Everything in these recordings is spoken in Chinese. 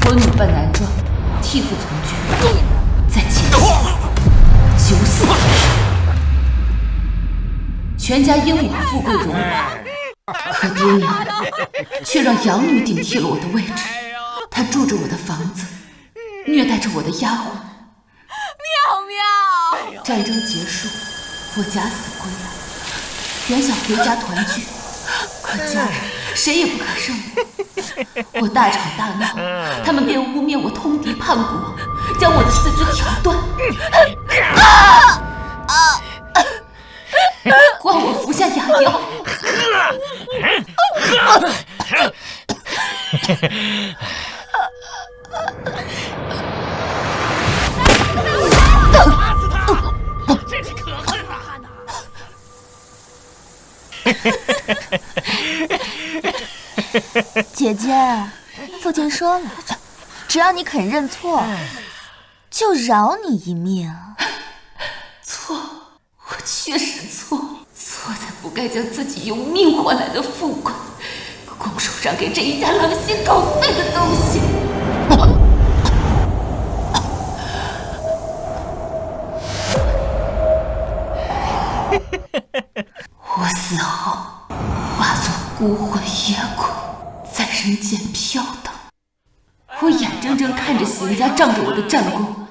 婚女扮男装，替父从军，在前线九死，全家因我富贵荣华，可爹娘却让养女顶替了我的位置。他住着我的房子，虐待着我的丫鬟。妙妙，战争结束，我假死归来，原想回家团聚，可家人谁也不肯认我。我大吵大闹，他们便污蔑我通敌叛国，将我的四肢挑断，灌我服下哑药。真是可恨呐！姐姐，父亲说了，只要你肯认错，就饶你一命。错，我确实错了，错在不该将自己用命换来的富贵，拱手让给这一家狼心狗肺的东西。我死后化作孤魂野鬼，在人间飘荡。我眼睁睁看着邢家仗着我的战功，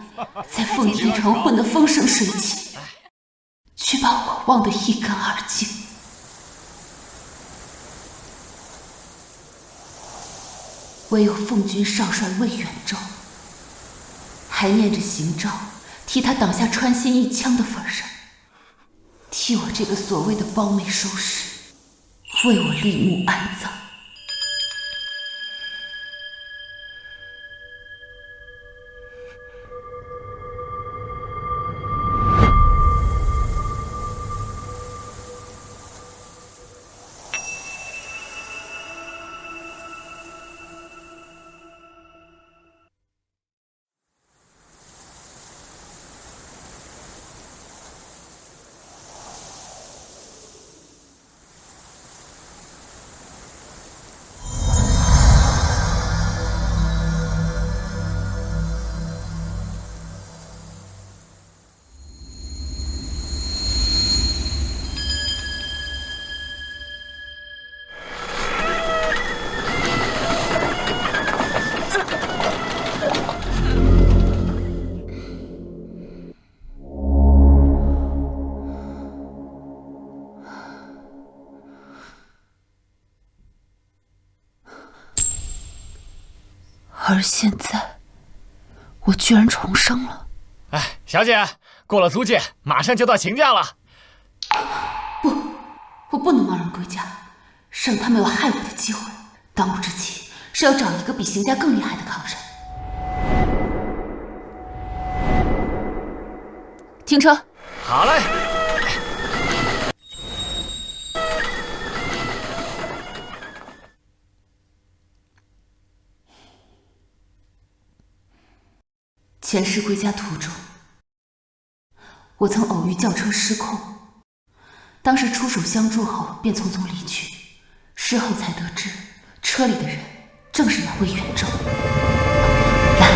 在奉天城混得风生水起，却把我忘得一干二净。唯有奉军少帅魏远州，还念着邢昭替他挡下穿心一枪的份上，替我这个所谓的胞妹收尸，为我立墓安葬。而现在，我居然重生了。哎，小姐，过了租界，马上就到秦家了。不，我不能贸然归家，省他们有害我的机会。当务之急是要找一个比邢家更厉害的抗人。停车。好嘞。前世归家途中，我曾偶遇轿车失控，当时出手相助后便匆匆离去，事后才得知车里的人正是那魏远州。来，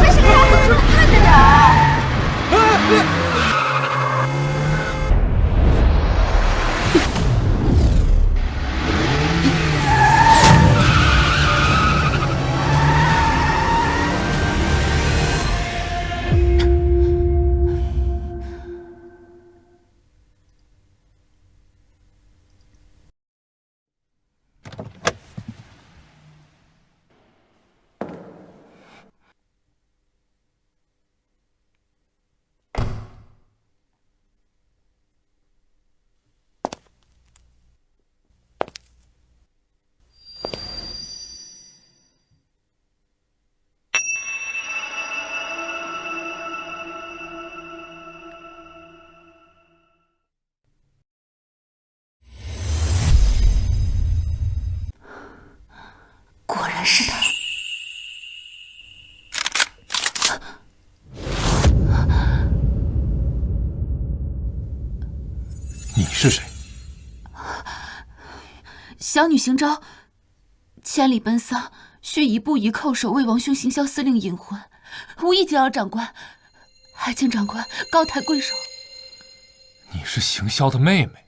这是看不出看的人。果然是他。你是谁？小女邢昭，千里奔丧，需一步一叩首为王兄行销司令引魂，无意惊扰长官，还请长官高抬贵手。你是行销的妹妹？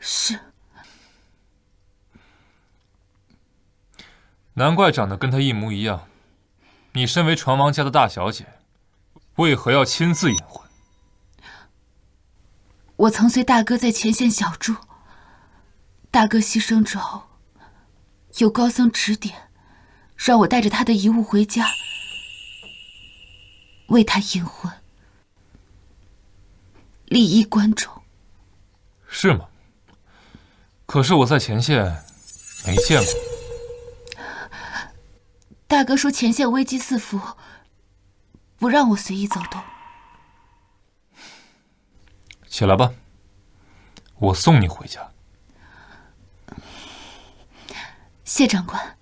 是。难怪长得跟她一模一样。你身为船王家的大小姐，为何要亲自引魂？我曾随大哥在前线小住，大哥牺牲之后，有高僧指点，让我带着他的遗物回家，为他引魂，利益关重。是吗？可是我在前线没见过。大哥说前线危机四伏，不让我随意走动。起来吧，我送你回家。谢长官。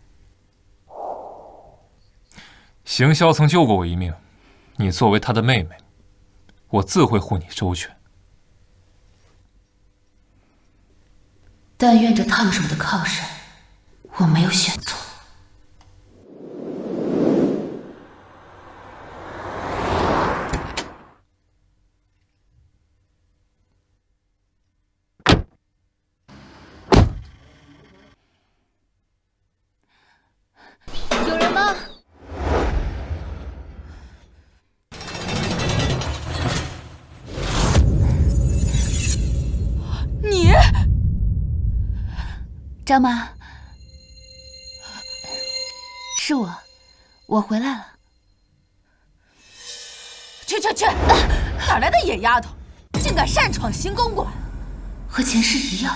行销曾救过我一命，你作为他的妹妹，我自会护你周全。但愿这烫手的靠山，我没有选错。有人吗？你，张妈，是我回来了。去，哪来的野丫头，竟敢擅闯行宫馆！和前世一样，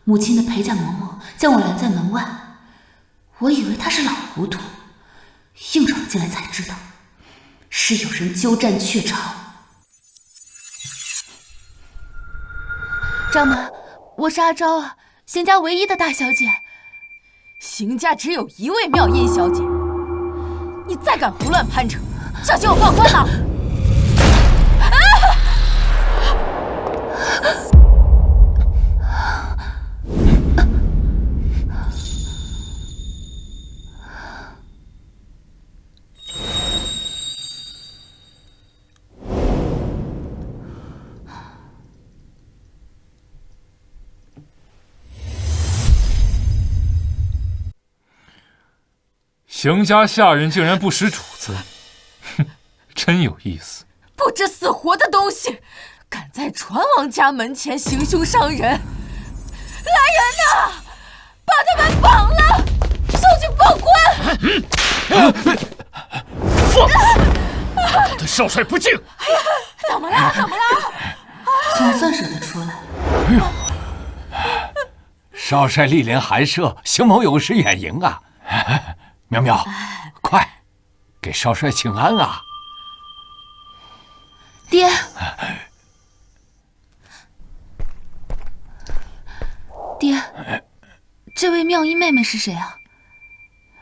母亲的陪嫁嬷嬷将我拦在门外，我以为她是老糊涂，硬闯进来才知道，是有人鸠占鹊巢。张妈，我是阿昭啊，邢家唯一的大小姐。邢家只有一位妙音小姐，你再敢胡乱攀扯，小心我报官了！邢家下人竟然不识主子，哼，真有意思。不知死活的东西，敢在船王家门前行凶伤人！来人呐，把他们绑了，送去报官！放肆！对少帅不敬！哎呀，怎么了？总算舍得出来。哎呦，少帅莅临寒舍，邢某有失远迎啊！苗苗，快给少帅请安啊！爹，爹，这位妙音妹妹是谁啊？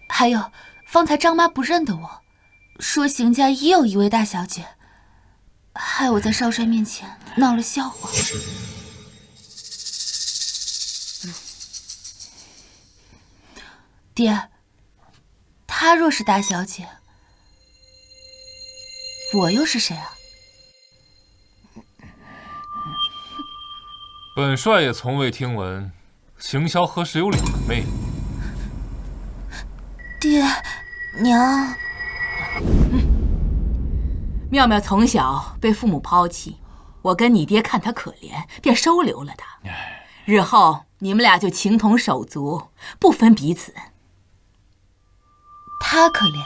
还有，方才张妈不认得我，说邢家已有一位大小姐，害我在少帅面前闹了笑话。爹，她若是大小姐，我又是谁啊？本帅也从未听闻邢萧何时有两个妹妹。爹，娘。妙妙从小被父母抛弃，我跟你爹看她可怜，便收留了她。日后你们俩就情同手足，不分彼此。她可怜。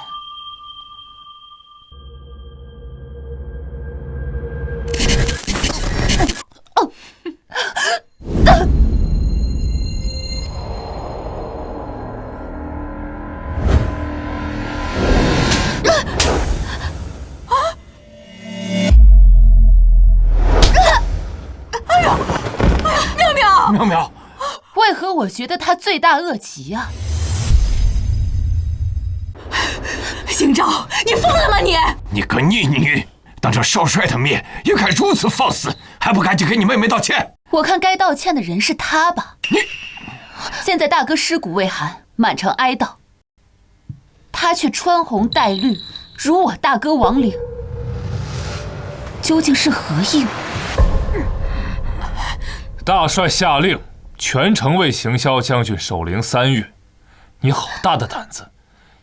苗苗，为何我觉得他罪大恶极啊？邢昭，你疯了吗你？你个逆女，当着少帅的面也敢如此放肆，还不赶紧给你妹妹道歉？我看该道歉的人是他吧。现在大哥尸骨未寒，满城哀悼，他却穿红戴绿，辱我大哥亡灵，究竟是何意味？大帅下令，全城为行销将军守灵3月。你好大的胆子，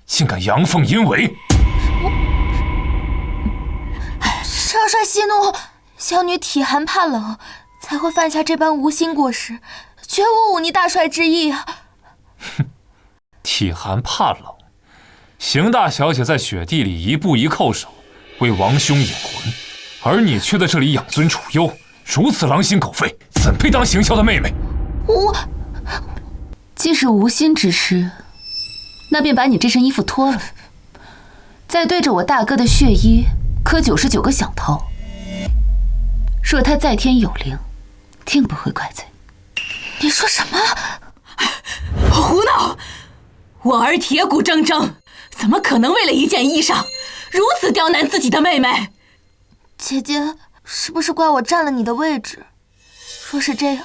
竟敢阳奉阴违！少帅息怒，小女体寒怕冷，才会犯下这般无心过失，绝无忤逆大帅之意啊！哼，体寒怕冷，邢大小姐在雪地里一步一叩首，为王兄引魂，而你却在这里养尊处优，如此狼心狗肺，怎配当行销的妹妹？既是无心之失，那便把你这身衣服脱了，再对着我大哥的血衣磕99个响头。若他在天有灵，定不会怪罪。你说什么？胡闹！我儿铁骨铮铮，怎么可能为了一件衣裳，如此刁难自己的妹妹？姐姐，是不是怪我占了你的位置？若是这样，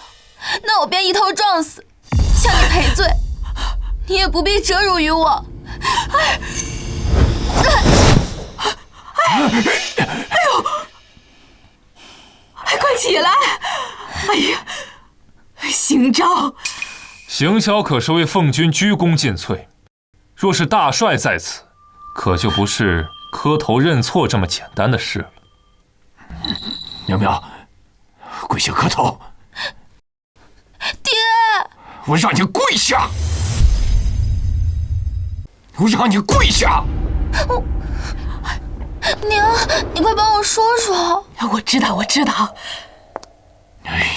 那我便一头撞死，向你赔罪。你也不必折辱于我。哎呦！快起来！哎呀，邢昭，行销可是为奉君鞠躬尽瘁，若是大帅在此，可就不是磕头认错这么简单的事了。苗苗，跪下磕头！爹，我让你跪下！我让你跪下！娘，你快帮我说说。我知道，我知道。哎，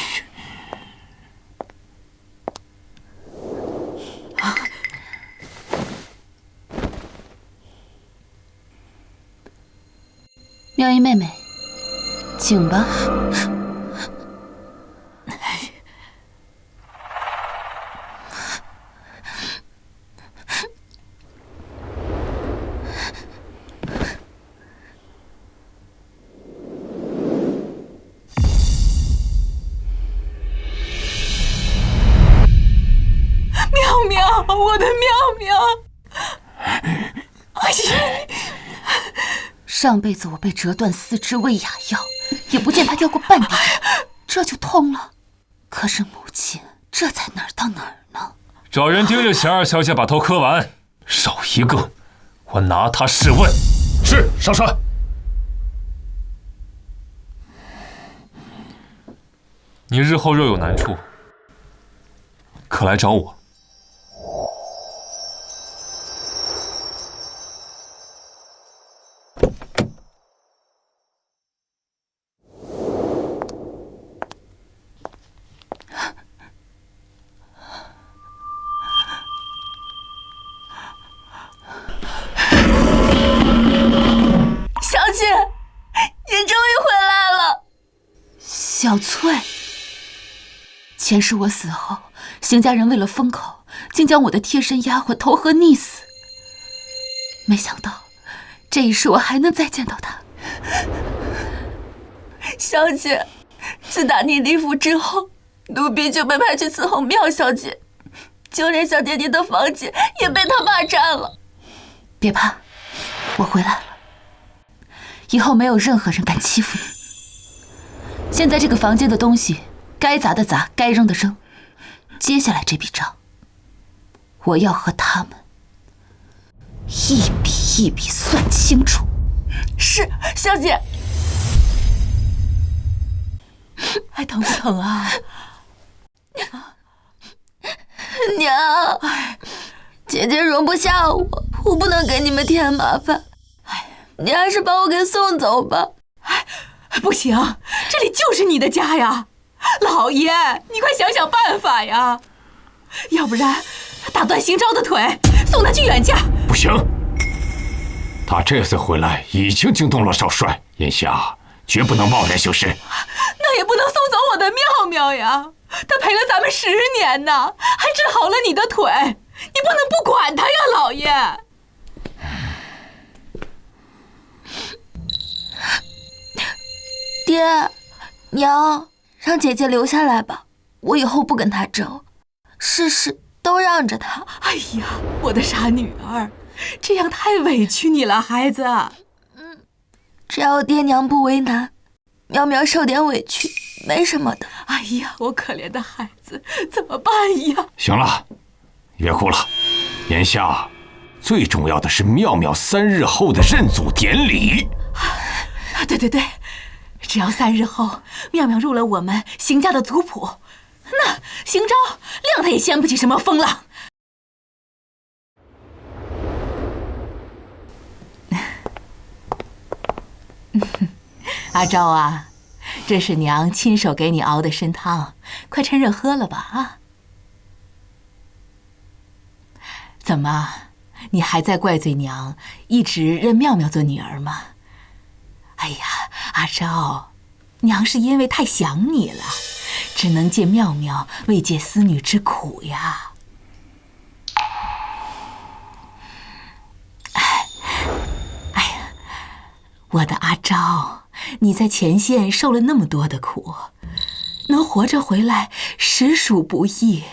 妙音妹妹，请吧。我的妙妙！哎呀！上辈子我被折断四肢喂哑药，也不见他掉过半滴，这就痛了。可是母亲这才哪儿到哪儿呢？找人盯着贤儿小姐把头磕完，少一个，我拿她试问。是，少帅。你日后若有难处，可来找我。小姐，你终于回来了。小翠，前世我死后，邢家人为了封口，竟将我的贴身丫鬟投河溺死。没想到这一世我还能再见到她。小姐，自打你离府之后，奴婢就被派去伺候妙小姐，就连小姐姐的房间也被她霸占了。别怕，我回来了，以后没有任何人敢欺负你。现在这个房间的东西，该砸的砸，该扔的扔。接下来这笔账，我要和他们一笔一笔算清楚。是，小姐。还疼不疼啊？娘，姐姐容不下我，我不能给你们添麻烦。你还是把我给送走吧。不行，这里就是你的家呀，老爷，你快想想办法呀！要不然打断邢昭的腿，送他去远嫁。不行，他这次回来已经惊动了少帅，眼下绝不能贸然行事。那也不能送走我的妙妙呀，他陪了咱们10年呢，还治好了你的腿，你不能不管他呀，老爷。爹，娘，让姐姐留下来吧，我以后不跟她争。世事都让着他。哎呀，我的傻女儿，这样太委屈你了，孩子。只要爹娘不为难，苗苗受点委屈没什么的。哎呀，我可怜的孩子，怎么办呀？行了，别哭了。眼下最重要的是妙妙3日后的认祖典礼。对，只要3日后妙妙入了我们邢家的族谱，那邢昭谅他也掀不起什么风浪。阿昭啊，这是娘亲手给你熬的参汤，快趁热喝了吧啊！怎么，你还在怪罪娘一直认妙妙做女儿吗？哎呀，阿昭，娘是因为太想你了，只能借妙妙慰藉思女之苦呀。哎呀，我的阿昭，你在前线受了那么多的苦，能活着回来实属不易，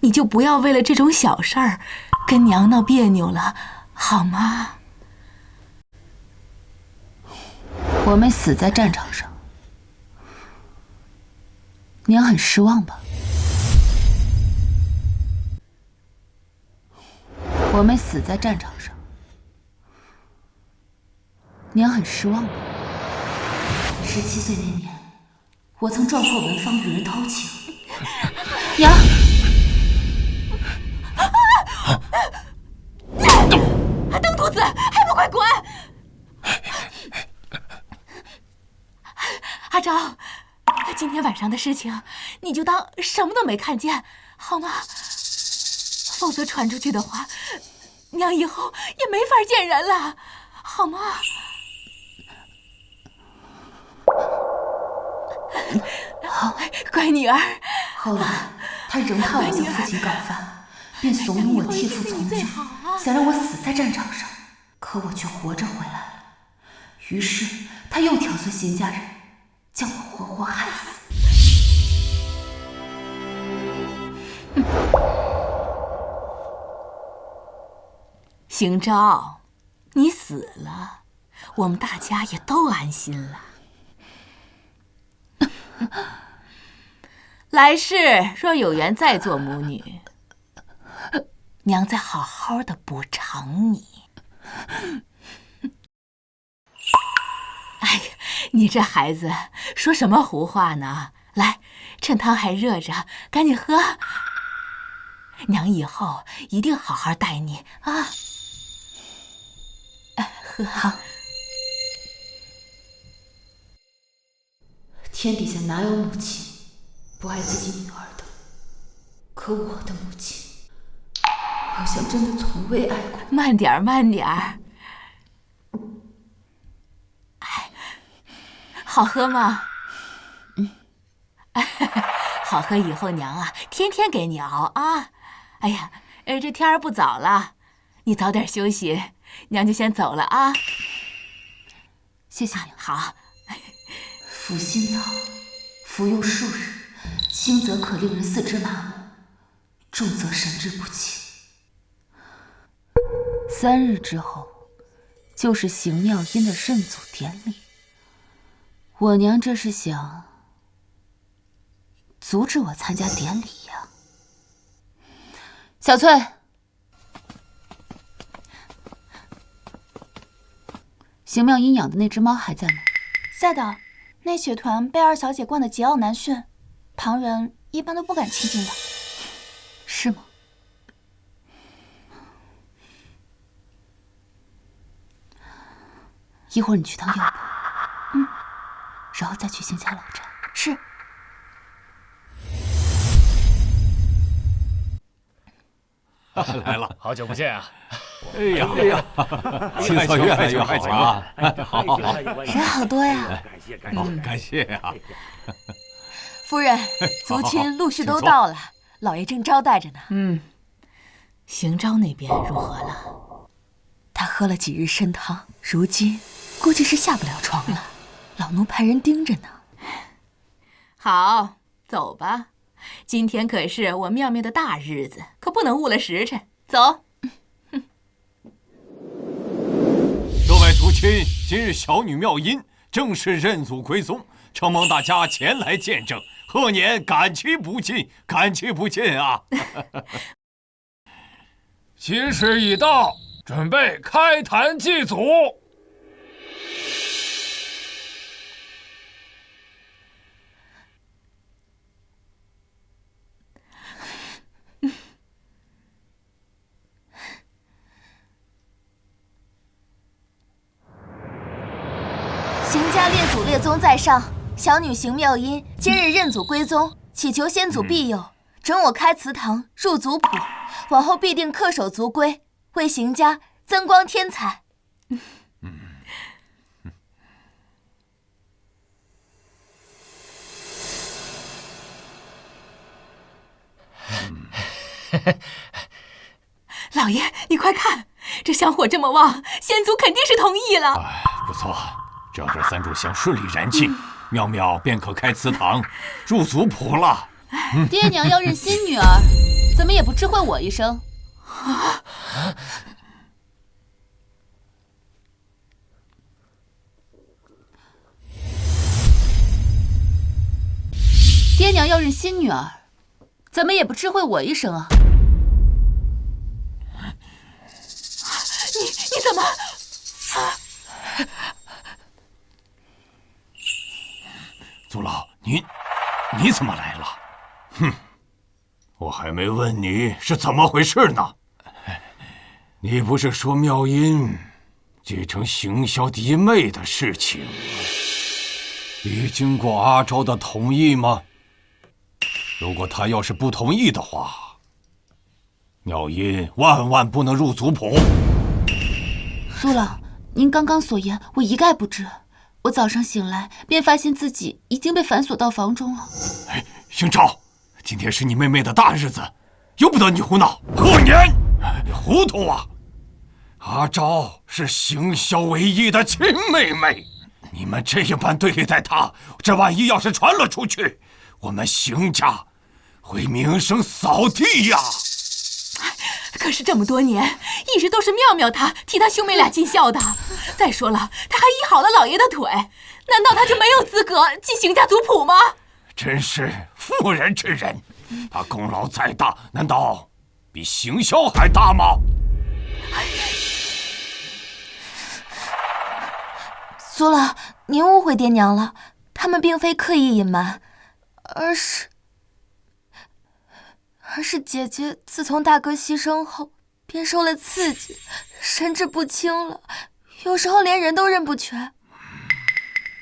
你就不要为了这种小事儿跟娘闹别扭了，好吗？我没死在战场上，娘很失望吧？我没死在战场上，娘很失望吧？17岁那年，我曾撞破门房与人偷情，娘。登徒子，还不快滚！阿昭，今天晚上的事情，你就当什么都没看见，好吗？否则传出去的话，娘以后也没法见人了，好吗？好，乖女儿。后来，他仍怕我向父亲告发，便怂恿我替父从军，想让我死在战场上。可我却活着回来了。于是他又挑唆邢家人，将我活活害死。邢昭，你死了，我们大家也都安心了。来世若有缘再做母女，娘再好好的补偿你。哎呀，你这孩子说什么胡话呢？来，趁汤还热着，赶紧喝。娘以后一定好好待你啊！喝好。天底下哪有母亲不爱自己女儿的？可我的母亲，好像真的从未爱过。慢点儿，慢点儿。哎，好喝吗？好喝以后娘啊，天天给你熬啊。哎呀，这天儿不早了，你早点休息，娘就先走了啊。谢谢娘。好。服心草，服用数日，轻则可令人四肢麻木，重则神志不清。3日之后，就是邢妙音的认祖典礼。我娘这是想阻止我参加典礼呀。小翠，邢妙音养的那只猫还在吗？在的。那血团被2小姐惯得桀骜难驯，旁人一般都不敢亲近的。是吗？一会儿你去趟药铺，然后再去邢家老宅。是。来了，好久不见啊！哎呀，气色越来越好了。好，人好多呀。感谢啊。夫人，族亲陆续都到了，老爷正招待着呢。邢昭那边如何了？他喝了几日参汤，如今估计是下不了床了。老奴派人盯着呢。好，走吧，今天可是我妙妙的大日子，可不能误了时辰。走。各位族亲，今日小女妙音正式认祖归宗，承蒙大家前来见证，贺年感激不尽，感激不尽啊！吉时已到，准备开坛祭祖。邢家列祖列宗在上，小女邢妙音今日认祖归宗，祈求先祖庇佑，准我开祠堂入族谱，往后必定恪守族规，为邢家增光添彩。老爷，你快看，这香火这么旺，先祖肯定是同意了。哎，不错，只要这3炷香顺利燃尽，妙妙便可开祠堂，入族谱了。爹娘要认新女儿，怎么也不知会我一声？爹娘要认新女儿，怎么也不知会我一声啊？你怎么？族老，你怎么来了？哼，我还没问你是怎么回事呢。你不是说妙音继承邢萧嫡妹的事情，已经过阿昭的同意吗？如果他要是不同意的话，妙音万万不能入族谱。族老，您刚刚所言，我一概不知。我早上醒来，便发现自己已经被反锁到房中了。哎，邢昭，今天是你妹妹的大日子，由不得你胡闹。贺年，你糊涂啊！阿昭是邢萧唯一的亲妹妹，你们这样般对待她，这万一要是传了出去，我们邢家会名声扫地呀！可是这么多年，一直都是妙妙她替她兄妹俩尽孝的。再说了，她还医好了老爷的腿，难道她就没有资格进邢家族谱吗？真是妇人之仁，她功劳再大，难道比邢萧还大吗？族老，您误会爹娘了，他们并非刻意隐瞒，而是姐姐自从大哥牺牲后，便受了刺激，神志不清了，有时候连人都认不全。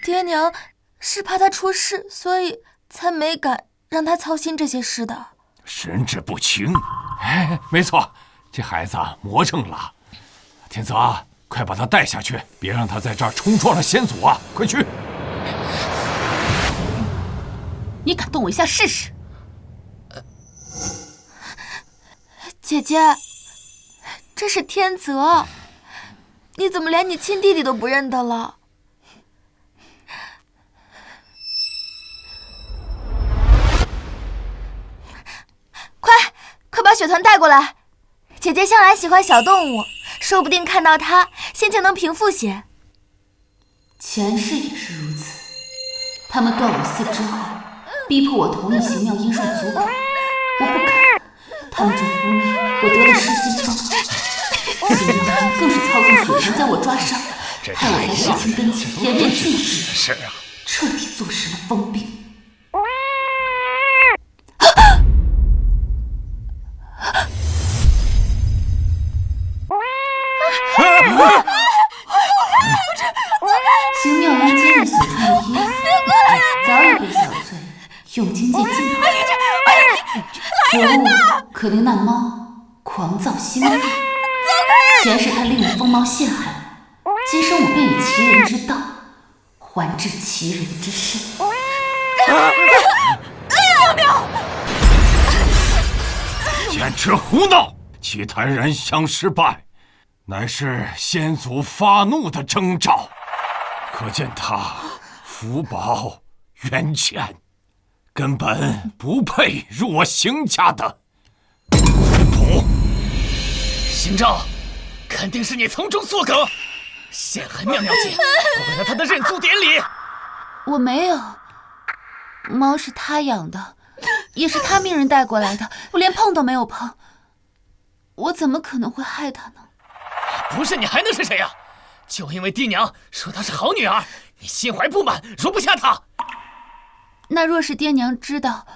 爹娘是怕她出事，所以才没敢让她操心这些事的。神志不清，哎，没错，这孩子魔怔了。天泽，快把他带下去，别让他在这儿冲撞了先祖啊！快去！你敢动我一下试试？姐姐，这是天泽，你怎么连你亲弟弟都不认得了？快把雪团带过来！姐姐向来喜欢小动物，说不定看到它，心情能平复些。前世也是如此，他们断我嗣之后，逼迫我同意邢妙音入族谱，我不肯。他们就污蔑我得了失心疯，邢妙音更是操纵雪团将我抓伤，害我在血亲跟前言人尽止，彻底坐实了疯病。邢妙音今日所穿的衣服，早已被小翠用金戒浸泡。此物可令那猫狂躁心怒。前世他利用疯猫陷害我，今生我便以其人之道还治其人之身。妙妙，坚持胡闹，其他燃香失败，乃是先祖发怒的征兆。可见他福薄冤浅，根本不配入我邢家的族谱。邢昭，肯定是你从中作梗，陷害妙妙姐，毁了她的认祖典礼。我没有，猫是他养的，也是他命人带过来的，我连碰都没有碰，我怎么可能会害他呢？不是你还能是谁呀？就因为爹娘说她是好女儿，你心怀不满，容不下她。那若是爹娘知道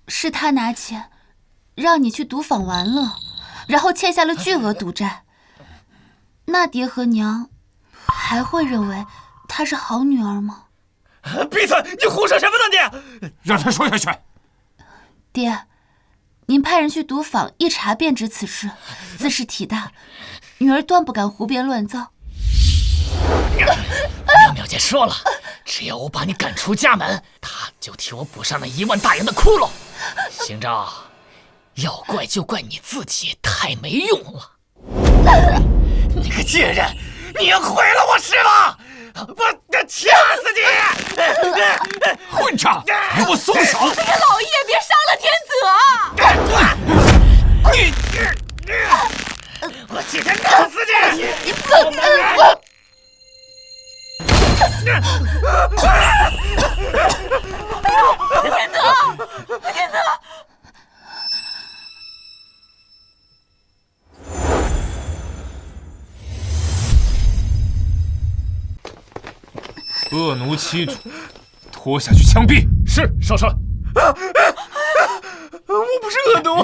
是他拿钱让你去赌坊玩乐，然后欠下了巨额赌债，那爹和娘还会认为她是好女儿吗？闭嘴！你胡说什么呢你？让他说下去。爹，您派人去赌坊一查便知此事，自是体大，女儿断不敢胡编乱造。妙妙姐说了，只要我把你赶出家门，她就替我补上那1万大洋的窟窿。邢昭，要怪就怪你自己太没用了。你个贱人，你要毁了我是吗？我掐死你！混账！给我松手！老爷别伤了天子啊！我今天弄死你！你放开我！天子，天子！恶奴欺主，拖下去枪毙。是，少帅。我不是恶奴，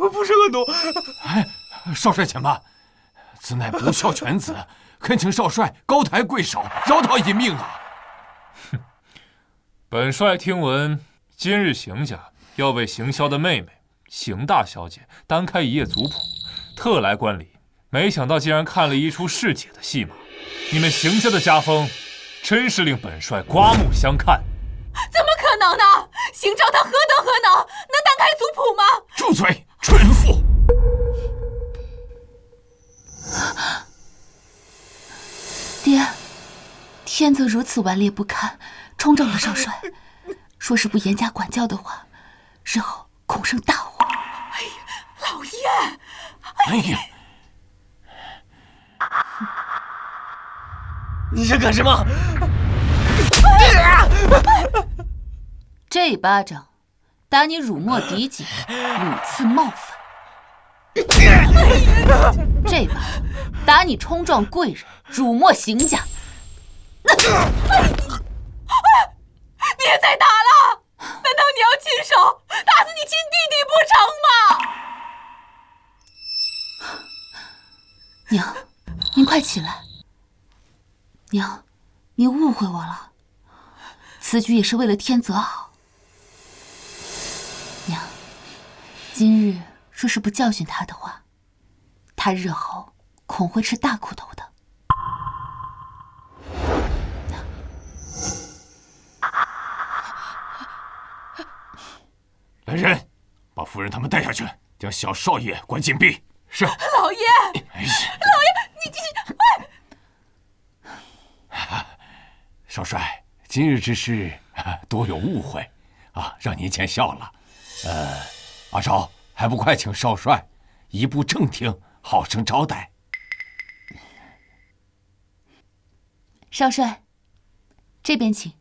我不是恶奴。哎，少帅且慢，此乃不孝犬子，恳请少帅高抬贵手，饶他一命啊！哼，本帅听闻今日邢家要为邢萧的妹妹邢大小姐单开一页族谱，特来观礼，没想到竟然看了一出弑姐的戏码。你们邢家的家风，真是令本帅刮目相看。怎么可能呢？邢昭他何德何能，能单开族谱吗？住嘴，蠢妇！爹，天泽如此顽劣不堪，冲撞了少帅，若是不严加管教的话，日后恐生大祸。哎呀，老爷！哎呀！你想干什么？这巴掌打你辱没敌己，屡次冒犯；这把打你冲撞贵人，辱没邢家。别再打了！难道你要亲手打死你亲弟弟不成吗？娘，您快起来。娘，您误会我了，此举也是为了天泽好。娘，今日若是不教训他的话，他日后恐会吃大苦头的。来人，把夫人他们带下去，将小少爷关禁闭。是。老爷，哎呀，老爷，你少帅，今日之事多有误会啊，让您见笑了。阿昭，还不快请少帅移步正厅，好生招待。少帅，这边请。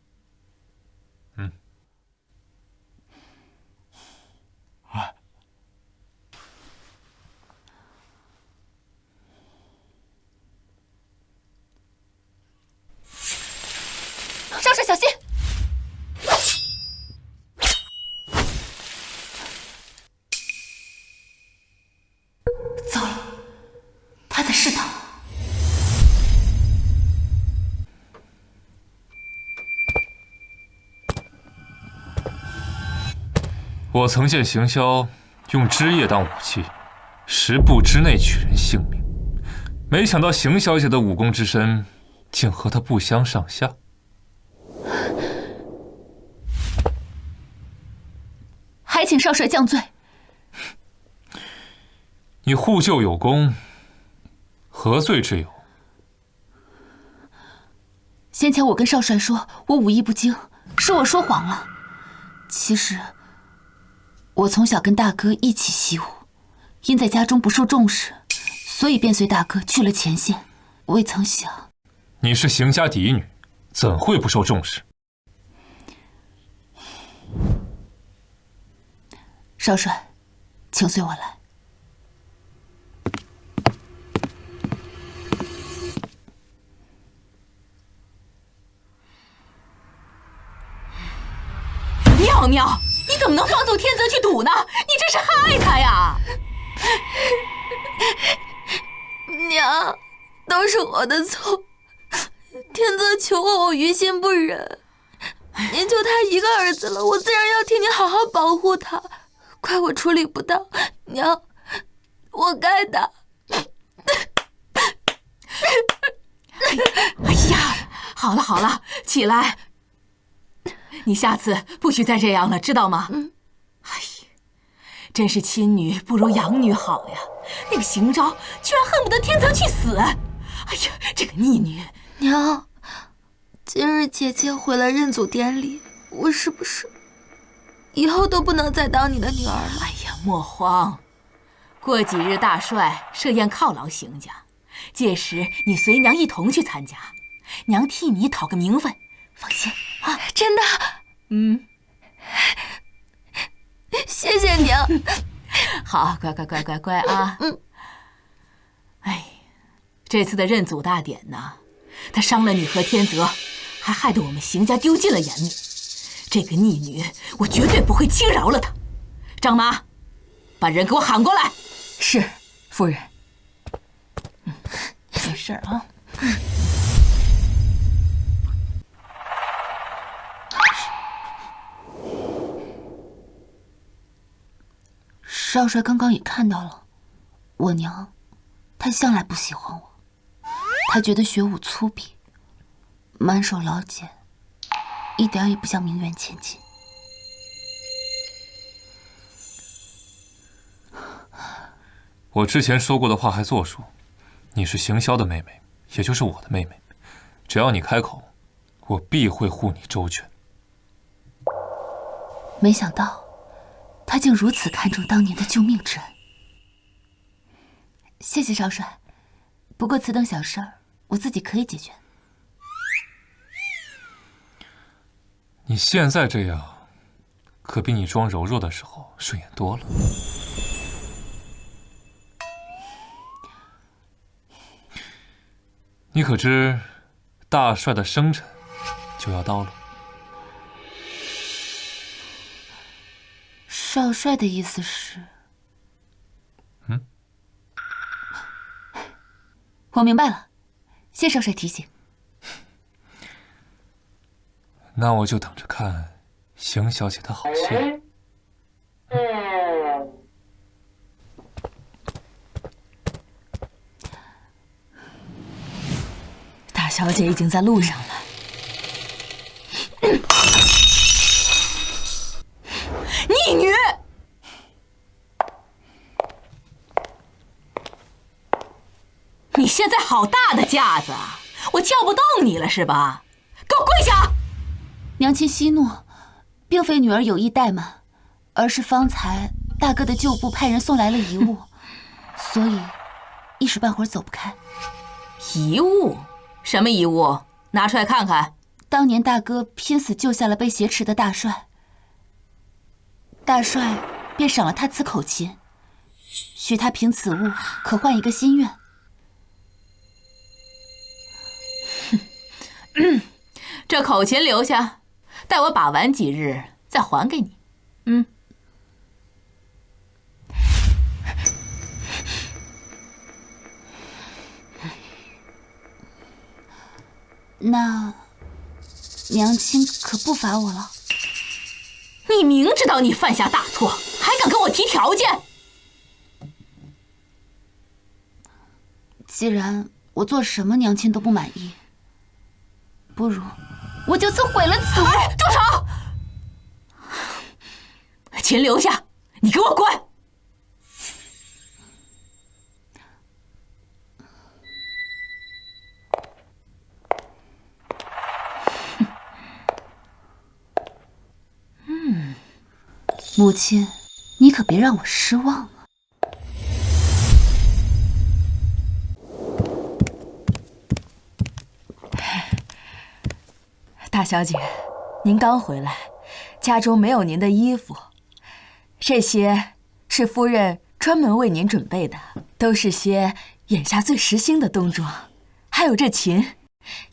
少帅小心！糟了，他在试探。我曾见邢萧用枝叶当武器，10步之内取人性命，没想到邢小姐的武功之深，竟和她不相上下。还请少帅降罪。你护救有功，何罪之有？先前我跟少帅说我武艺不精，是我说谎了。其实，我从小跟大哥一起习武，因在家中不受重视，所以便随大哥去了前线。未曾想，你是邢家嫡女，怎会不受重视？少帅，请随我来。妙妙，你怎么能放纵天泽去赌呢？你这是害他呀！娘，都是我的错。天泽求我，我于心不忍。您就他一个儿子了，我自然要替你好好保护他。怪我处理不当，娘，我该打。哎呀，好了好了，起来。你下次不许再这样了，知道吗？哎呀，真是亲女不如养女好呀！那个邢昭居然恨不得天泽去死！哎呀，这个逆女！娘，今日姐姐回来认祖典礼，我是不是以后都不能再当你的女儿了？哎呀，莫慌，过几日大帅设宴犒劳邢家，届时你随娘一同去参加，娘替你讨个名分，放心啊！真的？谢谢娘。好，乖啊！哎，这次的认祖大典呢，他伤了你和天泽，还害得我们邢家丢尽了颜面。这个逆女，我绝对不会轻饶了她。张妈，把人给我喊过来。是，夫人。没事啊。少帅刚刚也看到了，我娘，她向来不喜欢我，她觉得学武粗鄙，满手老茧，一点也不像名媛千金。我之前说过的话还作数，你是邢霄的妹妹，也就是我的妹妹，只要你开口，我必会护你周全。没想到，他竟如此看重当年的救命之恩。谢谢少帅，不过此等小事儿，我自己可以解决。你现在这样，可比你装柔弱的时候顺眼多了。你可知，大帅的生辰就要到了？少帅的意思是？我明白了，谢少帅提醒。那我就等着看邢小姐的好戏。大小姐已经在路上了。逆女！你现在好大的架子啊！我叫不动你了是吧？给我跪下！娘亲息怒，并非女儿有意怠慢，而是方才大哥的旧部派人送来了遗物，所以一时半会儿走不开。遗物？什么遗物？拿出来看看。当年大哥拼死救下了被挟持的大帅，大帅便赏了他此口琴，许他凭此物可换一个心愿。这口琴留下，待我把玩几日再还给你。那娘亲可不罚我了？你明知道你犯下大错，还敢跟我提条件？既然我做什么娘亲都不满意，不如我就此毁了此物。住手！琴留下，你给我滚！母亲，你可别让我失望啊！大小姐，您刚回来，家中没有您的衣服，这些是夫人专门为您准备的，都是些眼下最时兴的冬装，还有这琴，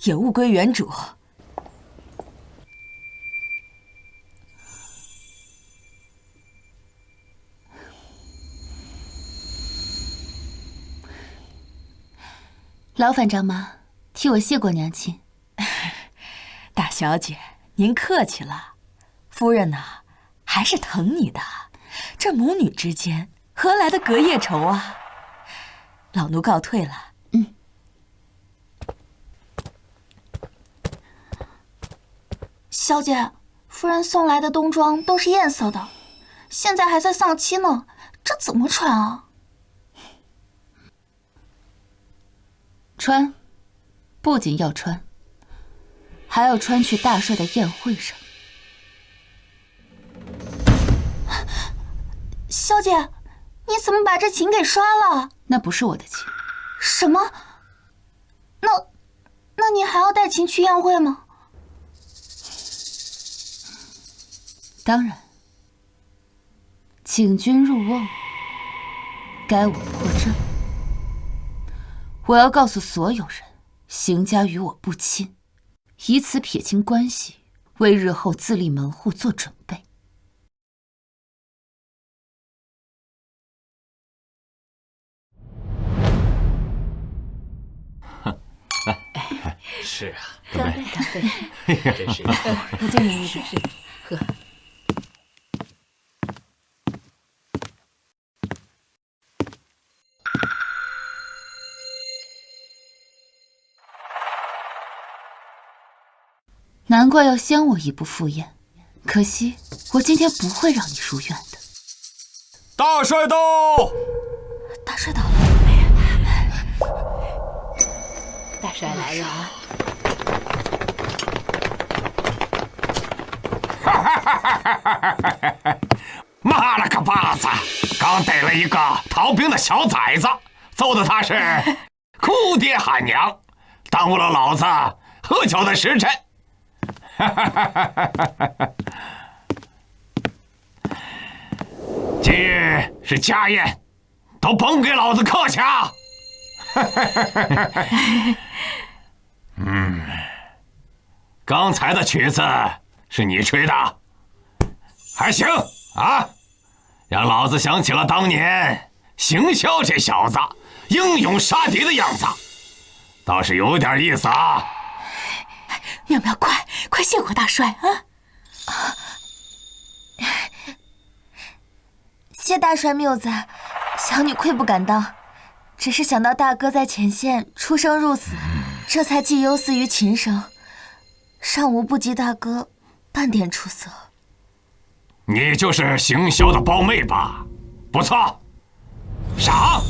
也物归原主。劳烦张妈替我谢过娘亲。大小姐，您客气了，夫人呐，还是疼你的。这母女之间何来的隔夜仇啊？老奴告退了。小姐，夫人送来的冬装都是艳色的，现在还在丧期呢，这怎么穿啊？穿，不仅要穿，还要穿去大帅的宴会上。小姐，你怎么把这琴给摔了？那不是我的琴。什么？那你还要带琴去宴会吗？当然。请君入瓮，该我破阵。我要告诉所有人，邢家与我不亲，以此撇清关系，为日后自立门户做准备。是啊，干杯！干杯！真是一个好人。我敬您一杯，喝。难怪要先我一步赴宴，可惜我今天不会让你如愿的。大帅到！大帅到了。大帅来了啊！妈了个巴子！刚逮了一个逃兵的小崽子，揍得他是哭爹喊娘，耽误了老子喝酒的时辰。今日是家宴，都甭给老子客气啊！刚才的曲子是你吹的，还行啊，让老子想起了当年邢潇这小子英勇杀敌的样子，倒是有点意思啊！妙妙，快谢过大帅啊！谢大帅谬赞，小女愧不敢当，只是想到大哥在前线出生入死，这才寄忧思于琴声，尚无不及大哥半点出色。你就是邢潇的胞妹吧？不错，赏。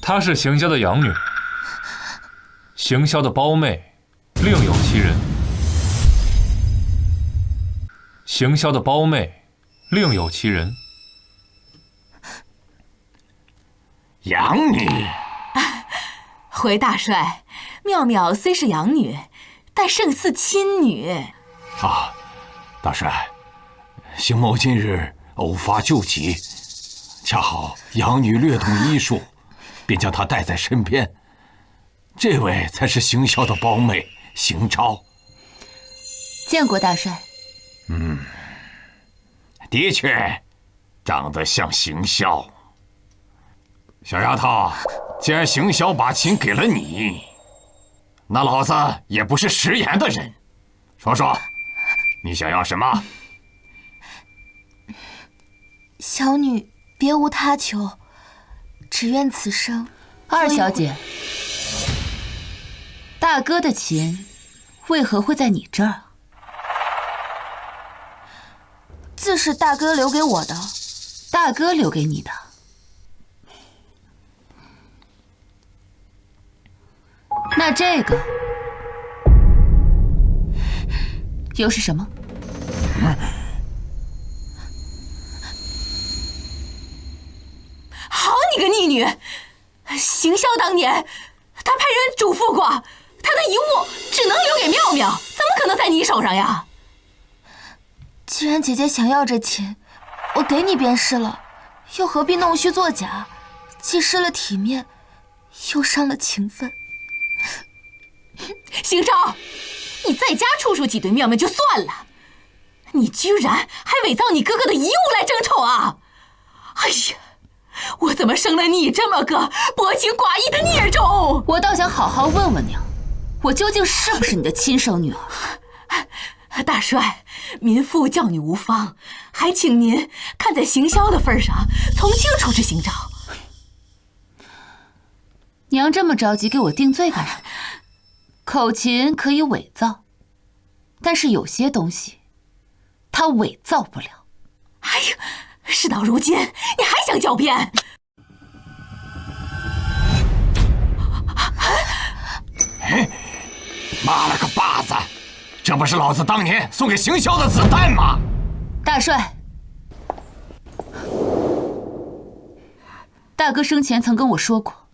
她是邢家的养女，邢潇的胞妹另有其人。邢潇的胞妹另有其人。养女。回大帅，妙妙虽是养女，但胜似亲女。啊，大帅，邢某今日偶发旧疾，恰好养女略懂医术，便将她带在身边。这位才是邢潇的胞妹邢昭。见过大帅。的确，长得像邢潇。小丫头，既然邢潇把琴给了你，那老子也不是食言的人。说说，你想要什么？小女别无他求，只愿此生。二小姐，大哥的琴为何会在你这儿？自是大哥留给我的。大哥留给你的。那这个又是什么？行销当年，他派人嘱咐过，他的遗物只能留给妙妙，怎么可能在你手上呀？既然姐姐想要这钱，我给你便是了，又何必弄虚作假，既失了体面，又伤了情分。邢昭，你在家处处挤兑妙妙就算了，你居然还伪造你哥哥的遗物来争宠啊！哎呀，我怎么生了你这么个薄情寡义的孽种？我倒想好好问问娘，我究竟是不是你的亲生女儿？大帅，民妇叫你无方，还请您看在行销的份上，从轻处置邢昭。娘这么着急给我定罪干什么？口琴可以伪造，但是有些东西，它伪造不了。哎呀，事到如今，你还想狡辩？妈了个巴子！这不是老子当年送给行销的子弹吗？大帅，大哥生前曾跟我说过，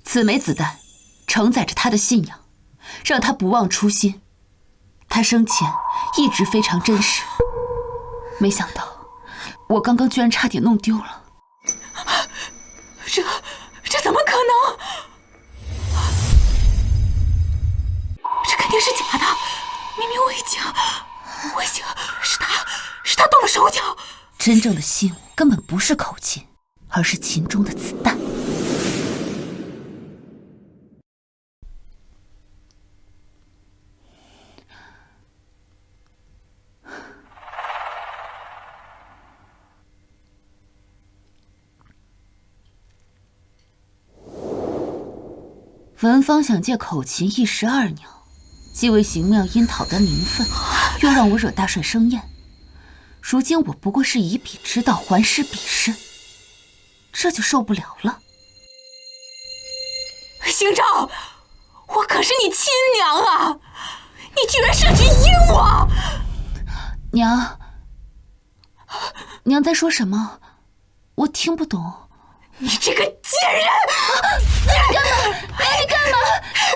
此枚子弹承载着他的信仰，让他不忘初心。他生前一直非常真实，没想到我刚刚居然差点弄丢了。这怎么可能？这肯定是假的！明明我已经是他动了手脚。真正的信物根本不是口琴，而是琴中的子弹。文芳想借口琴一石二鸟，既为邢妙音讨得名分，又让我惹大帅生厌。如今我不过是以彼之道还施彼身，这就受不了了。邢昭，我可是你亲娘啊！你居然设局阴我！娘在说什么？我听不懂。你这个贱人！你干嘛？你干嘛？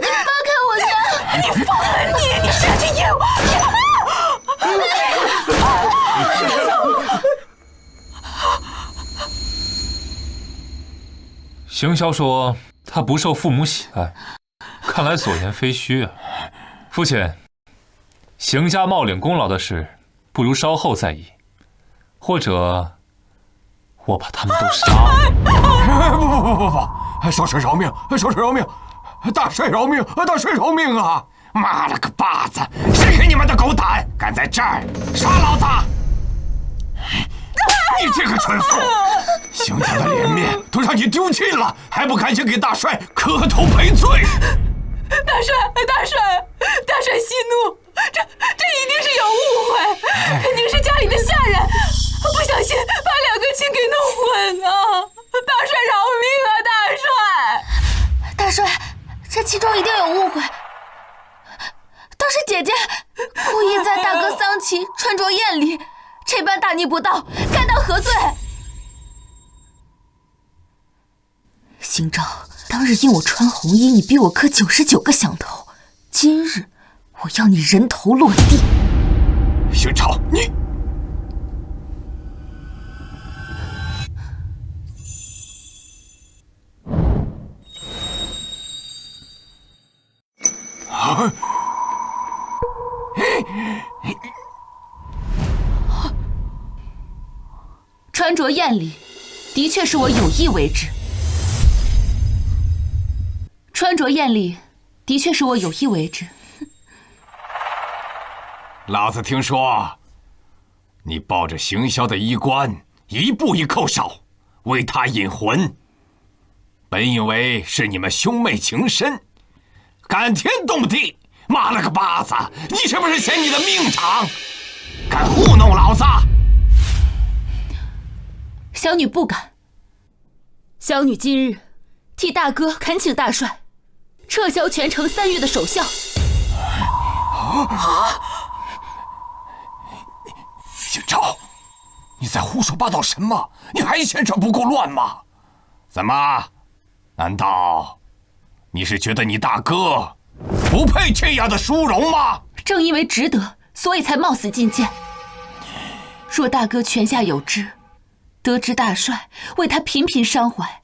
你放开我娘！你放了你设局阴我！行销说他不受父母喜爱，看来所言非虚啊。父亲，邢家冒领功劳的事，不如稍后再议，或者我把他们都杀了。不！少帅饶命！少帅饶命！大帅饶命！大帅饶命啊！妈了个巴子！谁给你们的狗胆，敢在这儿杀老子？你这个蠢妇！邢家的脸面都让你丢尽了，还不赶紧给大帅磕头赔罪？大帅息怒，这一定是有误会，肯定是家里的下人不小心把两个亲给弄混了。大帅饶命啊！大帅，这其中一定有误会，都是姐姐故意在大哥丧期穿着艳丽，这般大逆不道，该当何罪？邢昭，当日因我穿红衣，你逼我磕99个响头，今日我要你人头落地。邢昭，你穿着艳丽，的确是我有意为之。老子听说，你抱着行销的衣冠，一步一叩首，为他引魂。本以为是你们兄妹情深，感天动地。妈了个巴子！你是不是嫌你的命长，敢糊弄老子？小女不敢。小女今日替大哥恳请大帅撤销全城3月的守孝。邢昭，你在胡说八道什么？你还嫌这不够乱吗？怎么，难道你是觉得你大哥不配这样的殊荣吗？正因为值得，所以才冒死进谏。若大哥泉下有知，得知大帅为他频频伤怀，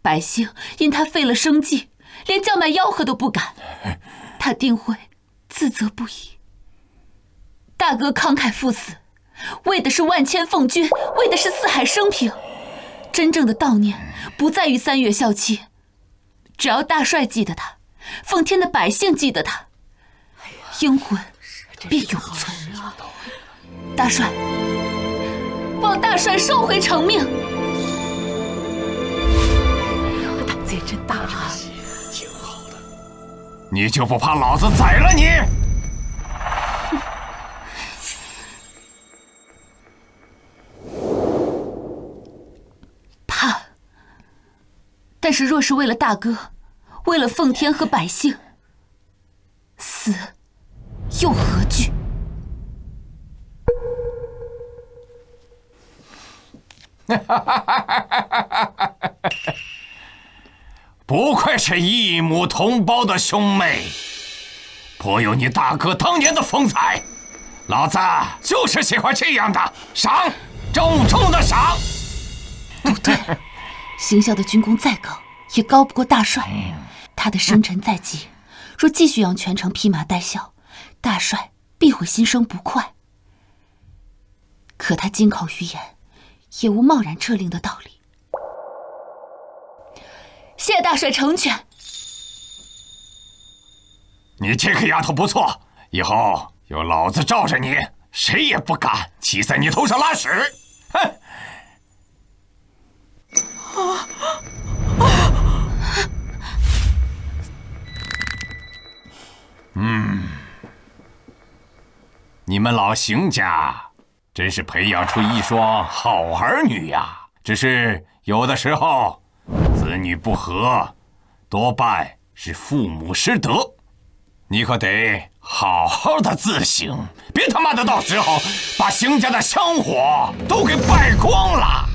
百姓因他废了生计，连叫卖吆喝都不敢，他定会自责不已。大哥慷慨赴死，为的是万千奉君，为的是四海升平。真正的悼念不在于3月孝期，只要大帅记得他，奉天的百姓记得他，英魂便永存。大帅，望大帅收回成命。胆子也真大啊！挺好的，你就不怕老子宰了你？怕，但是若是为了大哥，为了奉天和百姓，死又何惧？不愧是异母同胞的兄妹，颇有你大哥当年的风采。老子就是喜欢这样的，赏，重重的赏。不对，邢啸的军功再高，也高不过大帅。他的生辰在即，若继续让全城披麻戴孝，大帅必会心生不快。可他金口于言，也无贸然撤令的道理。谢大帅成全。你这个丫头不错，以后有老子罩着你，谁也不敢骑在你头上拉屎。哼！你们老邢家真是培养出一双好儿女呀！只是有的时候子女不和，多半是父母失德。你可得好好的自省，别他妈的到时候把邢家的香火都给败光了。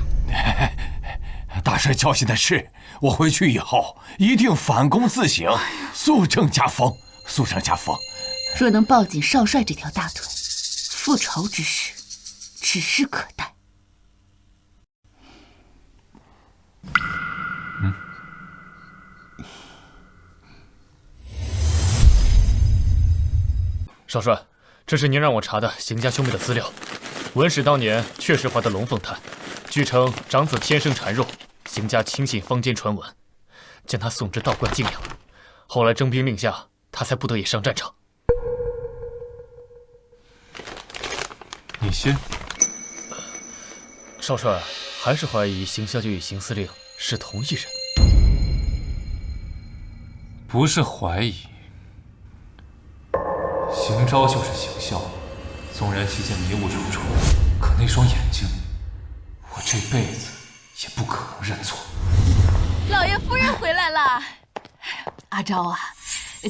大帅交代的是，我回去以后一定反躬自省，肃正家风，肃正家风。若能抱紧少帅这条大腿，复仇之事指日可待。少帅，这是您让我查的邢家兄妹的资料。文史当年确实怀得龙凤胎，据称长子天生孱弱，邢家轻信坊间传闻，将他送至道观静养。后来征兵令下，他才不得已上战场。你信？少帅还是怀疑邢小姐与邢司令是同一人。不是怀疑，邢昭就是邢啸，纵然其间迷雾重重，可那双眼睛，我这辈子也不可能认错。老爷夫人回来了。阿昭啊，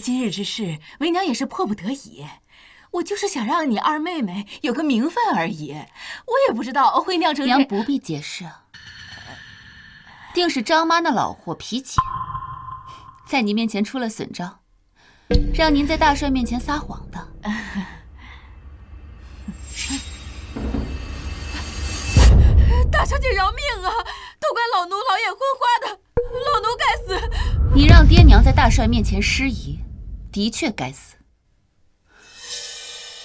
今日之事，为娘也是迫不得已。我就是想让你二妹妹有个名分而已，我也不知道会酿成娘不必解释啊，定是张妈那老货脾气，在你面前出了损招，让您在大帅面前撒谎的。大小姐饶命啊！都怪老奴老眼昏花的，老奴该死。你让爹娘在大帅面前失仪，的确该死。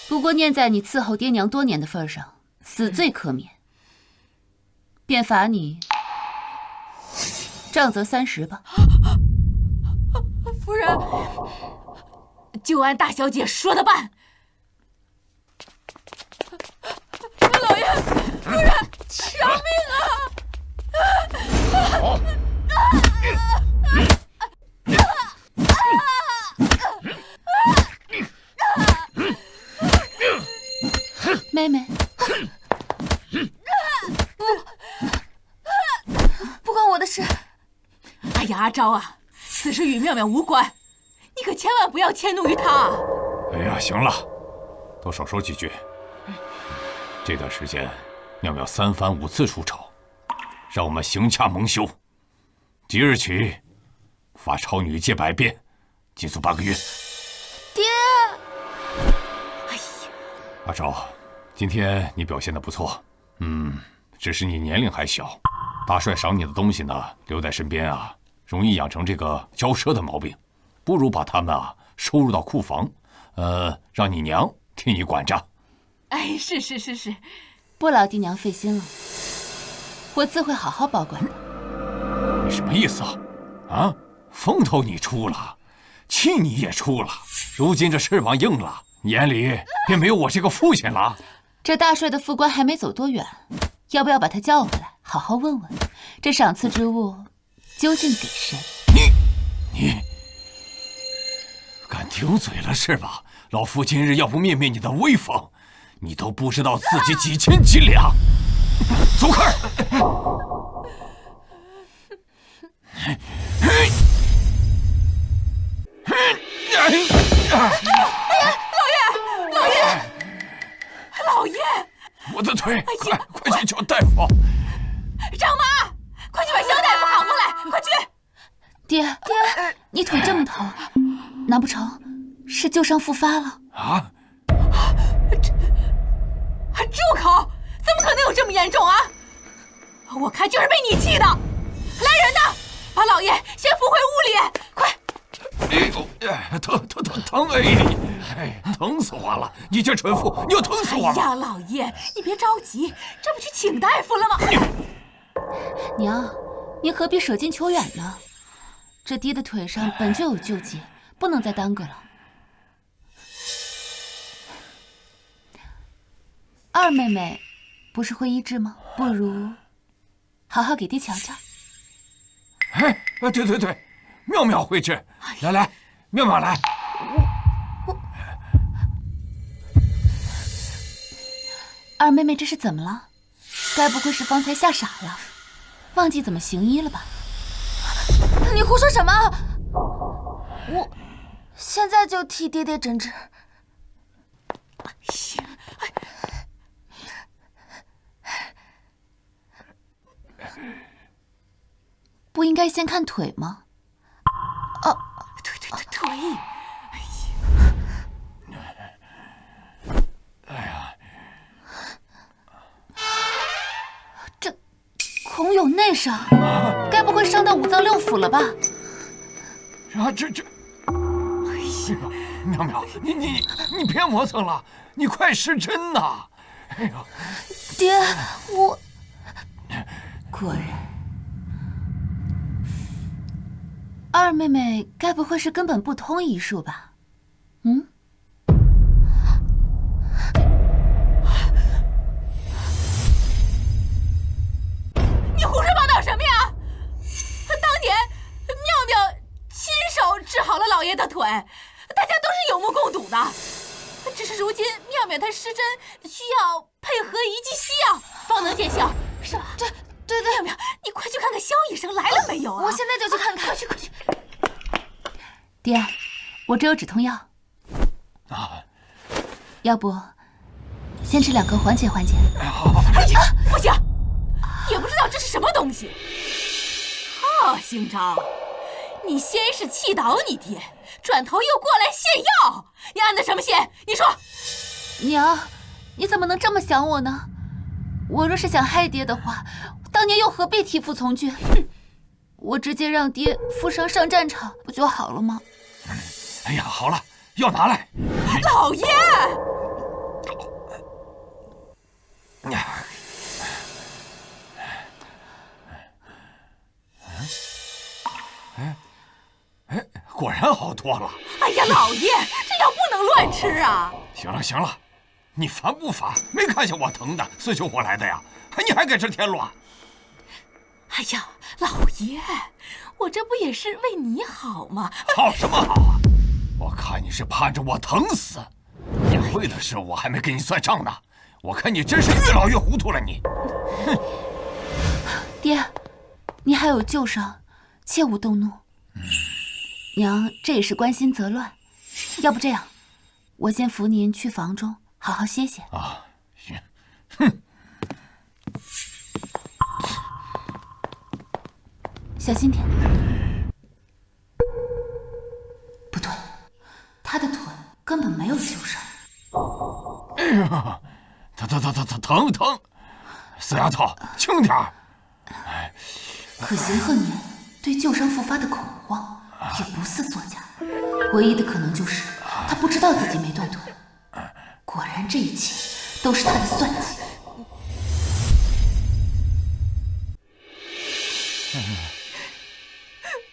不过念在你伺候爹娘多年的份上，死罪可免，便罚你杖责30吧。夫人，就按大小姐说的办。老爷，夫人，饶命啊！妹妹，不关我的事。哎呀，阿昭啊，此事与妙妙无关，你可千万不要迁怒于她。哎呀，行了，都少说几句。这段时间，妙妙3番5次出丑，让我们行洽蒙羞。即日起，罚超女戒100遍，禁足8个月。爹，哎呀，阿昭，今天你表现得不错，只是你年龄还小，大帅赏你的东西呢，留在身边啊，容易养成这个骄奢的毛病，不如把它们啊收入到库房，让你娘替你管着。哎，是，不劳爹娘费心了，我自会好好保管的。你什么意思啊？啊，风头你出了，气你也出了，如今这翅膀硬了，眼里便没有我这个父亲了。这大帅的副官还没走多远，要不要把他叫回来，好好问问，这赏赐之物究竟给谁？你敢顶嘴了是吧？老夫今日要不灭灭你的威风，你都不知道自己几斤几两。走开！老爷，我的腿！快去叫大夫！张妈，快去把肖大夫喊过来！快去！爹，你腿这么疼，难不成是旧伤复发了？啊！住口！怎么可能有这么严重啊？我看就是被你气的。来人呐，把老爷先扶回屋里！快！疼！哎，疼死我了！你这蠢妇，你要疼死我了！哎呀，老爷，你别着急，这不去请大夫了吗？娘，你何必舍近求远呢？这爹的腿上本就有旧疾，不能再耽搁了。二妹妹不是会医治吗？不如好好给爹瞧瞧。哎，对，妙妙会治。来，妙妙来。二妹妹这是怎么了？该不会是方才吓傻了，忘记怎么行医了吧？你胡说什么？我现在就替爹爹诊治。不应该先看腿吗？腿！这恐有内伤，该不会伤到五脏六腑了吧？啊，这，哎呀，妙妙，你别磨蹭了，你快施针呐！哎呀，爹，我果然，二妹妹该不会是根本不通医术吧？你胡说八道什么呀？当年妙妙亲手治好了老爷的腿，大家都是有目共睹的。只是如今妙妙她施针需要配合一剂西药方能见效，是吧？对，妙妙，你快去看看肖医生来了没有啊！我现在就去看看。快去！爹，我这有止痛药啊，要不先吃2颗缓解缓解？哎呀，不行，也不知道这是什么东西。姓张，你先是气倒你爹，转头又过来献药，你安的什么心？你说。娘，你怎么能这么想我呢？我若是想害爹的话，当年又何必替父从军？我直接让爹负伤上战场不就好了吗？哎呀，好了，药拿来。老爷，果然好多了。哎呀，老爷，这药不能乱吃啊！行了，你烦不烦？没看见我疼的，死去活来的呀！你还给这添乱？哎呀，老爷，我这不也是为你好吗？好什么好啊？我看你是盼着我疼死。宴会的事我还没跟你算账呢，我看你真是越老越糊涂了你。哼！爹，你还有旧伤，切勿动怒。娘这也是关心则乱，要不这样，我先扶您去房中好好歇歇。啊，行。哼！小心点。他的腿根本没有旧伤。哎呀，疼！死丫头，轻点儿。可邢鹤年对旧伤复发的恐慌也不似作假，唯一的可能就是他不知道自己没断腿。果然，这一切都是他的算计。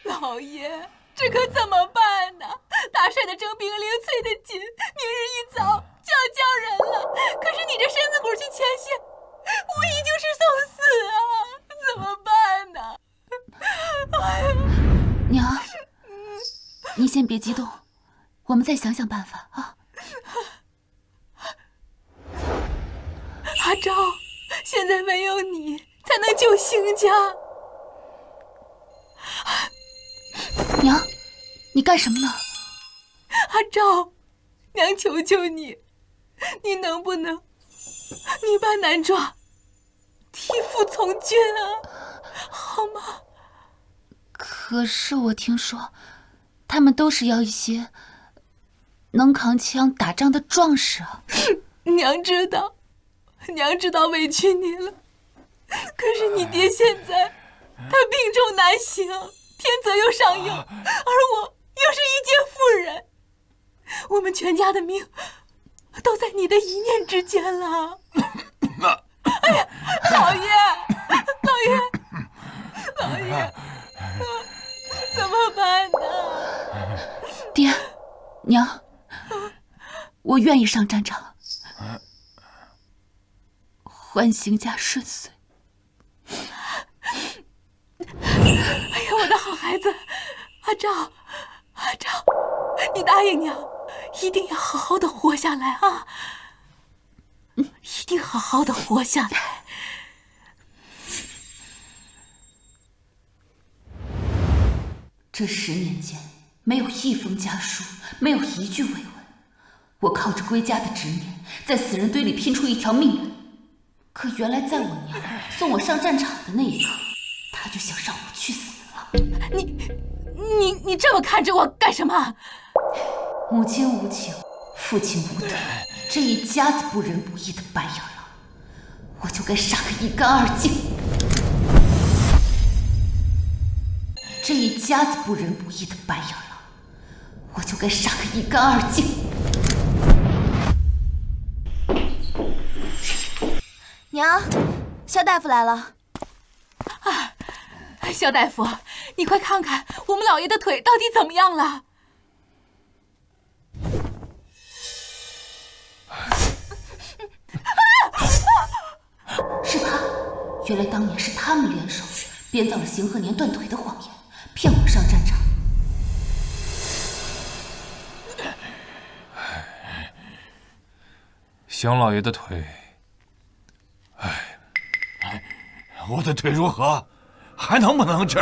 老爷，这可怎么办呢？大帅的征兵令催得紧，明日一早就要叫人了。可是你这身子骨去前线，无疑就是送死啊！怎么办呢？哎呀，娘，你先别激动，我们再想想办法啊。阿昭，现在唯有你才能救邢家。娘，你干什么呢？阿昭，娘求求你，你能不能女扮男装，替父从军啊，好吗？可是我听说，他们都是要一些能扛枪打仗的壮士啊。娘知道委屈你了，可是你爹现在他病重难行，天责又上佑，而我又是一介妇人，我们全家的命都在你的一念之间了。哎呀，老爷，怎么办呢？爹，娘，我愿意上战场，还邢家顺遂。哎呀，我的好孩子，阿昭，你答应娘，一定要好好的活下来啊！一定好好的活下来。这10年间，没有一封家书，没有一句慰问。我靠着归家的执念，在死人堆里拼出一条命来。可原来，在我娘送我上战场的那一刻，她就想让我去死了。你这么看着我干什么？母亲无情，父亲无德，这一家子不仁不义的白眼狼，我就该杀个一干二净。这一家子不仁不义的白眼狼，我就该杀个一干二净。娘，肖大夫来了。啊，肖大夫，你快看看我们老爷的腿到底怎么样了？是他，原来当年是他们联手编造了邢鹤年断腿的谎言，骗我上战场。邢老爷的腿，我的腿如何？还能不能治？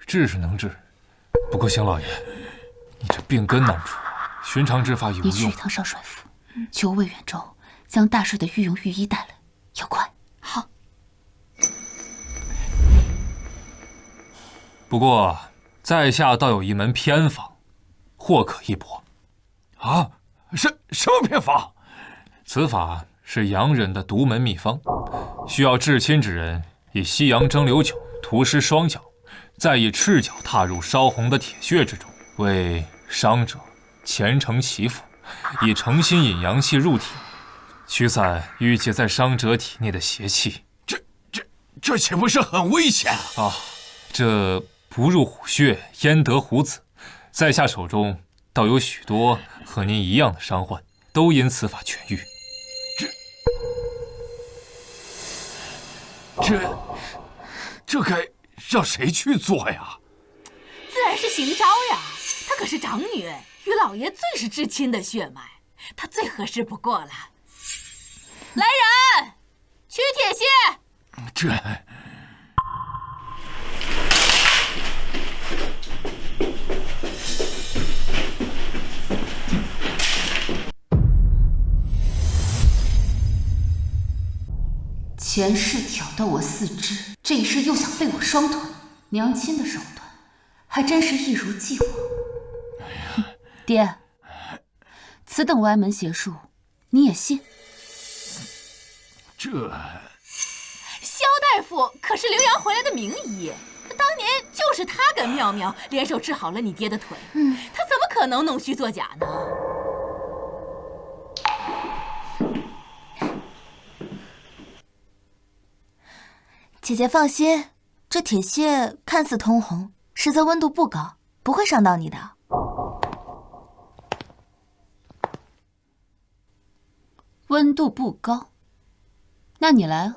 治是能治，不过邢老爷，你这病根难除，寻常之法有用。你去一趟少帅府，求魏远州将大帅的御用御医带来，要快。好。不过在下倒有一门偏方，或可一搏。啊，什么偏方？此法是洋人的独门秘方，需要至亲之人以西洋蒸馏酒涂湿双脚，再以赤脚踏入烧红的铁穴之中，为伤者虔诚祈福，以诚心引阳气入体，驱散郁结在伤者体内的邪气。这岂不是很危险啊？这不入虎穴，焉得虎子？在下手中倒有许多和您一样的伤患，都因此法痊愈。这该让谁去做呀？自然是邢昭呀，她可是长女，与老爷最是至亲的血脉，她最合适不过了。来人，取铁屑。前世挑到我四肢，这一世又想废我双腿，娘亲的手段还真是一如既往。爹，此等歪门邪术，你也信？这萧大夫可是留洋回来的名医，当年就是他跟妙妙联手治好了你爹的腿。他怎么可能弄虚作假呢？姐姐放心，这铁屑看似通红，实则温度不高，不会伤到你的。温度不高，那你来啊。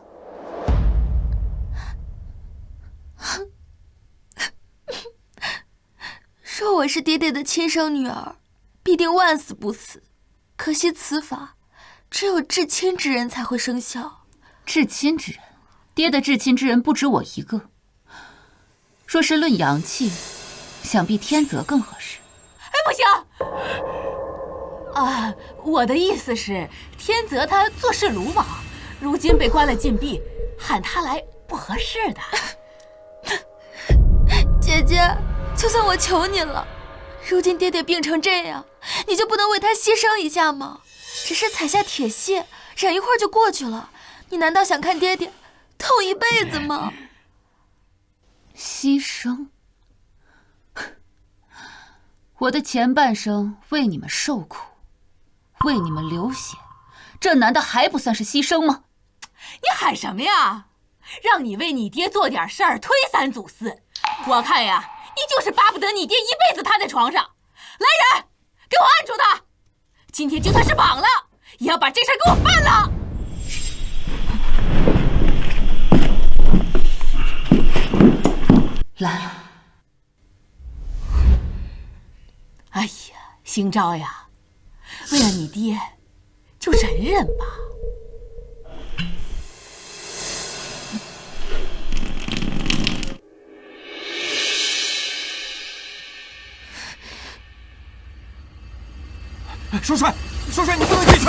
说我是爹爹的亲生女儿，必定万死不死。可惜此法只有至亲之人才会生效。至亲之人，爹的至亲之人不止我一个。若是论阳气，想必天泽更合适。哎，不行！啊，我的意思是，天泽他做事鲁莽，如今被关了禁闭，喊他来不合适的。姐姐，就算我求你了，如今爹爹病成这样，你就不能为他牺牲一下吗？只是踩下铁屑，忍一会儿就过去了。你难道想看爹爹痛一辈子吗？牺牲？我的前半生为你们受苦，为你们流血，这难道还不算是牺牲吗？你喊什么呀？让你为你爹做点事儿，推三阻四。我看呀，你就是巴不得你爹一辈子瘫在床上。来人，给我按住他！今天就算是绑了，也要把这事儿给我办了。来了。哎呀，星昭呀，为了你爹，就忍忍吧。少帅，少帅，你不能进去！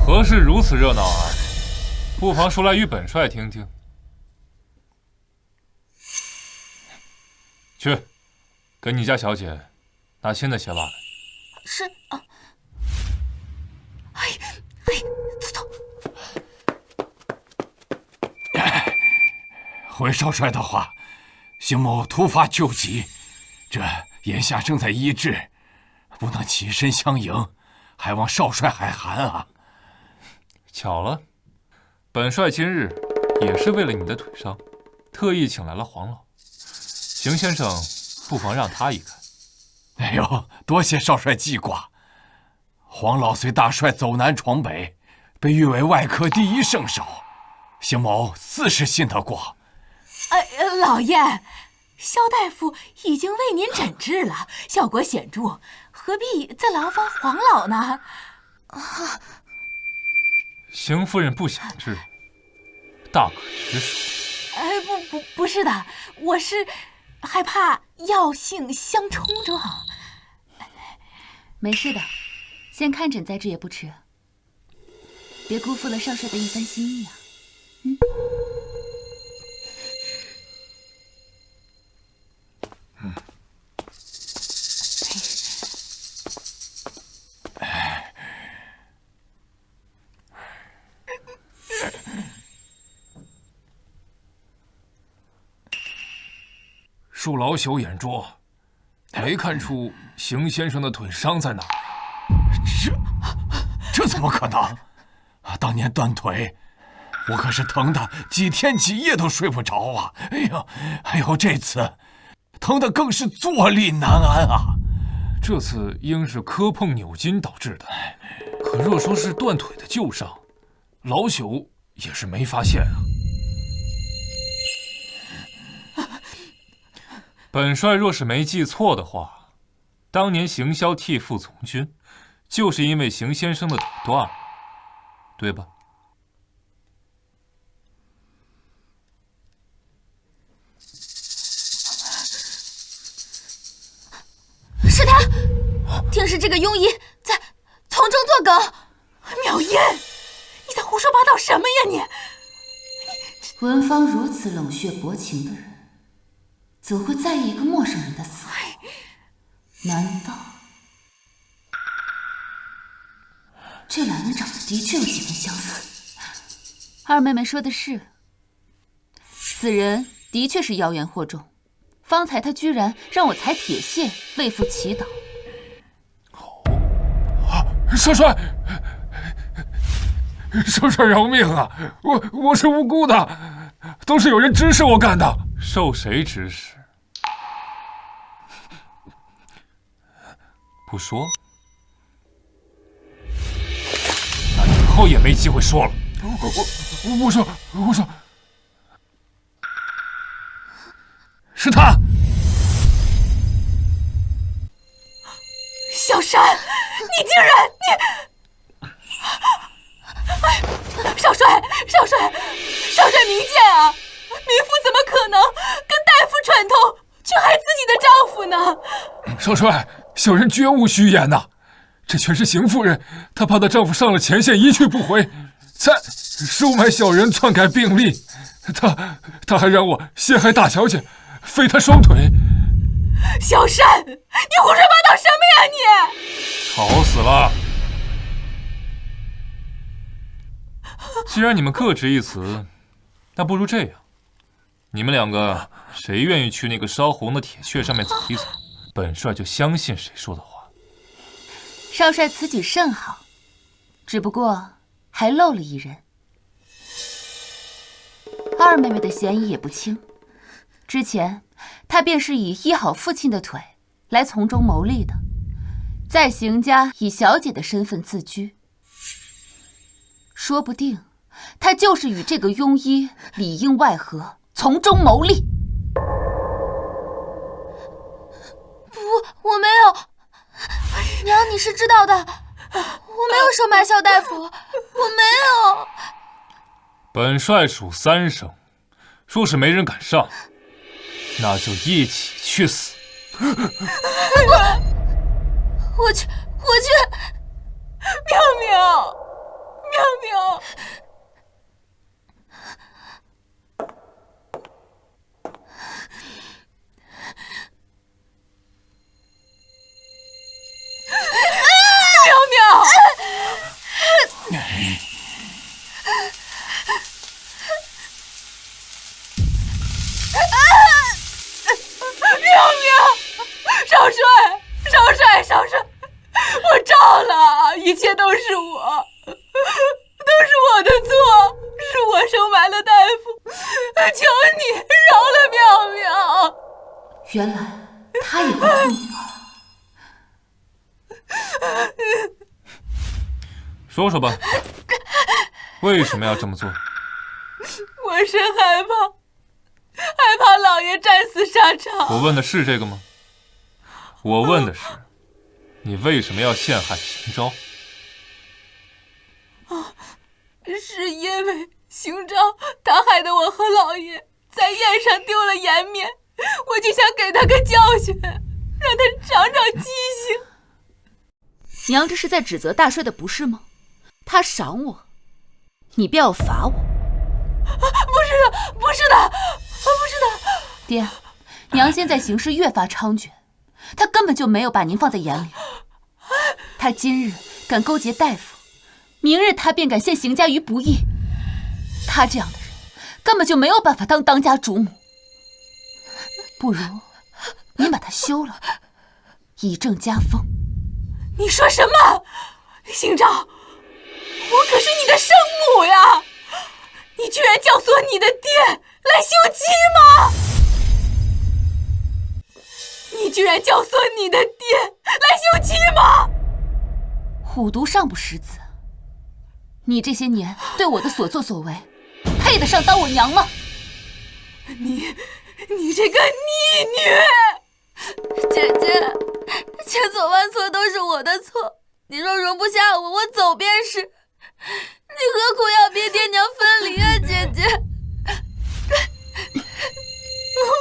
何事如此热闹啊？不妨说来与本帅听听。去，给你家小姐拿新的鞋袜来。是啊。走。回少帅的话，邢某突发救急，这眼下正在医治，不能起身相迎，还望少帅海涵啊！巧了，本帅今日也是为了你的腿伤，特意请来了黄老。邢先生，不妨让他一看。哎呦，多谢少帅记挂。黄老随大帅走南闯北，被誉为外科第一圣手，邢某自是信得过。老爷，萧大夫已经为您诊治了，效果显著，何必再劳烦黄老呢？邢夫人不想治，大可直说。不是的，我是害怕药性相冲撞。没事的，先看诊再治也不迟。别辜负了少帅的一番心意啊。恕老朽眼拙，没看出邢先生的腿伤在哪儿。这怎么可能？当年断腿，我可是疼得几天几夜都睡不着啊！哎呦，这次疼得更是坐立难安啊！这次应是磕碰扭筋导致的，可若说是断腿的旧伤，老朽也是没发现啊。本帅若是没记错的话，当年邢萧替父从军，就是因为邢先生的腿断了，对吧？是他，定是这个庸医在从中作梗。妙音，你在胡说八道什么呀你？文芳如此冷血薄情的人，怎会在意一个陌生人的死活？难道这两人长得的确有几分相似？二妹妹说的是，此人的确是妖言惑众。方才他居然让我踩铁线为父祈祷。少帅，少帅饶命啊！我是无辜的，都是有人指使我干的。受谁指使？不说，那以后也没机会说了。我说，是他。小山，你竟然少帅明鉴啊！民妇怎么可能跟大夫串通去害自己的丈夫呢？少帅，小人绝无虚言呐，这全是邢夫人，她怕她丈夫上了前线一去不回，才收买小人篡改病历。她还让我陷害大小姐，废她双腿。小山，你胡说八道什么呀你？吵死了！既然你们各执一词，那不如这样，你们两个谁愿意去那个烧红的铁阙上面走一走，本帅就相信谁说的话。少帅此举甚好，只不过还漏了一人。二妹妹的嫌疑也不轻，之前她便是以医好父亲的腿来从中牟利的，在邢家以小姐的身份自居，说不定她就是与这个庸医里应外合，从中牟利。不，我没有。娘，你是知道的，我没有收买萧大夫，我没有。本帅数3声，若是没人敢上，那就一起去死。我去，妙，少帅，我招了，一切都是我的错，是我收买了大夫，求你饶了妙妙。原来他也会痛女儿。说说吧，为什么要这么做？我是害怕老爷战死沙场。我问的是这个吗？我问的是，你为什么要陷害邢昭？是因为邢昭他害得我和老爷在宴上丢了颜面，我就想给他个教训，让他长长记性。娘这是在指责大帅的不是吗？他赏我，你便要罚我。不是的。爹，娘现在行事越发猖獗，他根本就没有把您放在眼里。他今日敢勾结大夫，明日他便敢陷邢家于不义。他这样的人根本就没有办法当当家主母。不如您把他休了，以正家风。你说什么？邢昭，我可是你的生母呀！你居然教唆你的爹来休妻吗？你居然教唆你的爹来休妻吗？虎毒尚不食子，你这些年对我的所作所为，配得上当我娘吗？你这个逆女！姐，千错万错都是我的错。你若容不下我，我走便是。你何苦要逼爹娘分离啊，姐？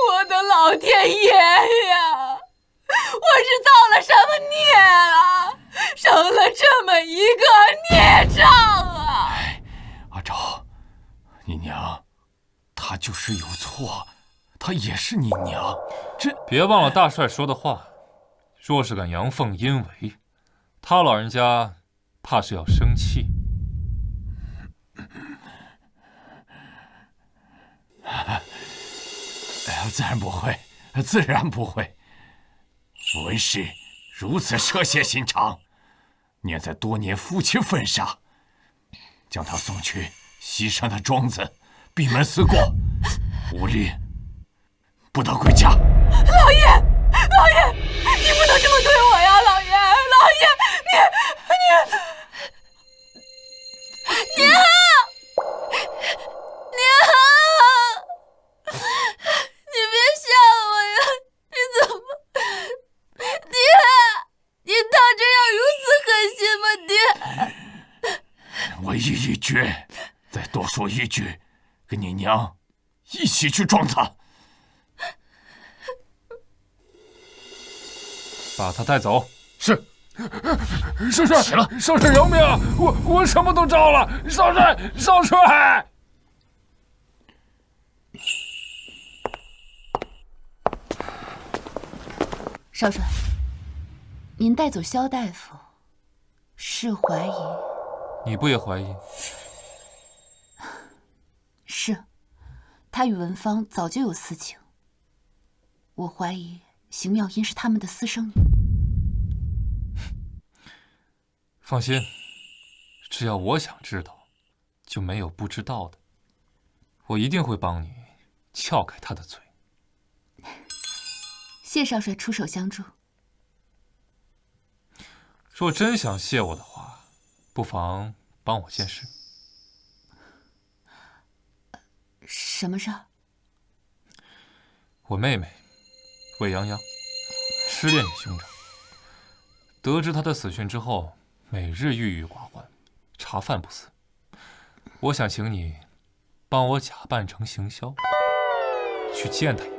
我的老天爷呀！我是造了什么孽了？生了这么一个孽障啊！就是有错，她也是你娘，这别忘了大帅说的话，若是敢阳奉阴违，他老人家怕是要生气。自然不会，自然不会。文氏如此涉血心肠，念在多年夫妻份上，将他送去西山的庄子闭门思过，无力不得归家。老爷，老爷，你不能这么对我呀，老爷，老爷，你，娘，你别吓我呀！你怎么，爹，你当真要如此狠心吗？爹，我意已决，再多说一句，跟你娘一起去庄子。把他带走。是。少帅，起了，少帅饶命啊！我什么都招了，少帅，少帅。少帅，您带走萧大夫，是怀疑？你不也怀疑？是，他与文芳早就有私情。我怀疑邢妙音是他们的私生女。放心，只要我想知道，就没有不知道的。我一定会帮你撬开他的嘴。谢少帅出手相助。若真想谢我的话，不妨帮我件事。什么事儿？我妹妹魏泱泱失恋于兄长，得知她的死讯之后，每日郁郁寡欢，茶饭不思。我想请你帮我假扮成行销，去见她一面。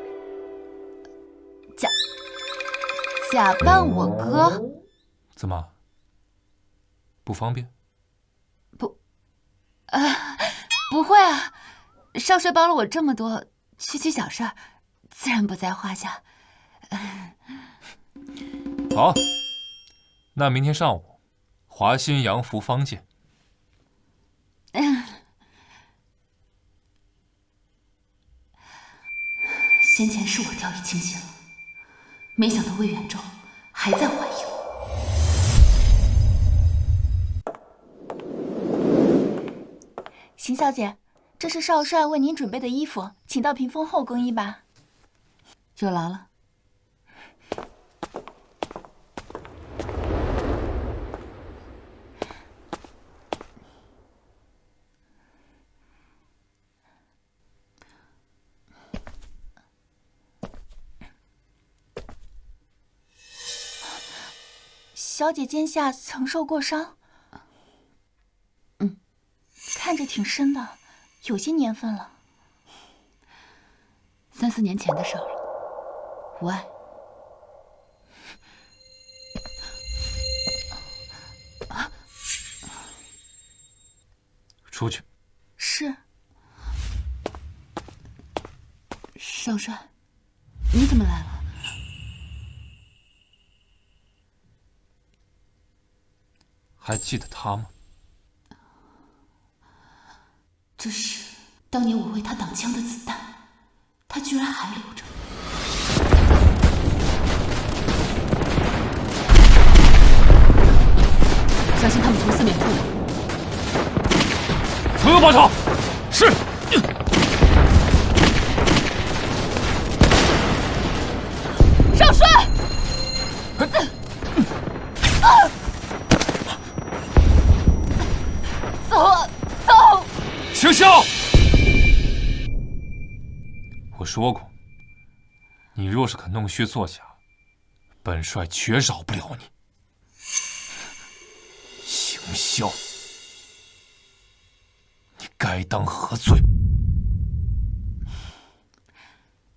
假扮我哥？怎么？不方便？不会啊，少帅帮了我这么多，区区小事儿，自然不在话下。好，那明天上午，华新洋服坊见。先前是我掉以轻心了，没想到魏远州还在怀疑我。邢小姐，这是少帅为您准备的衣服，请到屏风后更衣吧。有劳了。小姐肩下曾受过伤，看着挺深的，有些年份了。3、4年前的事了，无碍。出去。是。少帅，你怎么来了？还记得他吗？这是当年我为他挡枪的子弹，他居然还留着。小心他们从四面出来。从右把守。是。少帅！走！行销！我说过，你若是肯弄虚作假，本帅绝饶不了你。行销，你该当何罪？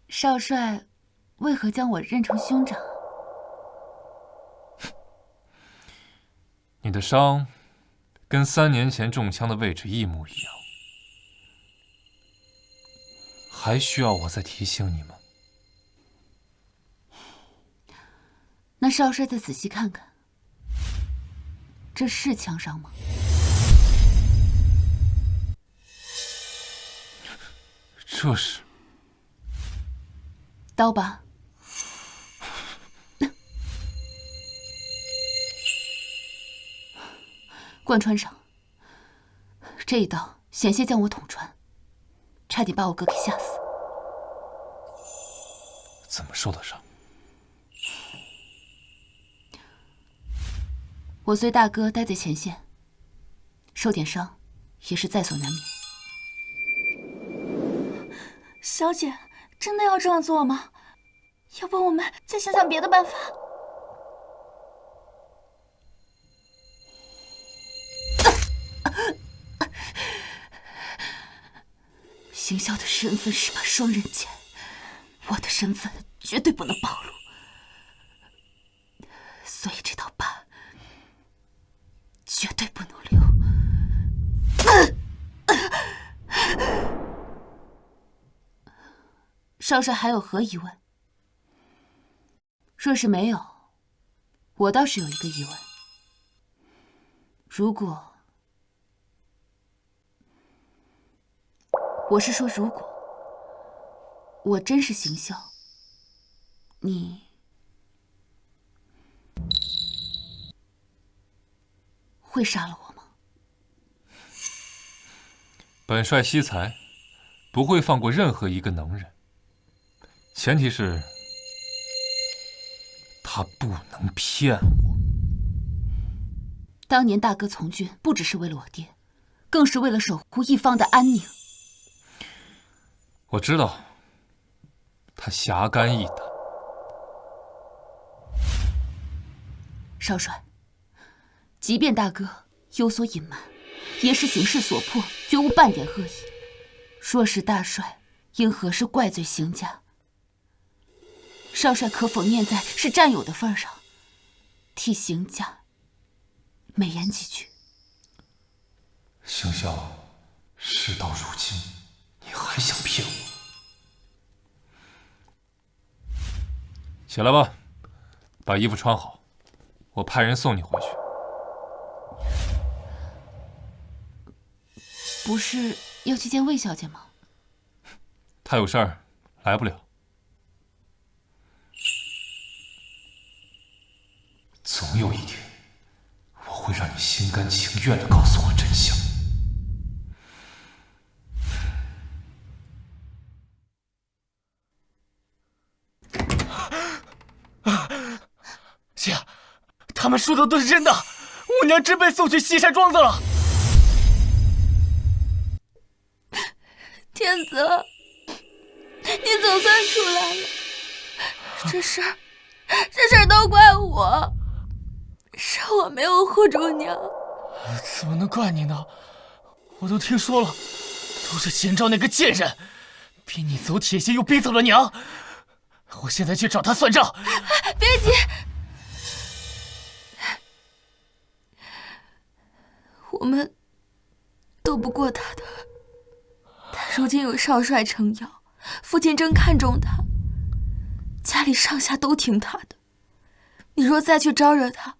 少帅，为何将我认成兄长？你的伤跟3年前中枪的位置一模一样，还需要我再提醒你吗？那少帅再仔细看看，这是枪伤吗？这是刀疤。贯穿上，这一刀险些将我捅穿，差点把我哥给吓死。怎么受的伤？我随大哥待在前线，受点伤也是在所难免。小姐，真的要这样做吗？要不我们再想想别的办法。行孝的身份是把双刃剑，我的身份绝对不能暴露，所以这刀疤绝对不能留。少帅还有何疑问？若是没有，我倒是有一个疑问：如果……我是说，如果我真是行孝，你会杀了我吗？本帅惜才，不会放过任何一个能人，前提是他不能骗我。当年大哥从军，不只是为了我爹，更是为了守护一方的安宁。我知道，他侠肝义胆。少帅，即便大哥有所隐瞒，也是形势所迫，绝无半点恶意。若是大帅因何事怪罪邢家，少帅可否念在是战友的份上，替邢家美言几句？行孝，事到如今，你还想骗我？起来吧，把衣服穿好，我派人送你回去。不是要去见魏小姐吗？她有事儿，来不了。总有一天，我会让你心甘情愿地告诉我真相。姐，他们说的都是真的，我娘真被送去西山庄子了。天泽，你总算出来了。这事儿都怪我，是我没有护住娘。怎么能怪你呢？我都听说了，都是邢昭那个贱人，逼你走铁鞋，又逼走了娘。我现在去找他算账。别急，我们斗不过他的。他如今有少帅撑腰，父亲真看重他，家里上下都听他的。你若再去招惹他，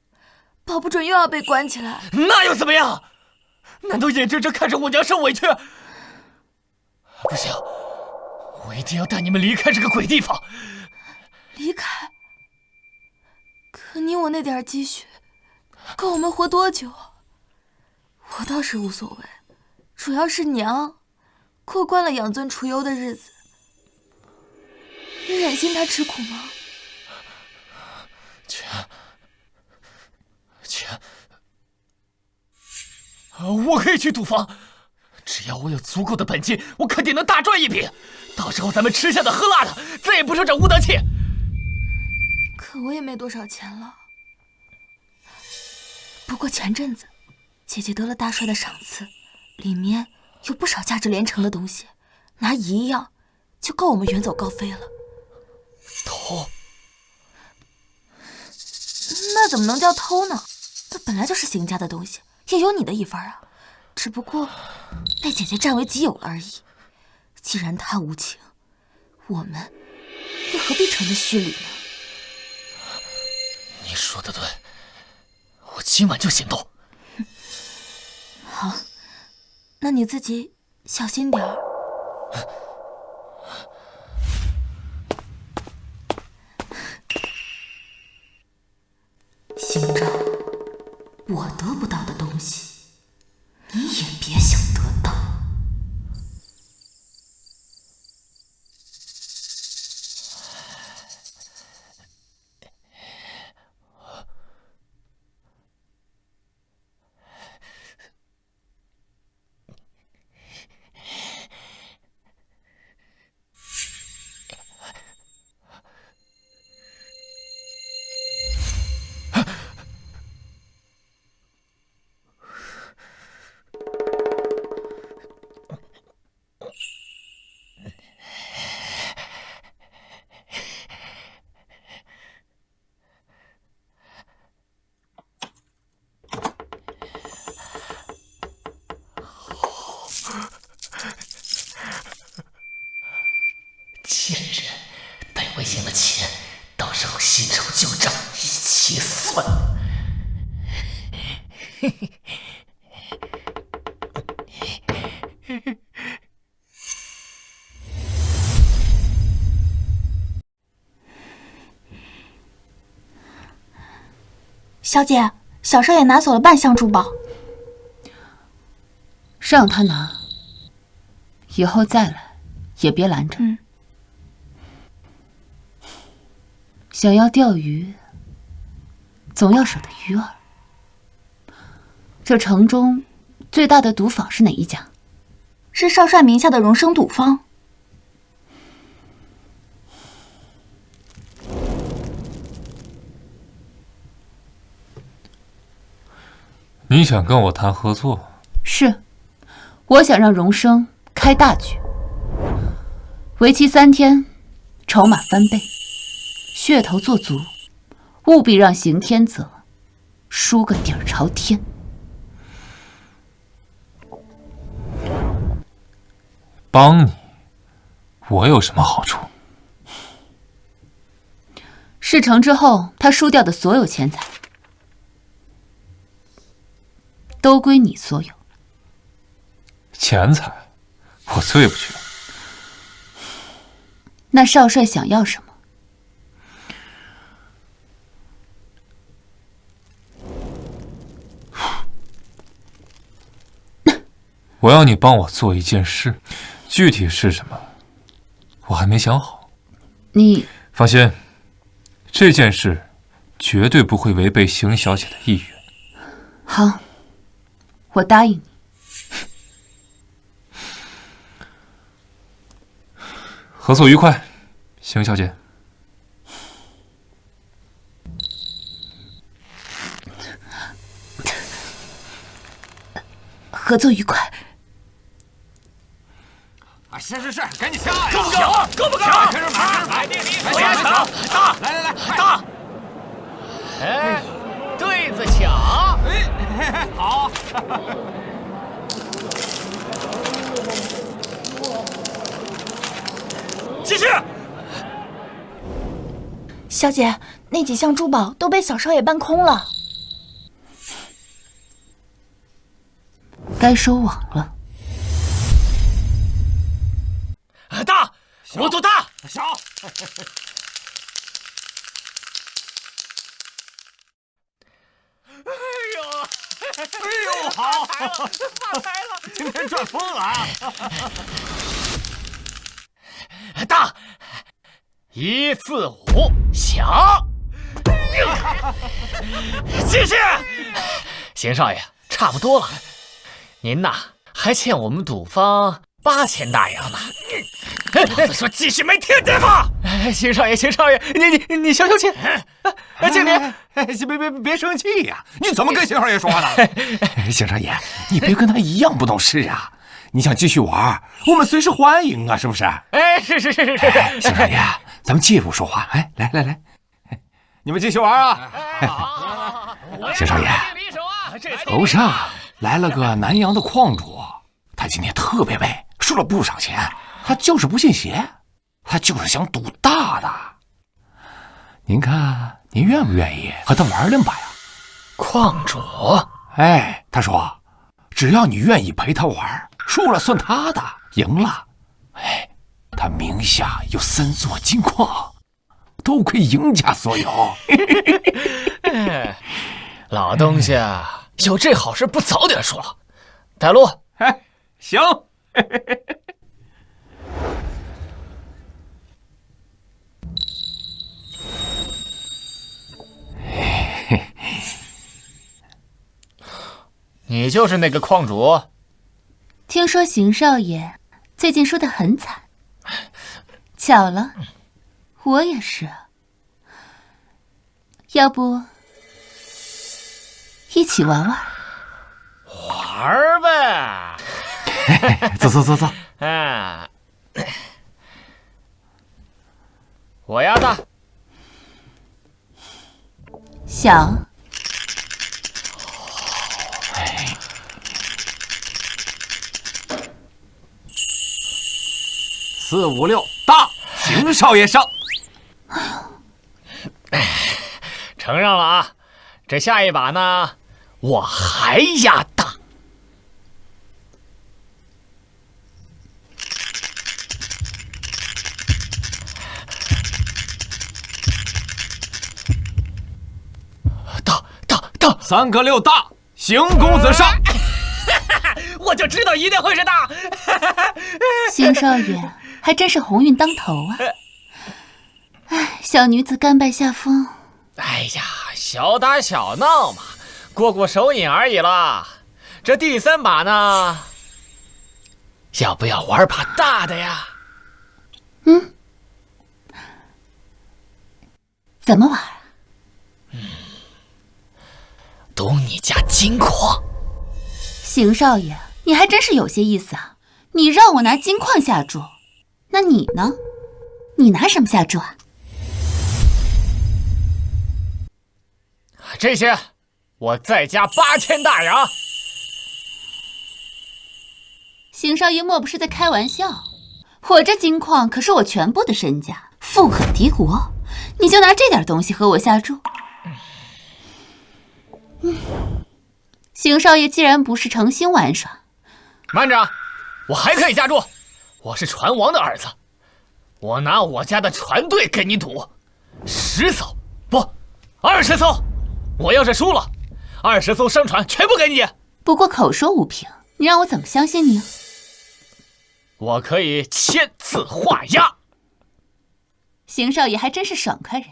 保不准又要被关起来。那又怎么样？难道眼睁睁看着我娘受委屈？不行，我一定要带你们离开这个鬼地方。离开？可你我那点积蓄，够我们活多久？我倒是无所谓，主要是娘过惯了养尊处优的日子，你忍心她吃苦吗？钱，我可以去赌坊，只要我有足够的本金，我肯定能大赚一笔。到时候咱们吃香的喝辣的，再也不受这吴德气。可我也没多少钱了。不过前阵子，姐姐得了大帅的赏赐，里面有不少价值连城的东西，拿一样就够我们远走高飞了。偷？那怎么能叫偷呢？那本来就是邢家的东西，也有你的一份啊，只不过被姐姐占为己有了而已。既然她无情，我们又何必成了虚礼呢？你说的对，我今晚就行动。好，那你自己小心点儿。行长，我得不到的东西，你也别想得到。贱人，等我赢了钱，到时候新仇旧账一起算。小姐，小少爷拿走了半箱珠宝。让他拿，以后再来也别拦着。想要钓鱼，总要舍得鱼饵。这城中最大的赌坊是哪一家？是少帅名下的荣生赌坊。你想跟我谈合作？是，我想让荣生开大局，为期3天，筹码翻倍，噱头做足，务必让邢天泽输个底儿朝天。帮你，我有什么好处？事成之后，他输掉的所有钱财都归你所有。钱财，我最不缺。那少帅想要什么？我要你帮我做一件事，具体是什么，我还没想好。你放心，这件事绝对不会违背邢小姐的意愿。好，我答应你。合作愉快，邢小姐。合作愉快。是，赶紧下呀！够不够？够不够？开始买，我要抢！大，来，大！哎，对子抢！哎，好。继续。小姐，那几箱珠宝都被小少爷搬空了。该收网了。大，我赌大。小。哎呦，好！发财了！今天赚疯了啊！大，145抢！继续。邢少爷，差不多了。您呐，还欠我们赌坊8000大洋呢。老子说继续没听见吗？邢少爷，你消气。经理，别生气呀！你怎么跟邢少爷说话呢？邢少爷，你别跟他一样不懂事啊！你想继续玩，我们随时欢迎啊，是不是？哎，是。邢少爷，咱们借步说话。哎，来，你们继续玩啊！邢少爷，楼上来了个南洋的矿主，他今天特别背，输了不少钱，他就是不信邪。他就是想赌大的。您看，您愿不愿意和他玩2把呀？矿主，哎，他说，只要你愿意陪他玩，输了算他的，赢了，哎，他名下有3座金矿，都归赢家所有。老东西，有这好事不早点说？带路。哎，行。你就是那个矿主？听说邢少爷最近输得很惨，巧了，我也是。要不一起玩玩？玩呗！走。我压大。小。4、5、6，大，邢少爷上。承让了啊，这下一把呢，我还压大。大，3个6大，邢公子上。我就知道一定会是大。邢少爷还真是鸿运当头啊！哎，小女子甘拜下风。哎呀，小打小闹嘛，过手瘾而已啦。这第3把呢，要不要玩把大的呀？怎么玩啊？赌你家金矿。邢少爷，你还真是有些意思啊！你让我拿金矿下注，那你呢？你拿什么下注啊？这些，我再加8000大洋。邢少爷莫不是在开玩笑？我这金矿可是我全部的身家，富可敌国，你就拿这点东西和我下注？邢少爷既然不是诚心玩耍，慢着，我还可以下注。我是船王的儿子，我拿我家的船队跟你赌，10艘不，20艘。我要是输了，20艘商船全部给你。不过口说无凭，你让我怎么相信你啊？我可以签字画押。邢少爷还真是爽快人。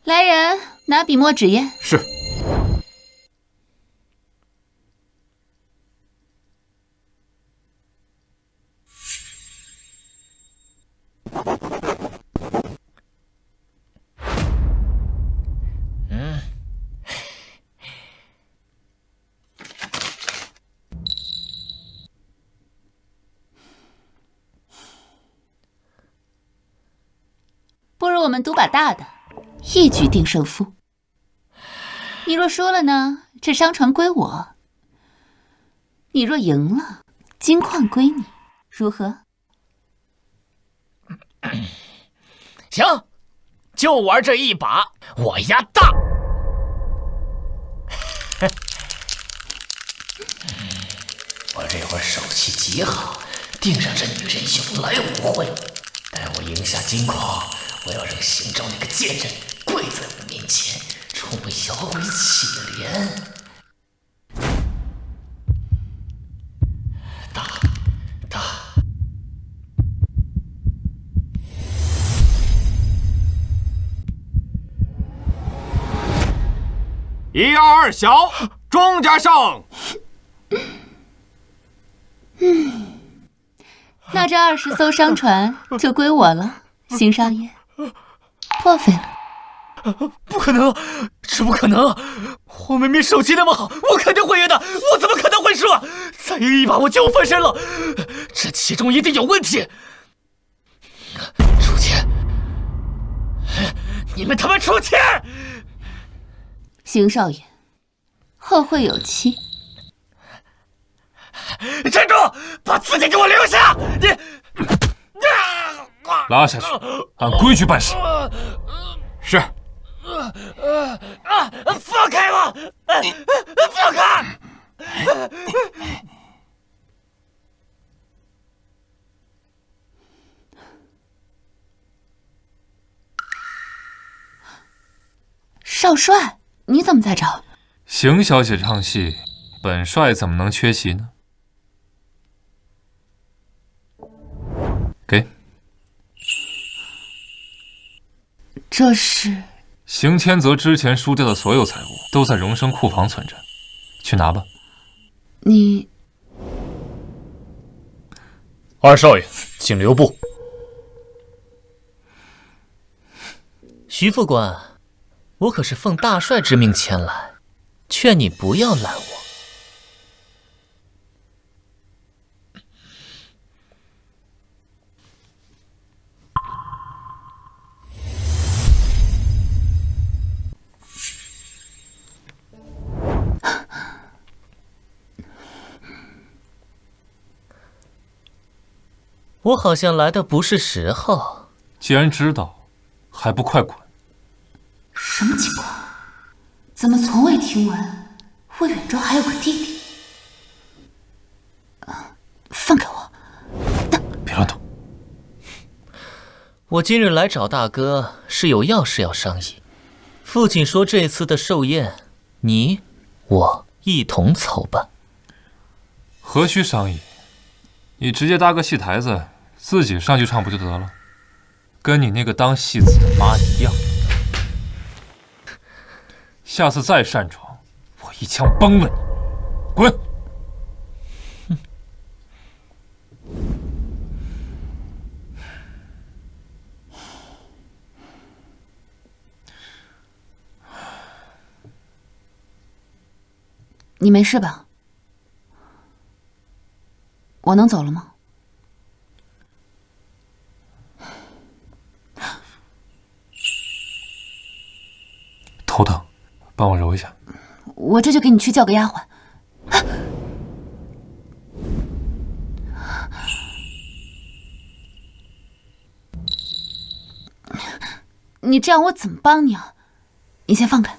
来人，拿笔墨纸砚。是。不如我们赌把大的，一举定胜负。你若输了呢，这商船归我；你若赢了，金矿归你，如何？行，就玩这一把，我压大。我这会儿手气极好，定让这女人有来无回。待我赢下金矿，我要让邢昭那个贱人跪在我面前，冲我摇尾乞怜。大。122小，庄家上。那这20艘商船就归我了，邢少爷，破费了。不可能，这不可能！我明明手气那么好，我肯定会赢的，我怎么可能会输？再赢一把我就翻身了，这其中一定有问题。出钱！你们他妈出钱！邢少爷，后会有期。站住！把自己给我留下！你拉下去，按规矩办事。是。放开我！放开！少帅，你怎么在这？邢小姐唱戏，本帅怎么能缺席呢？给。这是邢千泽之前输掉的所有财物，都在荣生库房存着，去拿吧。你二少爷，请留步。徐副官，我可是奉大帅之命前来，劝你不要拦我。我好像来的不是时候。既然知道，还不快滚！什么情况？怎么从未听闻我远州还有个弟弟？放开我！别乱动！我今日来找大哥是有要事要商议。父亲说这次的寿宴，你我一同筹办。何须商议？你直接搭个戏台子，自己上去唱不就得了？跟你那个当戏子的妈一样。下次再擅闯，我一枪崩了你！滚！你没事吧？我能走了吗？头疼，帮我揉一下。我这就给你去叫个丫鬟。你这样我怎么帮你啊？你先放开。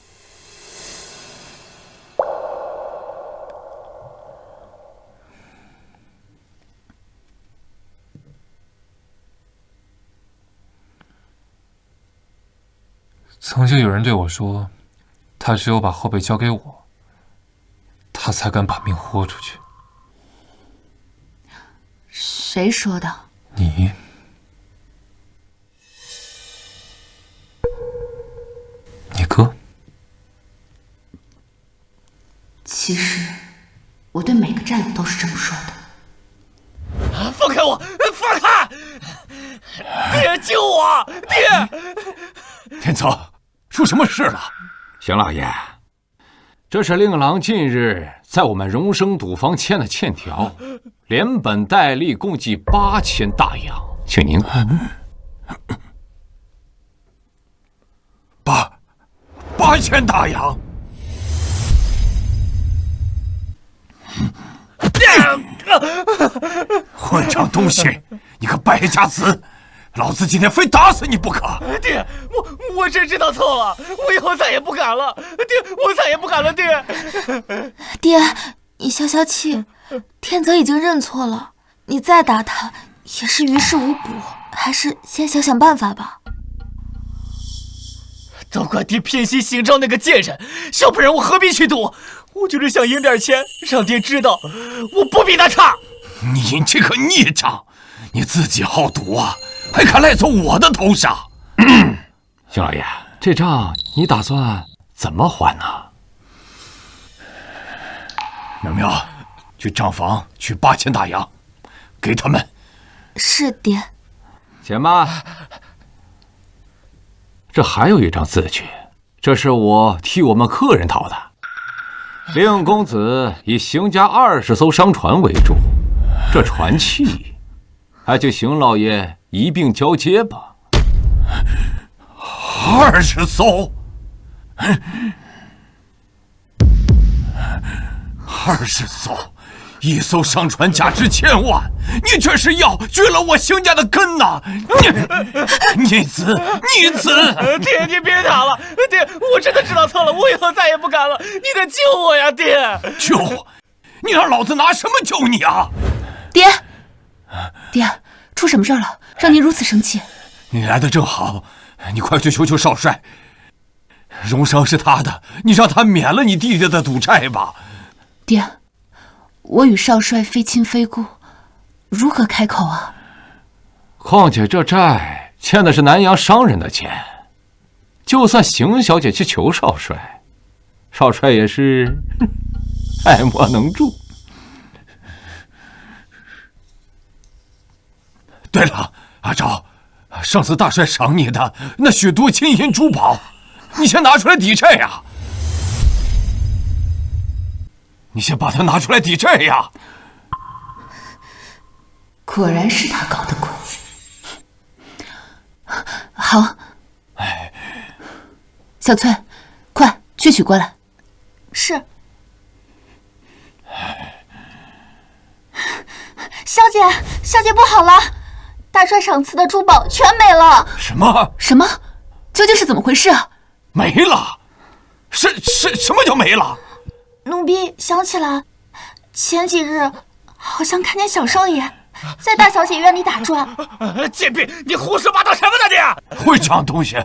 曾经有人对我说，他只有把后背交给我，他才敢把命豁出去。谁说的？你。你哥。其实，我对每个战友都是这么说的。放开我！放开！爹，救我！爹！天泽，出什么事了？邢老爷，这是令郎近日在我们荣生赌坊签的欠条，连本带利共计8000大洋，请您8000大洋。混账东西，你个败家子！老子今天非打死你不可！爹，我真知道错了，我以后再也不敢了。爹，我再也不敢了。爹，爹，你消消气，天泽已经认错了，你再打他也是于事无补，还是先想想办法吧。都怪爹偏心邢昭那个贱人，要不然我何必去赌？我就是想赢点钱，让爹知道我不比他差。你这个孽障，你自己好赌啊，还敢赖在我的头上！邢老爷，这账你打算怎么还呢？苗苗，去账房取8000大洋，给他们。是爹。且慢，这还有一张字据，这是我替我们客人讨的。令公子以邢家20艘商船为主，这船契，还就邢老爷一并交接吧。20艘，20艘，一艘商船价值千万，你却是要绝了我邢家的根呐！逆子！爹，你别打了，爹，我真的知道错了，我以后再也不敢了，你得救我呀，爹！救我？你让老子拿什么救你啊？爹，出什么事儿了，让您如此生气？你来的正好，你快去求求少帅。荣生是他的，你让他免了你弟弟的赌债吧。爹，我与少帅非亲非故，如何开口啊？况且这债欠的是南洋商人的钱，就算邢小姐去求少帅，少帅也是爱莫能助。对了，阿昭，上次大帅赏你的那许多金银珠宝，你先拿出来抵债呀！你先把它拿出来抵债呀！果然是他搞的鬼。好，小翠，快去取过来。是。小姐不好了，大帅赏赐的珠宝全没了。什么？究竟是怎么回事啊？没了？什么叫没了？奴婢想起来，前几日好像看见小少爷在大小姐院里打转。贱婢，你胡说八道什么呢你？会这样东西？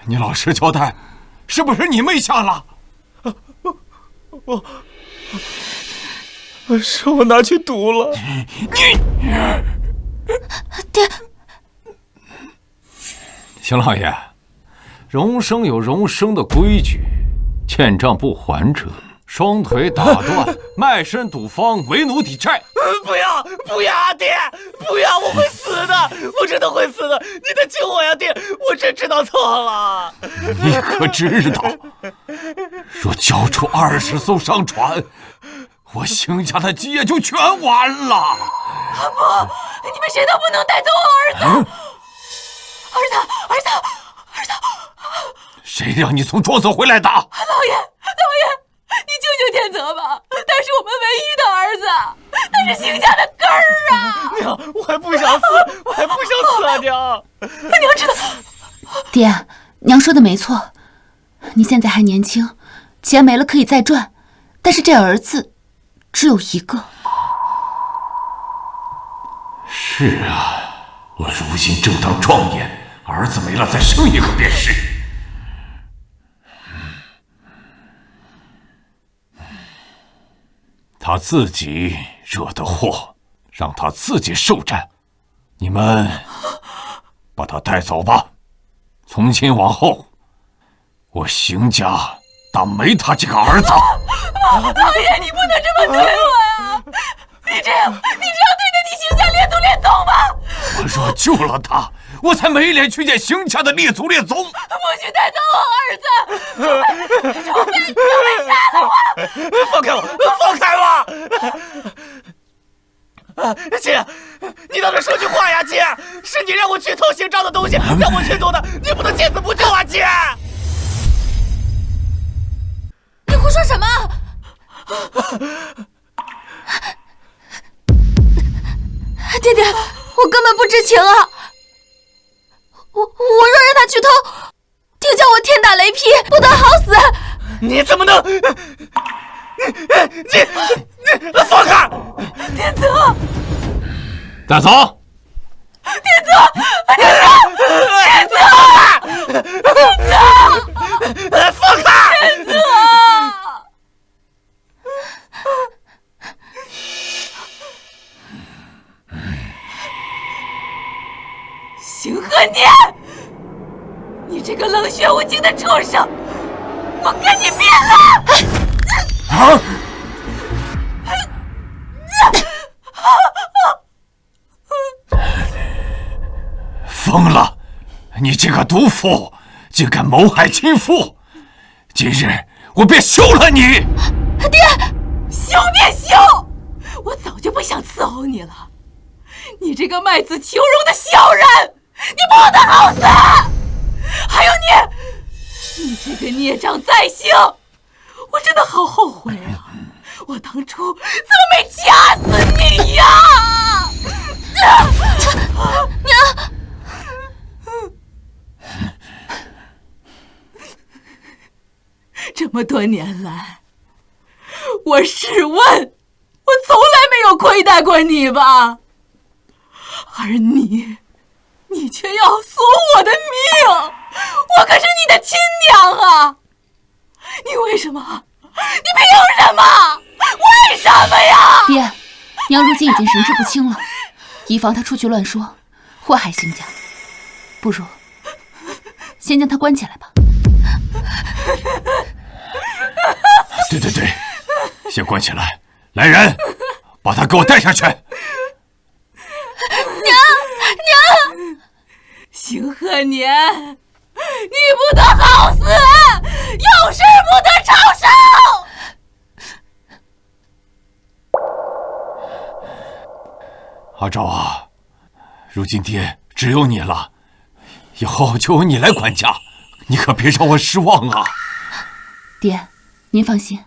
你老实交代，是不是你妹下了？是我拿去赌了。爹，邢老爷，荣生有荣生的规矩，欠账不还者，双腿打断，卖身赌坊，为奴抵债。不要啊，爹！不要，我会死的，我真的会死的！你得救我呀，爹！我真知道错了。你可知道，若交出20艘商船，我邢家的基业就全完了。不，你们谁都不能带走我儿子！儿子！谁让你从桌子回来的？老爷，你救救天泽吧！他是我们唯一的儿子，他是邢家的根儿啊！娘，我还不想死啊，娘！娘知道，爹，娘说的没错，你现在还年轻，钱没了可以再赚，但是这儿子只有一个。是啊，我如今正当壮年，儿子没了再生一个便是。他自己惹的祸，让他自己受战。你们把他带走吧。从今往后，我邢家当没他这个儿子。老爷，你不能这么对我呀！你这样对得起邢家列祖列宗吗？我若救了他，我才没脸去见邢家的列祖列宗。不许带走我儿子！除非杀了我！放开我！放开我！姐，你倒是说句话呀，姐！是你让我去偷邢昭的东西，让我去偷的，你不能见死不救啊，姐！你胡说什么？爹，我根本不知情啊！我若让他去偷，定叫我天打雷劈，不得好死！你怎么能？你放开！天泽，带走！放开！天泽！邢鹤年，你这个冷血无情的畜生，我跟你拼了！啊！疯了！你这个毒妇，竟敢谋害亲夫！今日我便休了你！爹，休便休！我早就不想伺候你了。你这个卖子求荣的小人，你不得好死！还有你这个孽障在心，我真的好后悔啊！我当初怎么没多年来，我试问，我从来没有亏待过你吧？而你却要索我的命，我可是你的亲娘啊！你为什么？你凭什么？为什么呀？爹，娘如今已经神志不清了，以防她出去乱说，祸害邢家，不如先将她关起来吧。对，先关起来。来人，把她给我带上去。娘，邢鹤年，你不得好死，有事不得长寿。阿昭啊，如今爹只有你了，以后就由你来管家，你可别让我失望啊！爹，您放心，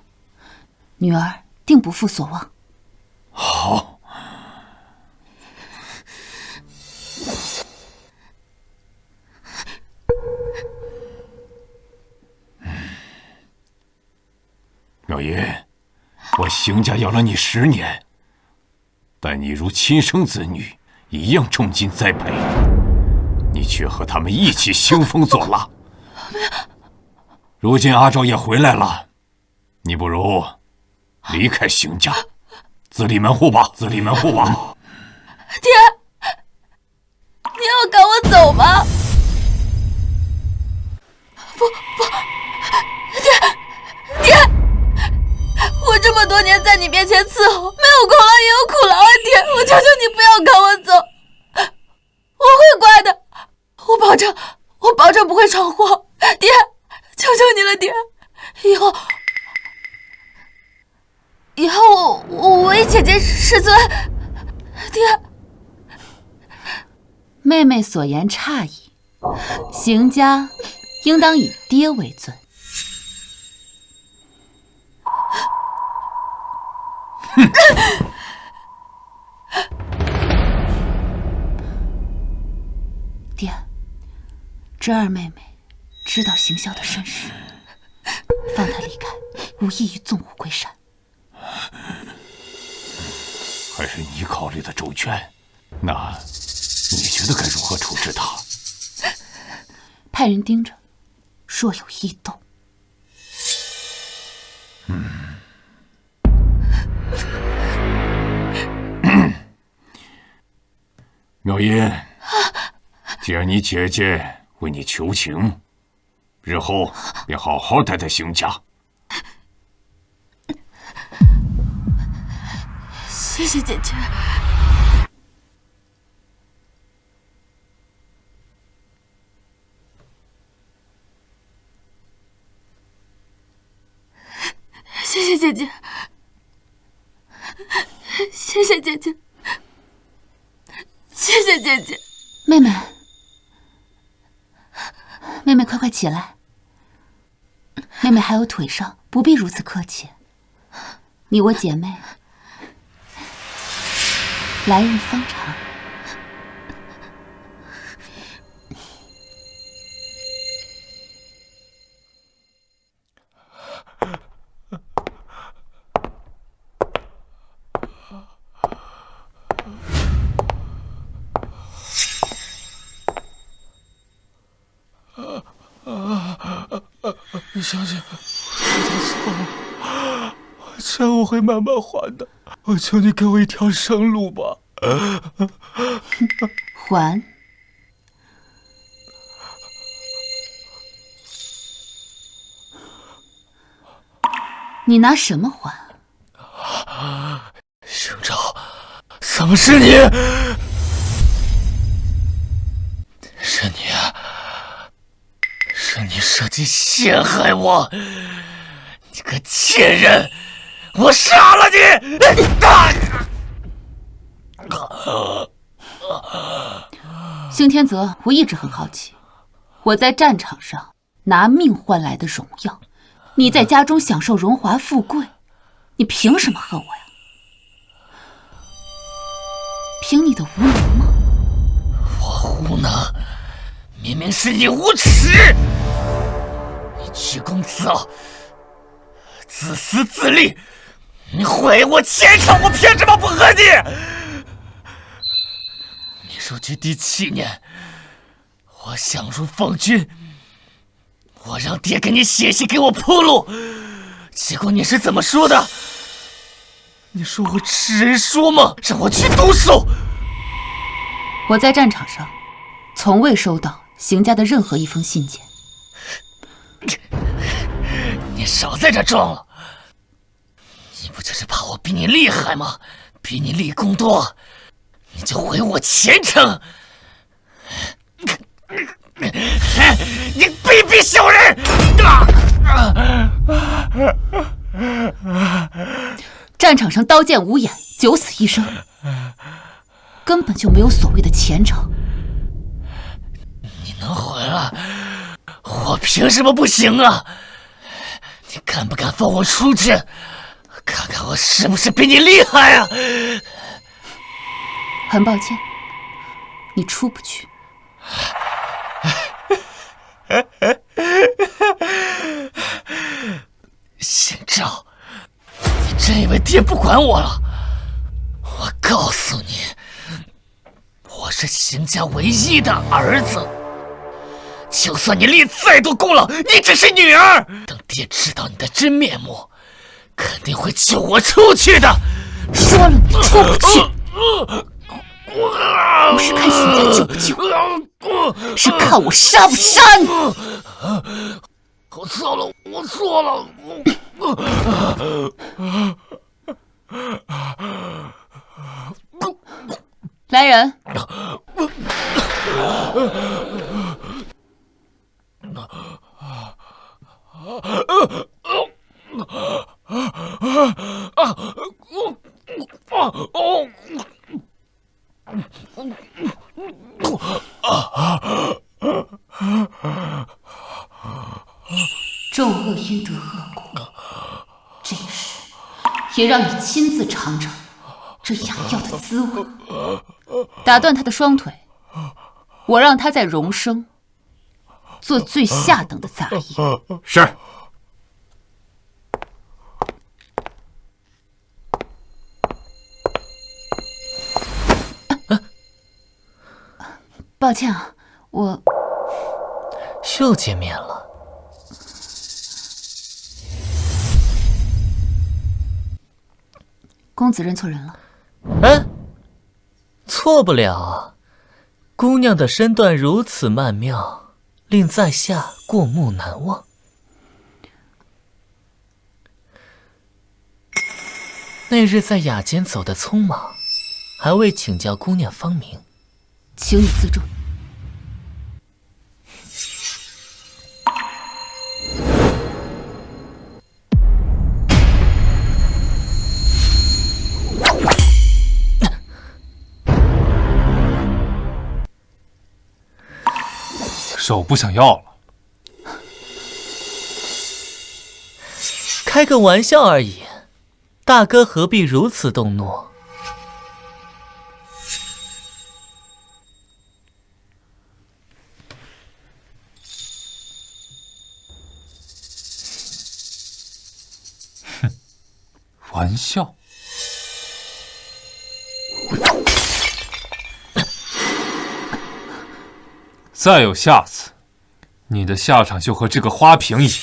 女儿定不负所望。好。妙音，我邢家养了你10年，待你如亲生子女一样重金栽培，你却和他们一起兴风作浪。如今阿昭也回来了，你不如离开邢家，自立门户吧，自立门户吧。爹，你要赶我走吗？不，爹，我这么多年在你面前伺候，没有功劳也有苦劳啊！爹，我求求你不要赶我走，我会乖的，我保证不会闯祸。爹，求求你了，爹，以后我为姐姐师尊。爹，妹妹所言差矣，邢家应当以爹为尊。爹，侄儿妹妹知道邢啸的身世，放她离开，无异于纵虎归山。还是你考虑的周全，那你觉得该如何处置他？派人盯着，若有异动。妙音，既然你姐姐为你求情，日后便好好待在邢家。谢谢姐姐。谢谢姐姐，谢谢姐姐，谢谢姐姐。妹妹，妹妹，快快起来！妹妹还有腿伤，不必如此客气。你我姐妹，来日方长。小姐，我错了，钱我会慢慢还的，我求你给我一条生路吧。还？你拿什么还？邢昭，怎么是你？是你啊！是你设计陷害我！你个贱人！我杀了你！邢天泽，我一直很好奇，我在战场上拿命换来的荣耀，你在家中享受荣华富贵，你凭什么恨我呀？凭你的无能吗？我无能，明明是你无耻！你居功自傲，自私自利，你毁我前程，我凭什么不和你？你入军第7年，我想入奉军，我让爹给你写信给我铺路，结果你是怎么说的？你说我痴人说梦，让我去读书。我在战场上从未收到邢家的任何一封信件。你少在这装了，你不就是怕我比你厉害吗？比你立功多，你就毁我前程。你卑鄙小人！战场上刀剑无眼，九死一生，根本就没有所谓的前程。你能回来，我凭什么不行啊？你敢不敢放我出去，看看我是不是比你厉害啊？很抱歉，你出不去。邢昭，你真以为爹不管我了？我告诉你，我是邢家唯一的儿子。就算你立再多功劳，你只是女儿。等爹知道你的真面目，肯定会救我出去的。说了你出不去，不是看邢家救不救，是看我杀不杀你。我错了，我错了。来人！众恶因得恶果，这时也让你亲自尝尝这痒药的滋味。打断他的双腿，我让他在荣生做最下等的杂役。是。抱歉啊，我又见面了。公子认错人了。错不了啊！姑娘的身段如此曼妙，令在下过目难忘。那日在雅间走得匆忙，还未请教姑娘芳名，请你自重。手不想要了？开个玩笑而已，大哥何必如此动怒？哼，玩笑。再有下次，你的下场就和这个花瓶一样。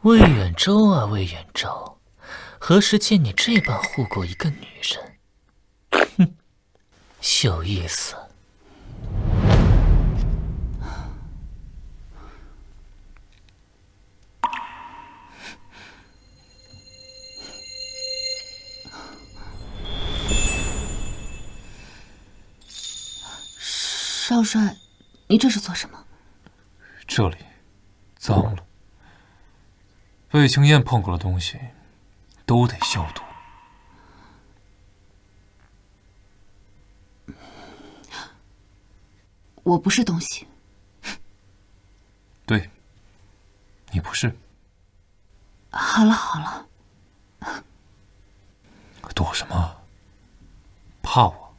魏远州啊，魏远州，何时见你这般护过一个女人？哼，有意思。少帅，你这是做什么？这里脏了，魏青燕碰过的东西都得消毒。我不是东西，你不是？好了好了，躲什么？怕我？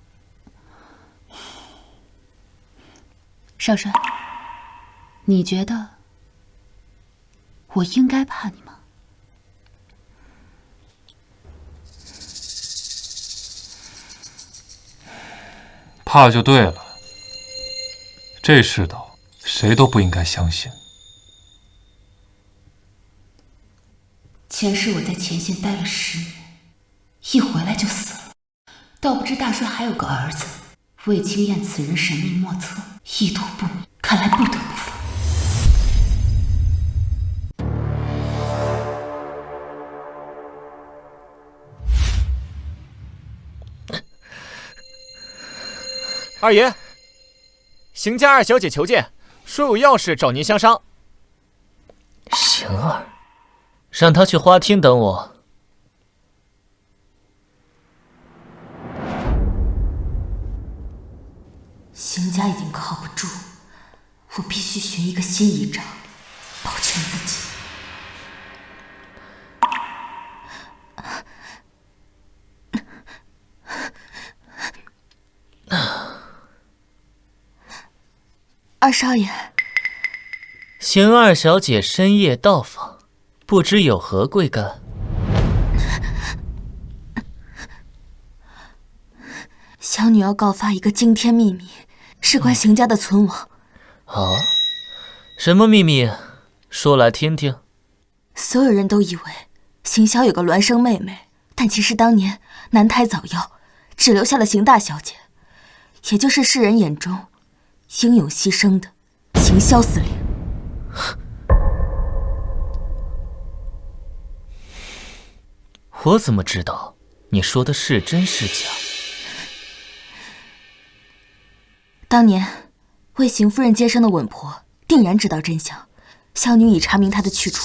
少帅，你觉得我应该怕你吗？怕就对了。这世道谁都不应该相信。前世我在前线待了10年，一回来就死了。倒不知大帅还有个儿子，未经验此人神秘莫测，意图不明，看来不得不防。二爷，邢家二小姐求见，说有要事找您相商。邢儿，让她去花厅等我。邢家已经靠不住，我必须寻一个新仪仗，保全自己。二少爷，邢二小姐深夜到访，不知有何贵干？小女要告发一个惊天秘密，事关邢家的存亡。啊？什么秘密？说来听听。所有人都以为邢小有个孪生妹妹，但其实当年男胎早夭，只留下了邢大小姐，也就是世人眼中英勇牺牲的邢萧司令。我怎么知道你说的是真是假？当年为邢夫人接生的稳婆定然知道真相，小女已查明她的去处。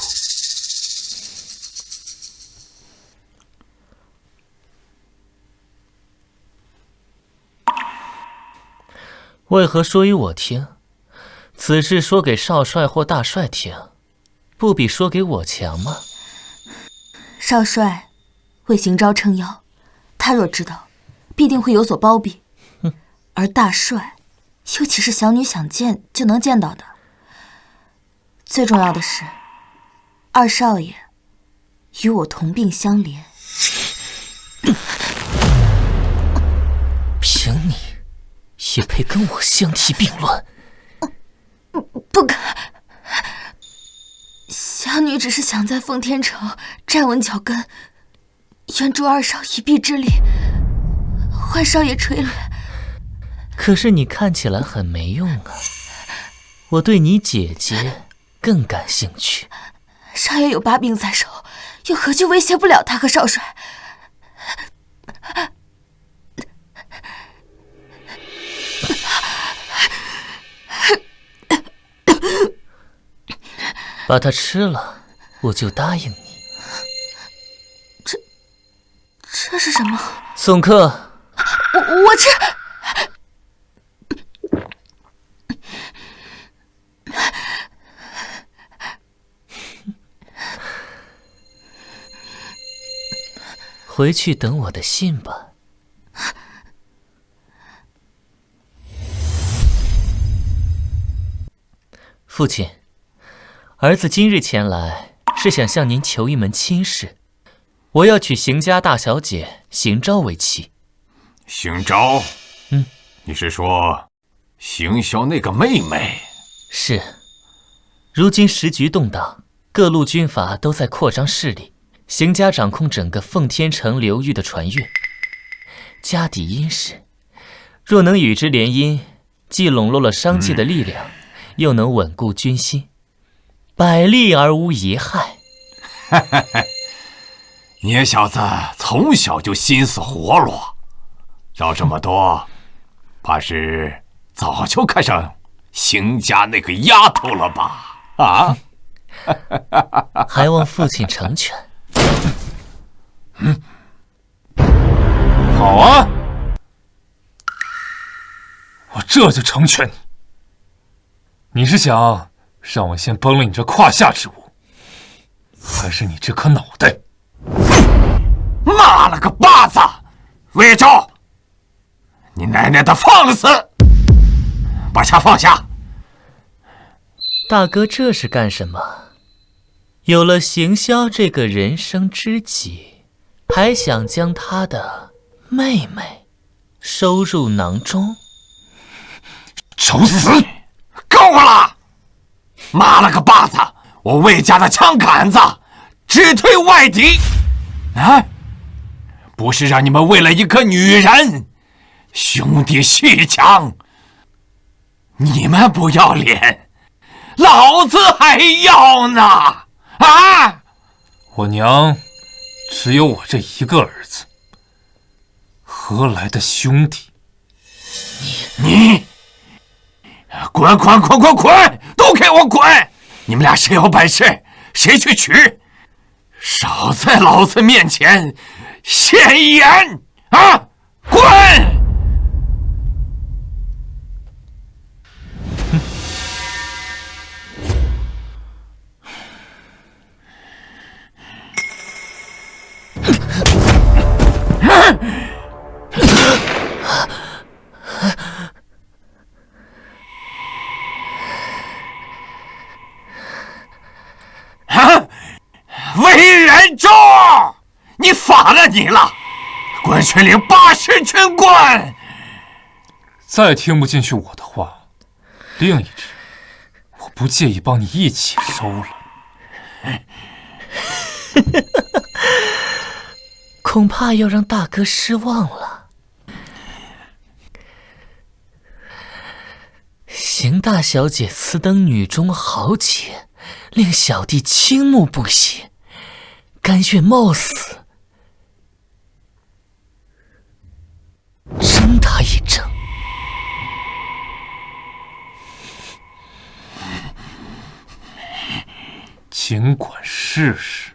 为何说与我听？此事说给少帅或大帅听，不比说给我强吗？少帅为邢昭撑腰，他若知道，必定会有所包庇。而大帅，又岂是小女想见就能见到的？最重要的是，二少爷与我同病相怜。凭你，也配跟我相提并论？不敢，小女只是想在奉天城站稳脚跟，援助二少一臂之力，换少爷垂怜。可是你看起来很没用啊，我对你姐姐更感兴趣。少爷有把柄在手，又何惧威胁不了他和少帅？把它吃了，我就答应你。这是什么？送客。我吃。回去等我的信吧。父亲，儿子今日前来是想向您求一门亲事，我要娶邢家大小姐邢昭为妻。邢昭？你是说邢萧那个妹妹？是。如今时局动荡，各路军阀都在扩张势力，邢家掌控整个奉天城流域的船运，家底殷实，若能与之联姻，既笼络了商界的力量，又能稳固军心，百利而无一害。你小子从小就心思活络，绕这么多，怕是早就看上邢家那个丫头了吧？啊！还望父亲成全。好啊，我这就成全你。你是想让我先崩了你这胯下之物，还是你这颗脑袋？妈了个巴子！魏昭，你奶奶的放了死！把茶放下。大哥这是干什么？有了行销这个人生知己，还想将他的妹妹收入囊中？找死！够了！妈了个巴子！我魏家的枪杆子只推外敌啊！不是让你们为了一个女人兄弟阋墙，你们不要脸，老子还要呢！啊！我娘只有我这一个儿子，何来的兄弟？你滚！都给我滚！你们俩谁有本事谁去取，少在老子面前现眼啊！滚！魏仁忠，你反了你了！滚去领80军棍！再听不进去我的话，另一只我不介意帮你一起收了。恐怕要让大哥失望了。邢大小姐此等女中豪杰，令小弟倾慕不已，甘愿冒死争她一争。尽管试试。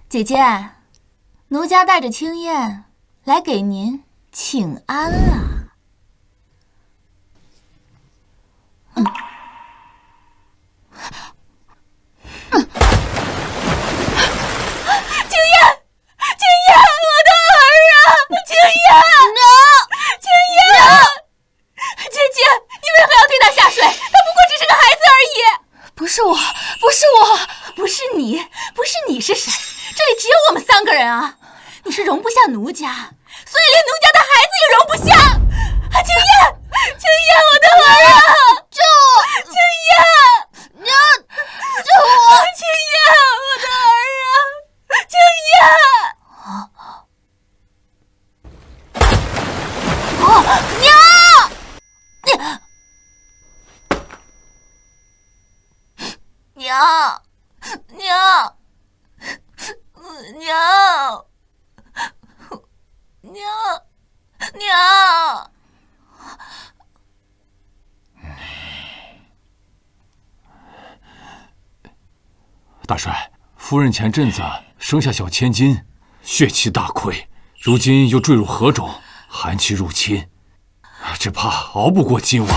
姐姐，奴家带着青燕来给您请安了。你是容不下奴家，所以连奴家的孩子也容不下。青燕，青燕，我的儿啊！救我！青燕，你要救我！青燕，我的儿啊！青燕，娘，大帅，夫人前阵子生下小千金，血气大亏，如今又坠入河中，寒气入侵，只怕熬不过今晚。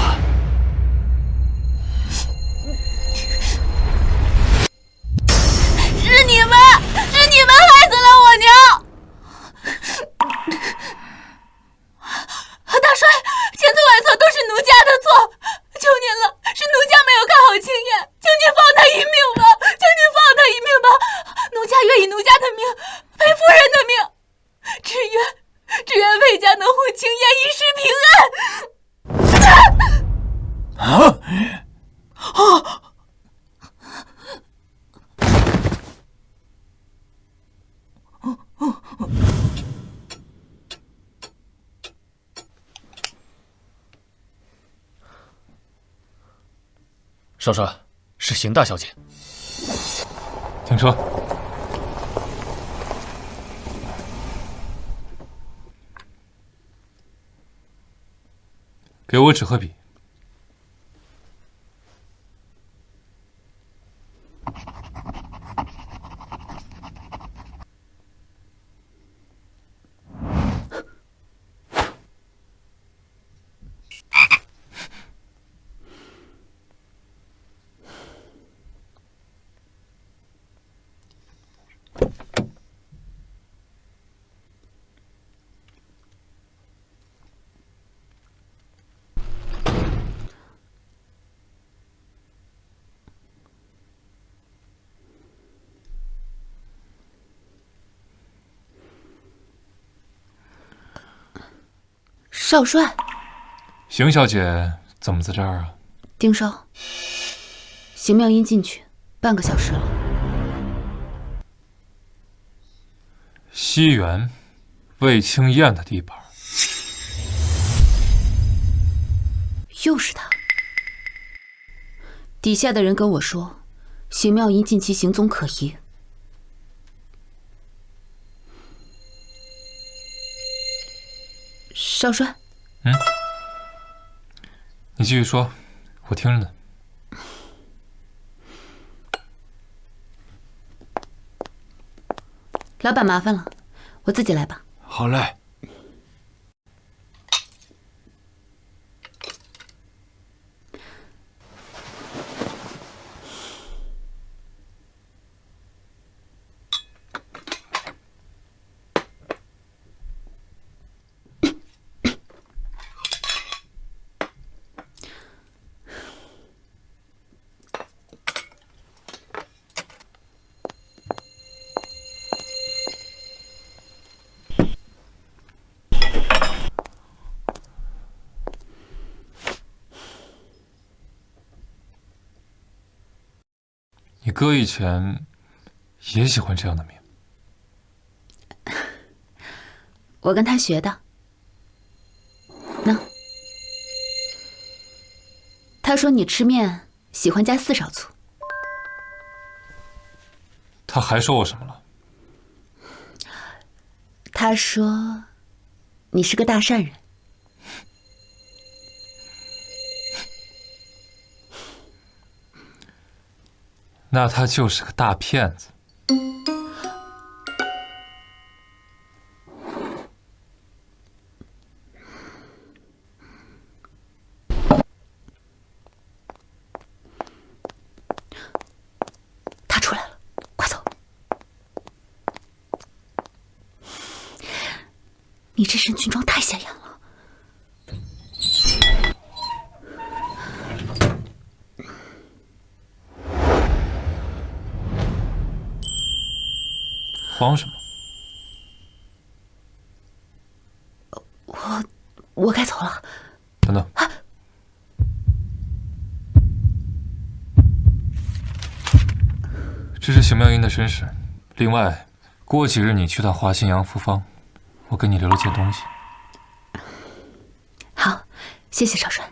是你们害死了我娘！大帅，千错万错都是奴家的错，求您了，是奴家没有看好青燕，求您放她一命吧，求您放她一命吧，奴家愿以奴家的命赔夫人的命，只愿魏家能护青燕一世平安。少帅，是邢大小姐。停车！给我纸和笔。少帅，邢小姐怎么在这儿啊？丁少，邢妙音进去半个小时了。西园魏清燕的地盘，又是他。底下的人跟我说，邢妙音近期行踪可疑。少帅，你继续说，我听着呢。老板麻烦了，我自己来吧。好嘞。你哥以前也喜欢这样的面。我跟他学的。喏，他说你吃面喜欢加4勺醋。他还说我什么了？他说你是个大善人。那他就是个大骗子。他出来了，快走！你这身军装太显眼了。慌什么？我该走了。等等，这是邢妙音的身世。另外，过几日你去趟华信阳福坊，我给你留了件东西。好，谢谢少帅。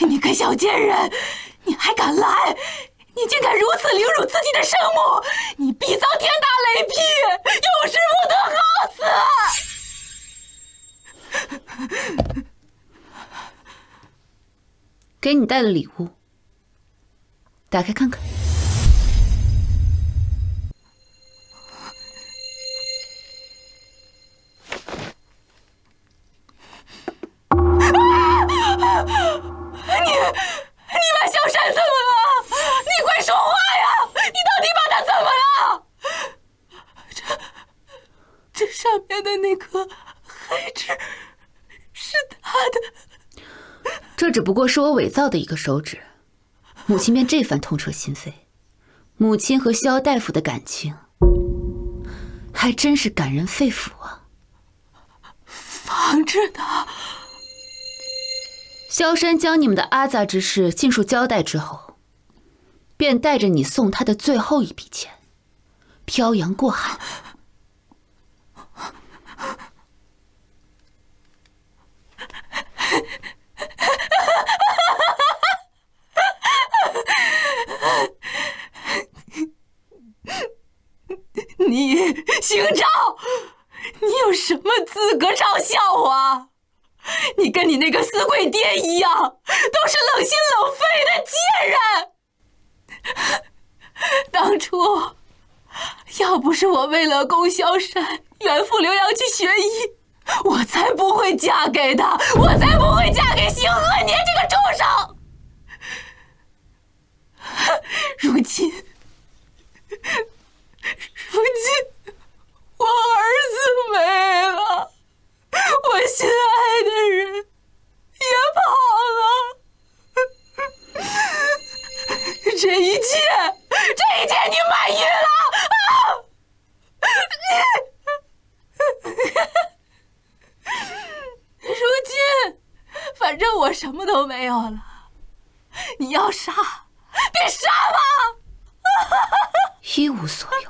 你个小贱人，你还敢来？你竟敢如此凌辱自己的生母！你必遭天打雷劈，永世不得好死！给你带的礼物，打开看看。你把小山怎么了？你快说话呀！你到底把他怎么了？这上面的那颗黑痣是他的。这只不过是我伪造的一个手指，母亲便这番痛彻心扉。母亲和萧大夫的感情，还真是感人肺腑啊！防着呢。萧山将你们的阿杂之事尽数交代之后，便带着你送他的最后一笔钱，漂洋过海。你邢昭，你有什么资格嘲笑我？你跟你那个死鬼爹一样，都是冷心冷肺的贱人。当初要不是我为了攻萧山远赴浏阳去学医，我才不会嫁给他，我才不会嫁给邢鹤年这个畜生！如今，我儿子没了，我心爱的人也跑了，这一切你满意了啊？如今，反正我什么都没有了，你要杀，别杀吧！一无所有。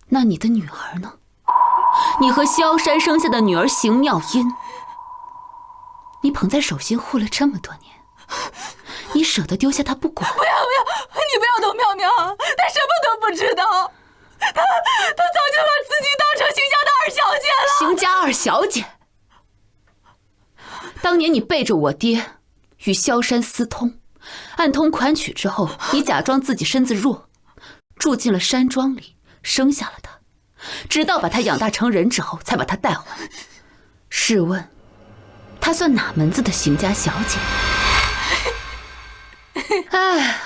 那你的女儿呢？你和萧山生下的女儿邢妙音，你捧在手心护了这么多年，你舍得丢下她不管？不要！你不要动妙妙，她什么都不知道，她早就把自己当成邢家的二小姐了。邢家二小姐？当年你背着我爹与萧山私通，暗通款曲之后，你假装自己身子弱，住进了山庄里，生下了他，直到把他养大成人之后，才把他带回来。试问，她算哪门子的邢家小姐？哎，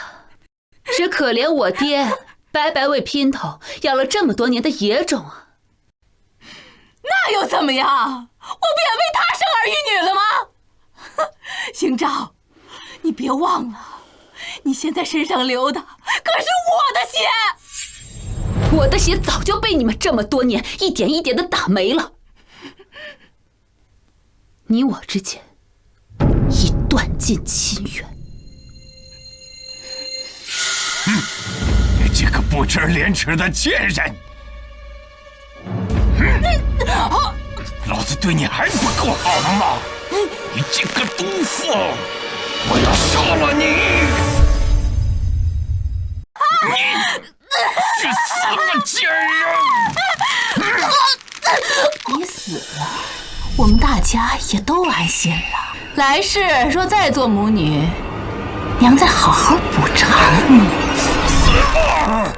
只可怜我爹白白为姘头养了这么多年的野种啊！那又怎么样？我不也为他生儿育女了吗？邢昭，你别忘了，你现在身上流的可是我的血。我的血早就被你们这么多年一点一点的打没了。你我之间已断尽亲缘。你这个不知廉耻的贱人！老子对你还不够好吗？你这个毒妇！我要杀了你！你去死吧，贱人！你死了，我们大家也都安心了。来世若再做母女，娘再好好补偿你。死吧！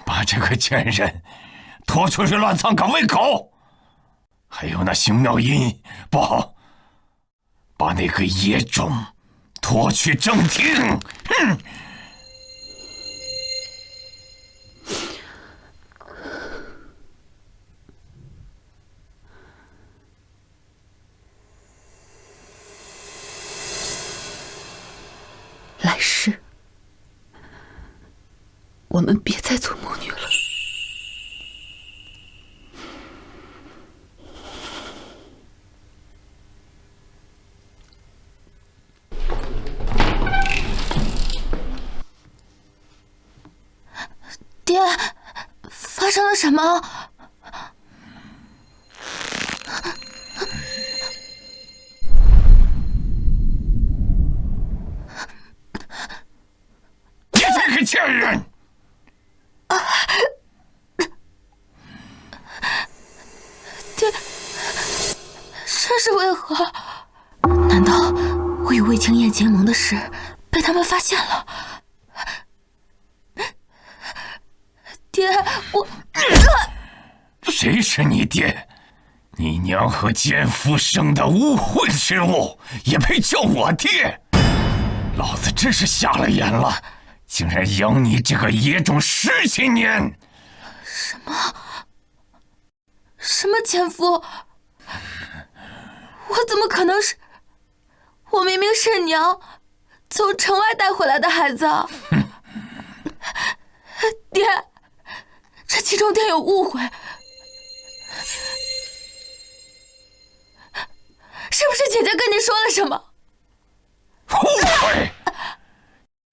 把这个贱人拖出去乱葬岗喂狗，还有那邢妙音，不好，把那个野种拖去正厅。哼！来世，我们别再做母女了。爹，发生了什么？你这个贱人！爹，这是为何？难道我与魏青燕结盟的事被他们发现了？爹，我……谁是你爹？你娘和奸夫生的污秽之物，也配叫我爹？老子真是瞎了眼了，竟然养你这个野种10几年！什么奸夫？我怎么可能是？我明明是娘从城外带回来的孩子。爹，这其中定有误会，是不是姐姐跟你说了什么？误会！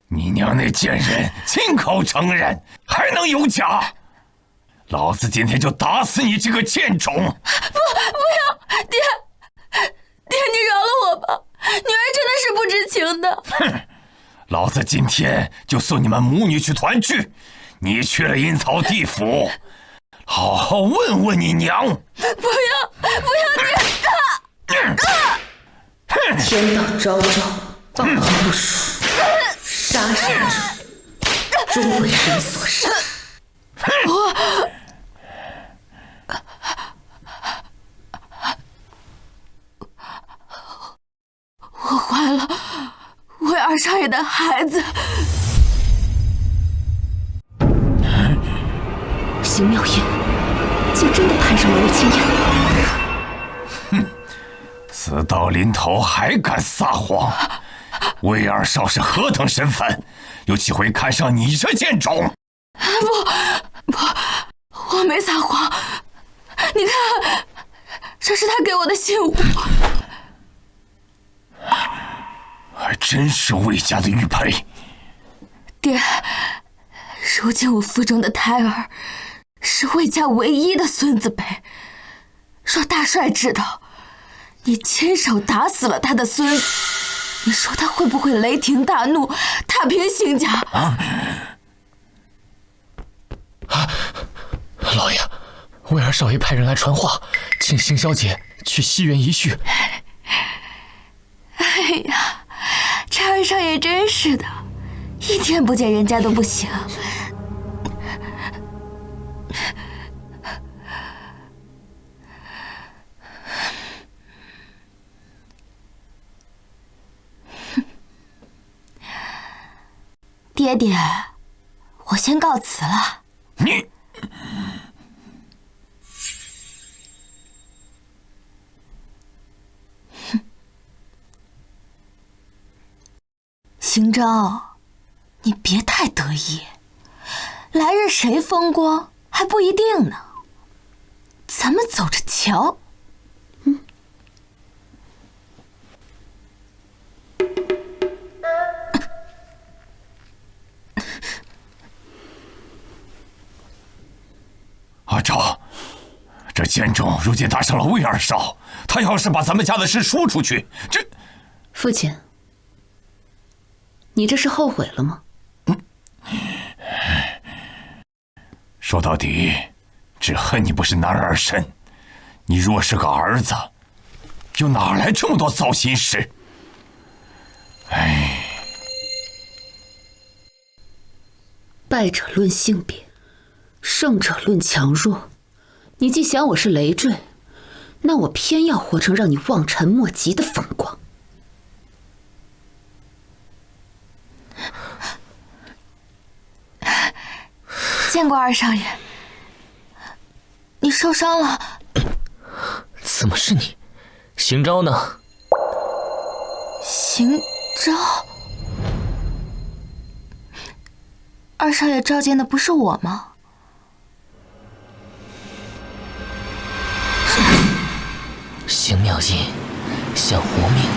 你娘那贱人亲口承认，还能有假？老子今天就打死你这个贱种！不要，爹，你饶了我吧，女儿真的是不知情的。哼，老子今天就送你们母女去团聚。你去了阴曹地府，好好问问你娘。不要，爹！天道昭昭，报而不属，杀人者终为人所杀。我怀了魏二少爷的孩子。邢妙音竟真的攀上了魏青燕。哼，死到临头还敢撒谎！魏二少是何等身份，有机会看上你这贱种？不，我没撒谎。你看，这是他给我的信物。还真是魏家的玉佩。爹，如今我腹中的胎儿是魏家唯一的孙子辈。若大帅知道你亲手打死了他的孙子，你说他会不会雷霆大怒，踏平邢家？老爷，魏二少爷派人来传话，请邢小姐去西园一叙。哎呀，这二少爷真是的，一天不见人家都不行。爹爹，我先告辞了。你。邢昭，你别太得意，来日谁风光还不一定呢。咱们走着瞧。阿昭，这奸种如今打伤了魏二少，他要是把咱们家的事说出去，这……父亲，你这是后悔了吗？说到底，只恨你不是男儿身。你若是个儿子，又哪来这么多糟心事？哎，败者论性别，胜者论强弱。你既想我是累赘，那我偏要活成让你望尘莫及的风光。见过二少爷，你受伤了？怎么是你？邢昭呢？邢昭？二少爷召见的不是我吗？邢妙音想活命，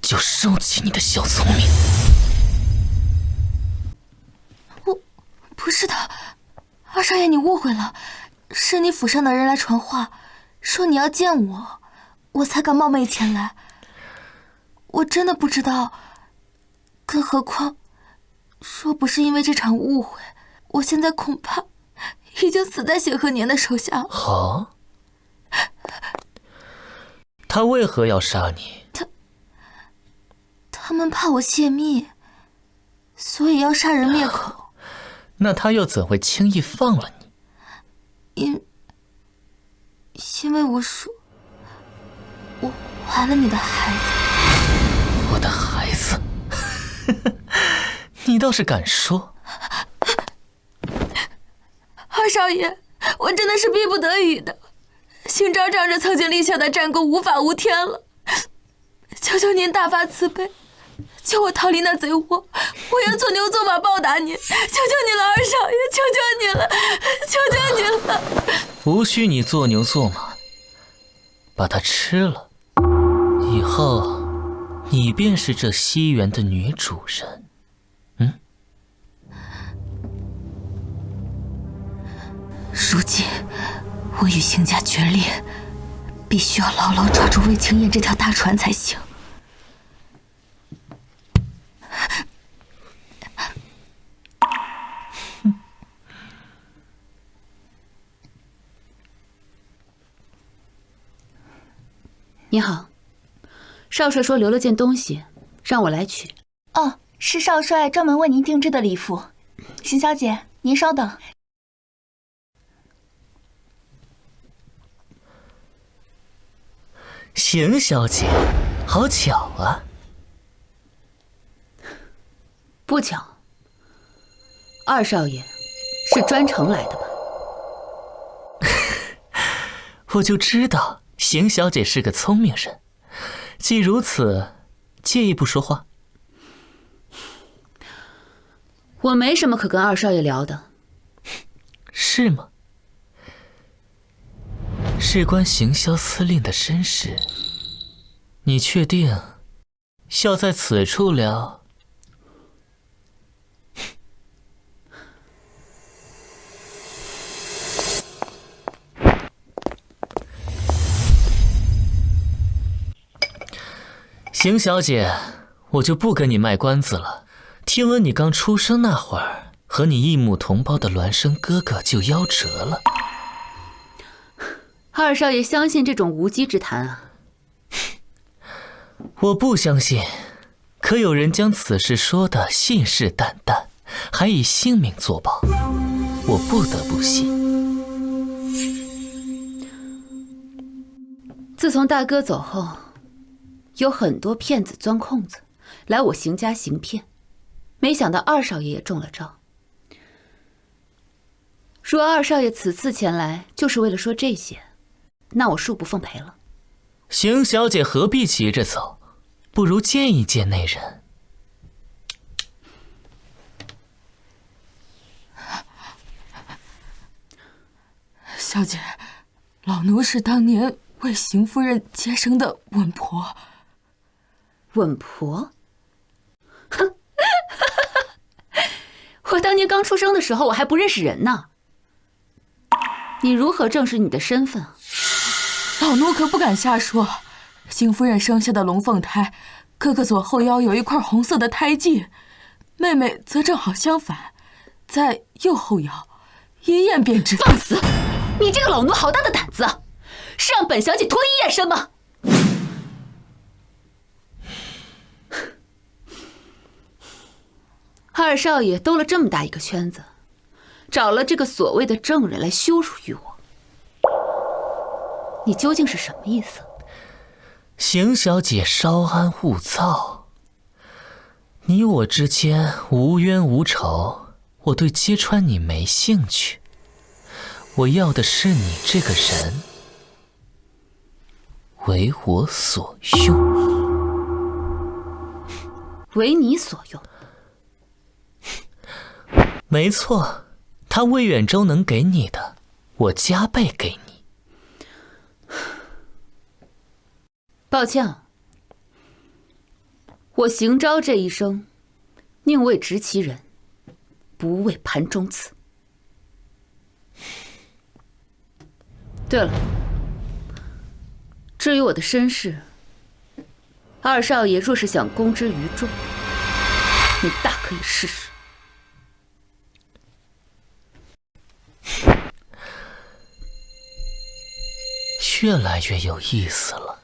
就收起你的小聪明。不是的，二少爷，你误会了，是你府上的人来传话，说你要见我，我才敢冒昧前来。我真的不知道，更何况，若不是因为这场误会，我现在恐怕已经死在谢和年的手下了。好，他为何要杀你？他们怕我泄密，所以要杀人灭口。那他又怎会轻易放了你？因为我说，我怀了你的孩子。我的孩子？你倒是敢说。二少爷，我真的是逼不得已的。邢昭仗着曾经立下的战功无法无天了，求求您大发慈悲，救我逃离那贼窝，我要做牛做马报答您，求求你了，二少爷，求求你了，求求你了！无需你做牛做马，把它吃了，以后你便是这西园的女主人。如今我与邢家决裂，必须要牢牢抓住魏青燕这条大船才行。你好，少帅说留了件东西，让我来取。哦，是少帅专门为您定制的礼服。邢小姐，您稍等。邢小姐，好巧啊！不巧，二少爷是专程来的吧？我就知道邢小姐是个聪明人。既如此，介意不说话？我没什么可跟二少爷聊的。是吗？事关行销司令的身世，你确定要在此处聊？邢小姐，我就不跟你卖关子了。听闻你刚出生那会儿，和你异母同胞的孪生哥哥就夭折了。二少爷相信这种无稽之谈啊？我不相信，可有人将此事说得信誓旦旦，还以性命作保，我不得不信。自从大哥走后，有很多骗子钻空子来我邢家行骗，没想到二少爷也中了招。若二少爷此次前来就是为了说这些，那我恕不奉陪了。邢小姐何必急着走？不如见一见那人。小姐，老奴是当年为邢夫人接生的稳婆。稳婆？哼！我当年刚出生的时候，我还不认识人呢。你如何证实你的身份啊？老奴可不敢瞎说。邢夫人生下的龙凤胎，哥哥左后腰有一块红色的胎记，妹妹则正好相反，在右后腰，一验便知。放肆！你这个老奴好大的胆子，是让本小姐脱衣验身吗？二少爷兜了这么大一个圈子，找了这个所谓的证人来羞辱于我，你究竟是什么意思？邢小姐稍安勿躁，你我之间无冤无仇，我对揭穿你没兴趣，我要的是你这个人为我所用。为你所用？没错，他魏远州能给你的，我加倍给你。抱歉啊，我邢昭这一生，宁为执其人，不为盘中餐。对了，至于我的身世，二少爷若是想公之于众，你大可以试试。越来越有意思了。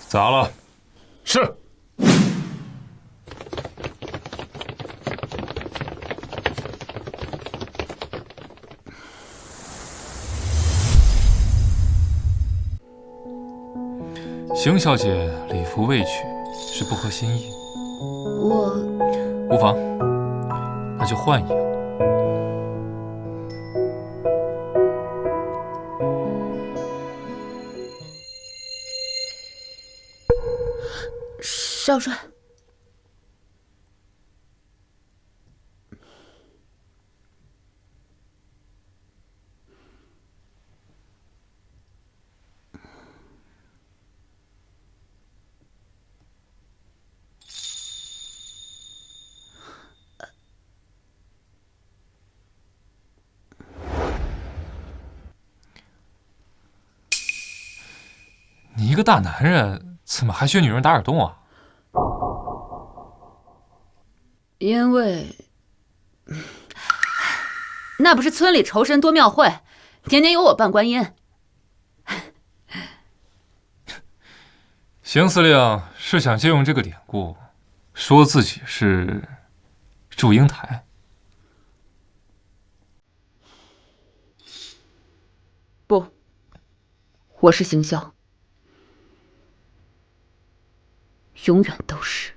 砸了。是。邢小姐礼服未取，是不合心意。我无妨，那就换一样。少帅，你一个大男人，怎么还学女人打耳洞啊？因为那不是村里酬神多庙会，年年有我办观音。邢司令是想借用这个典故，说自己是祝英台。不，我是邢潇，永远都是。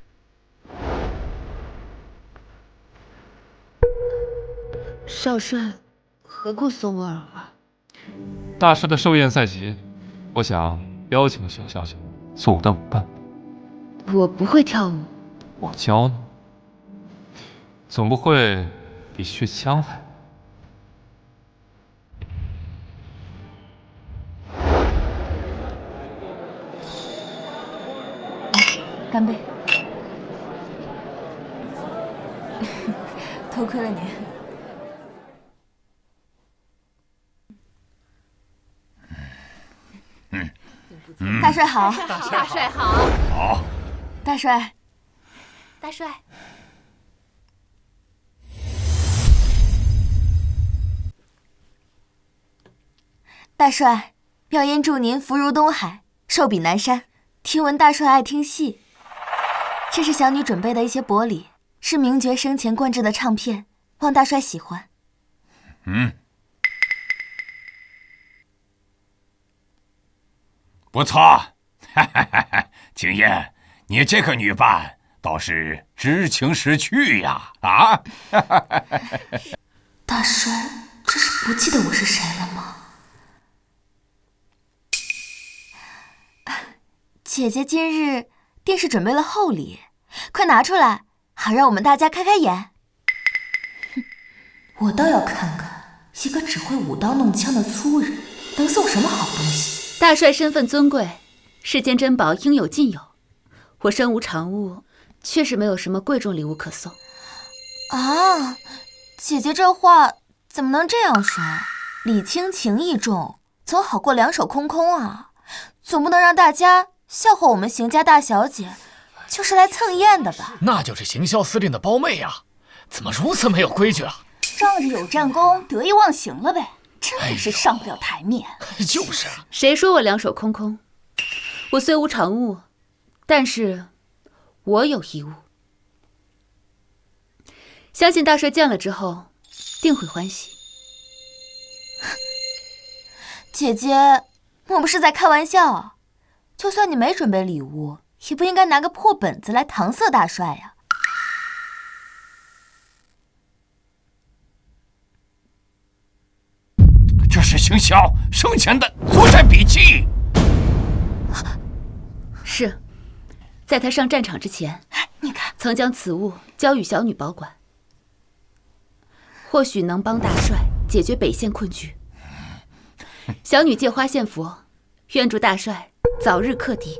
少帅，何故送我而还？大帅的寿宴在即，我想邀请邢小姐做我的舞伴。我不会跳舞。我教你，总不会比血枪还。干杯！多亏了您。大帅好，大帅好，好，大帅，大帅，大帅，妙音祝您福如东海，寿比南山。听闻大帅爱听戏，这是小女准备的一些薄礼，是名角生前灌制的唱片，望大帅喜欢。不错，景砚，你这个女伴倒是知情识趣呀！啊，大帅，这是不记得我是谁了吗？姐姐今日定是准备了厚礼，快拿出来，好让我们大家开开眼。我倒要看看，一个只会舞刀弄枪的粗人，能送什么好东西。大帅身份尊贵，世间珍宝应有尽有。我身无长物，确实没有什么贵重礼物可送。啊，姐姐这话怎么能这样说？礼轻情意重，总好过两手空空啊！总不能让大家笑话我们邢家大小姐就是来蹭宴的吧？那就是邢霄司令的胞妹啊，怎么如此没有规矩啊？仗着有战功，得意忘形了呗，真的是上不了台面。就是啊，谁说我两手空空？我虽无长物，但是我有一物，相信大帅见了之后定会欢喜。姐姐，莫不是在开玩笑？就算你没准备礼物，也不应该拿个破本子来搪塞大帅呀。这是邢霄生前的作战笔记。是，在他上战场之前，你看，曾将此物交与小女保管，或许能帮大帅解决北线困局。小女借花献佛，愿祝大帅早日克敌。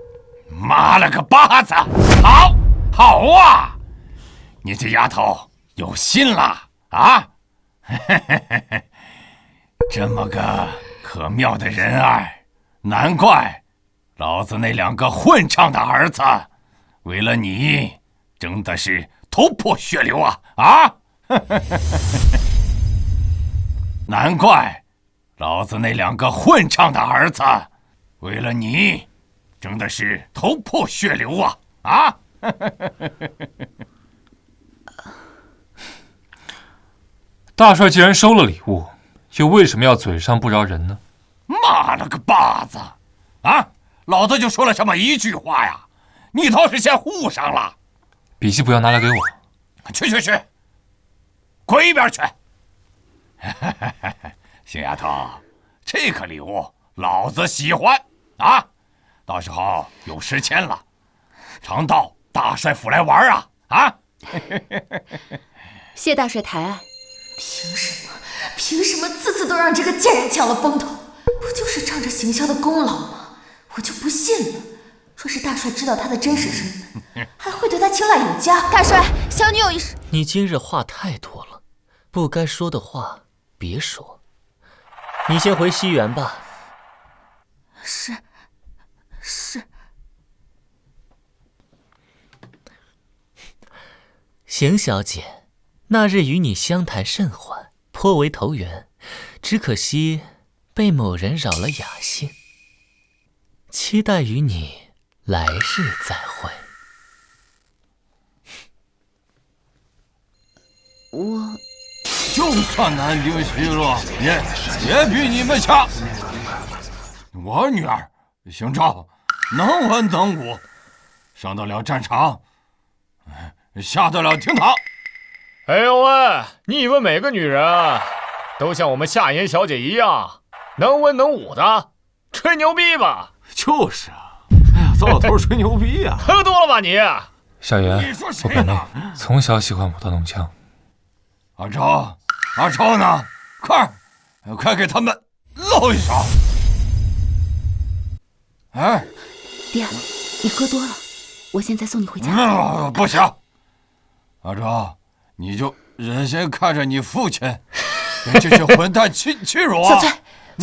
妈了个巴子！好，好啊！你这丫头有心了啊！这么个可妙的人儿，难怪老子那两个混账的儿子为了你争的是头破血流啊！啊！难怪老子那两个混账的儿子为了你争的是头破血流啊！啊！大帅既然收了礼物，又为什么要嘴上不饶人呢？妈了个巴子！啊，老子就说了这么一句话呀，你倒是先护上了。笔记不要拿来给我。去，滚一边去！邢丫头，这个礼物老子喜欢啊！到时候有时间了，常到大帅府来玩啊！啊！谢大帅抬爱。凭什么次次都让这个贱人抢了风头？不就是仗着邢霄的功劳吗？我就不信了，若是大帅知道他的真实身份，还会对他青睐有加。大帅，小女有一事。你今日话太多了，不该说的话别说。你先回西园吧。是邢小姐，那日与你相谈甚欢，颇为投缘，只可惜被某人扰了雅兴。期待与你来日再会。我就算南丁虚弱，也比你们强。我女儿邢昭能文能武，上得了战场，下得了厅堂。哎呦喂，你以为每个女人都像我们夏言小姐一样能文能武的？吹牛逼吧！就是啊，哎呀，糟老头吹牛逼呀！喝多了吧你？夏言，我表妹从小喜欢舞刀弄枪。阿超呢？快给他们露一手！哎，爹，你喝多了，我现在送你回家。不行，阿超，你就忍心看着你父亲被这些混蛋欺辱啊！小翠，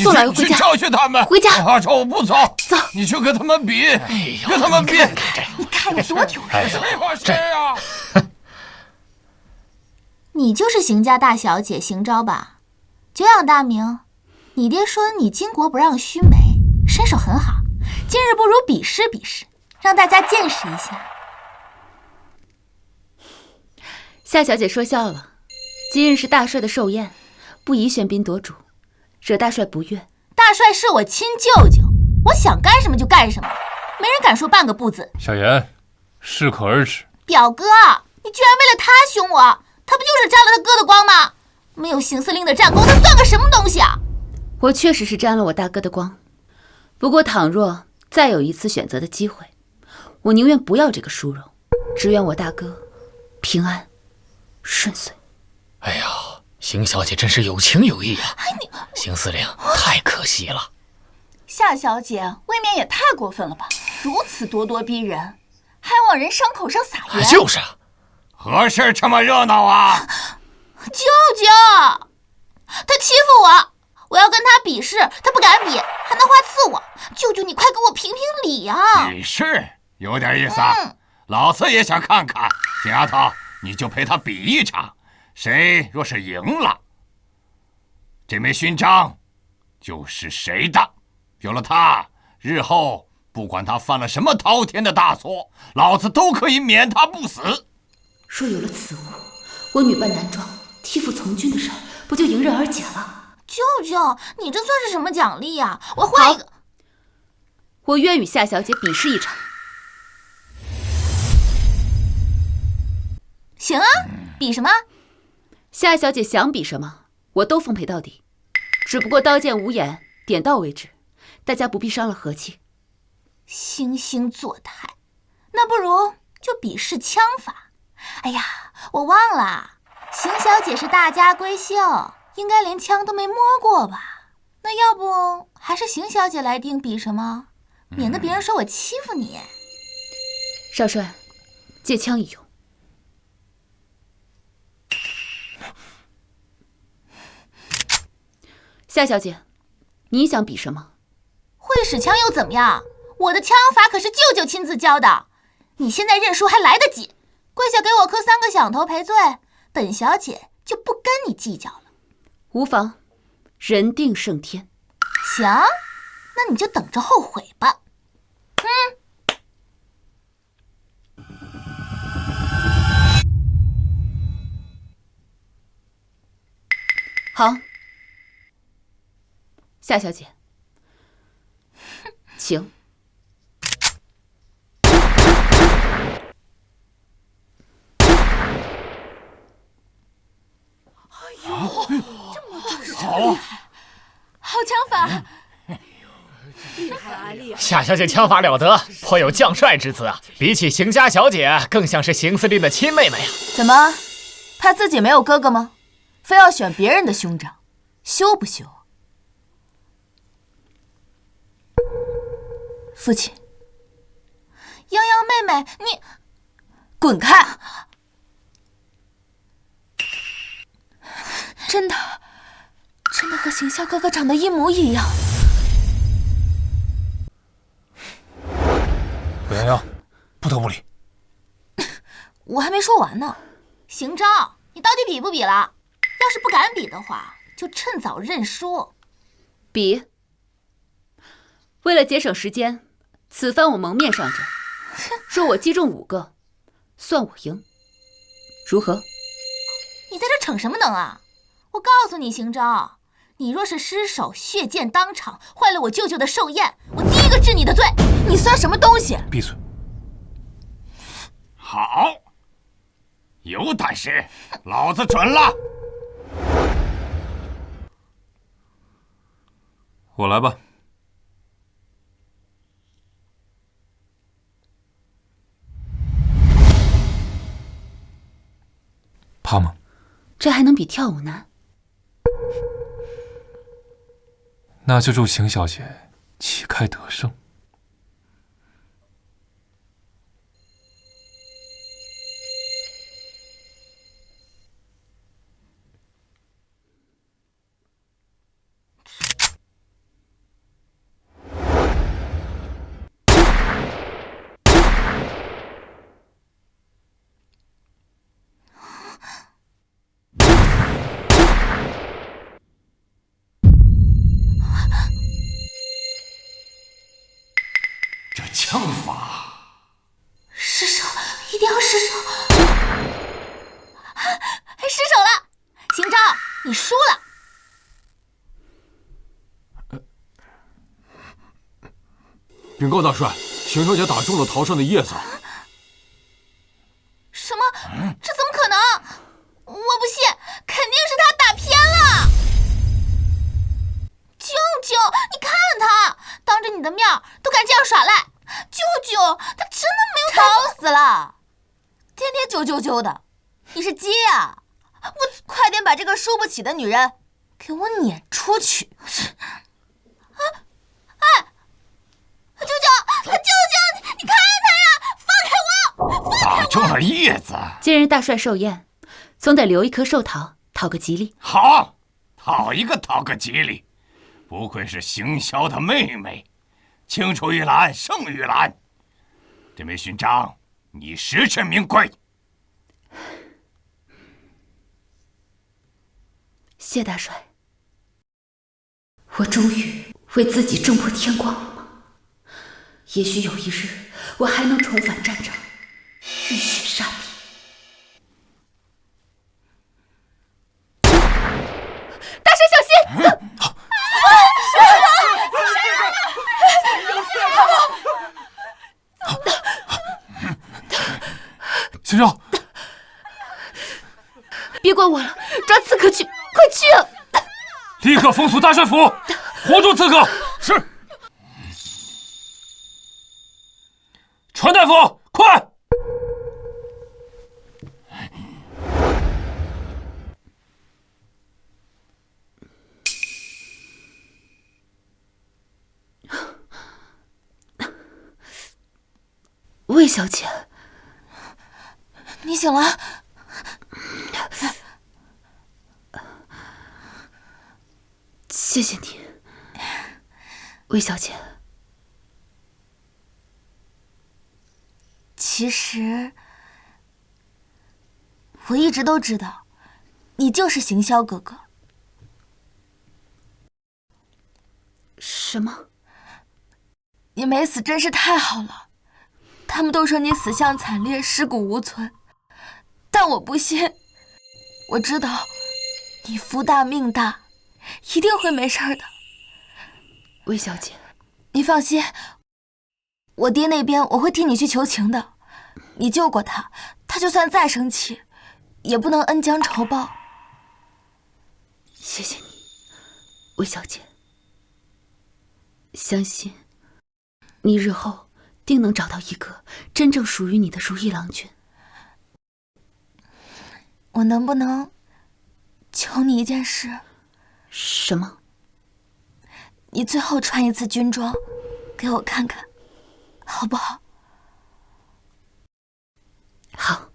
送两个回家。教训他们。回家。阿超，我不走。走，你去跟他们比，跟他们比。你看我多丢人！谁和谁呀？你就是邢家大小姐邢昭吧？久仰大名，你爹说你巾帼不让须眉，身手很好，今日不如比试比试，让大家见识一下。夏小姐说笑了，今日是大帅的寿宴，不宜喧宾夺主，惹大帅不悦。大帅是我亲舅舅，我想干什么就干什么，没人敢说半个不字。小言，适可而止。表哥，你居然为了他凶我！他不就是沾了他哥的光吗？没有邢司令的战功，他算个什么东西啊？我确实是沾了我大哥的光，不过倘若再有一次选择的机会，我宁愿不要这个殊荣，只愿我大哥平安顺遂。哎呀，邢小姐真是有情有义啊！邢司令太可惜了。夏小姐未免也太过分了吧？如此咄咄逼人，还往人伤口上撒盐。就是啊。何事这么热闹啊？舅舅，他欺负我，我要跟他比试，他不敢比，还拿话刺我。舅舅，你快给我评评理啊！比试有点意思啊，老子也想看看。秦丫头，你就陪他比一场，谁若是赢了，这枚勋章就是谁的。有了它，日后不管他犯了什么滔天的大错，老子都可以免他不死。若有了此物，我女扮男装替父从军的事不就迎刃而解了？舅舅，你这算是什么奖励呀？我换一个。我愿与夏小姐比试一场。行啊，比什么？夏小姐想比什么，我都奉陪到底。只不过刀剑无眼，点到为止，大家不必伤了和气。惺惺作态，那不如就比试枪法。哎呀，我忘了，邢小姐是大家闺秀，应该连枪都没摸过吧？那要不还是邢小姐来定比什么，免得别人说我欺负你。少帅，借枪一用。夏小姐，你想比什么？会使枪又怎么样？我的枪法可是舅舅亲自教的，你现在认输还来得及。跪下给我磕3个响头赔罪，本小姐就不跟你计较了。无妨，人定胜天。行，那你就等着后悔吧。好，夏小姐，请。好，好枪法！厉害啊，厉害！夏小姐枪法了得，颇有将帅之姿啊！比起邢家小姐，更像是邢司令的亲妹妹啊！怎么，她自己没有哥哥吗？非要选别人的兄长，羞不羞？父亲，泱泱妹妹，你滚开！真的和邢啸哥哥长得一模一样。武洋洋，不得不理。我还没说完呢。邢昭，你到底比不比了？要是不敢比的话，就趁早认输。比。为了节省时间，此番我蒙面上阵。若我击中5个，算我赢。如何？你在这逞什么能啊？我告诉你，邢昭，你若是失手血溅当场，坏了我舅舅的寿宴，我第一个治你的罪。你算什么东西？闭嘴！好，有胆识，老子准了。我来吧。怕吗？这还能比跳舞难？那就祝邢小姐旗开得胜。枪法，失手，一定要失手！失手了，邢昭，你输了。禀告大帅，邢小姐打中了桃上的叶子。什么？这怎么可能？我不信，肯定是他打偏了。舅舅，你看他当着你的面都敢这样耍赖。舅舅，他真的没有吵死了！天天啾啾啾的，你是鸡啊！我快点把这个输不起的女人给我撵出去！舅舅，你看他呀！放开我！打中了叶子。今日大帅寿宴，总得留一颗寿桃，讨个吉利。好，讨一个讨个吉利。不愧是邢萧的妹妹。青出于蓝胜于蓝，这枚勋章你实至名归。谢大帅，我终于为自己挣破天光了吗？也许有一日，我还能重返战场，浴血杀敌。大帅小心！邢昭，别管我了，抓刺客去，快去啊！立刻封锁大帅府，活捉刺客。是。传大夫，快！魏小姐，你醒了。谢谢你，魏小姐。其实，我一直都知道，你就是邢萧哥哥。什么？你没死真是太好了。他们都说你死相惨烈，尸骨无存，但我不信。我知道，你福大命大，一定会没事的。魏小姐，你放心，我爹那边我会替你去求情的。你救过他，他就算再生气，也不能恩将仇报。谢谢你，魏小姐。相信你日后定能找到一个真正属于你的如意郎君。我能不能求你一件事？什么？你最后穿一次军装，给我看看，好不好？好。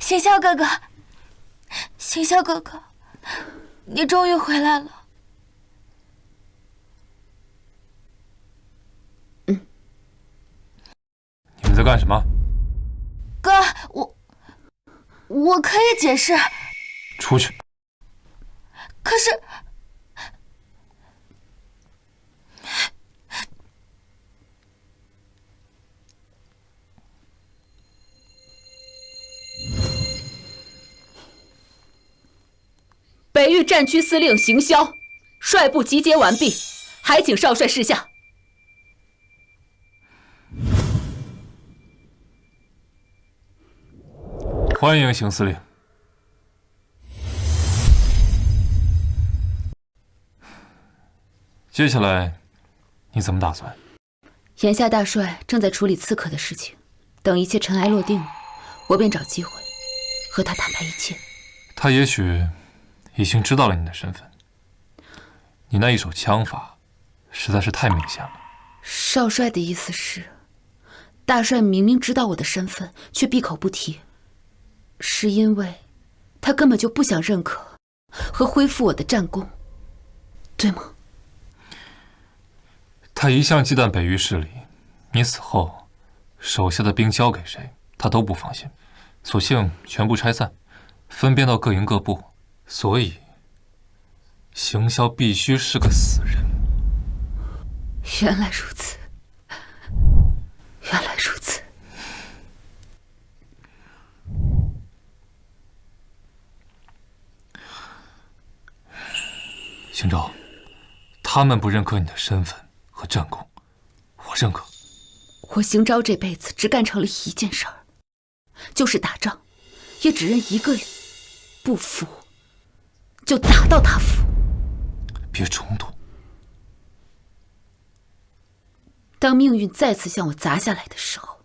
邢萧哥哥，邢萧哥哥，你终于回来了。干什么？哥，我可以解释。出去。可是，北域战区司令邢霄率部集结完毕，还请少帅示下。欢迎邢司令。接下来你怎么打算？眼下大帅正在处理刺客的事情，等一切尘埃落定了，我便找机会和他坦白一切。他也许已经知道了你的身份。你那一手枪法实在是太明显了。少帅的意思是，大帅明明知道我的身份，却闭口不提，是因为他根本就不想认可和恢复我的战功，对吗？他一向忌惮北域势力，你死后，手下的兵交给谁，他都不放心，索性全部拆散，分编到各营各部。所以，邢霄必须是个死人。原来如此，原来如此。邢昭，他们不认可你的身份和战功，我认可。我邢昭这辈子只干成了一件事儿，就是打仗，也只认一个理，不服就打到他服。别冲动。当命运再次向我砸下来的时候，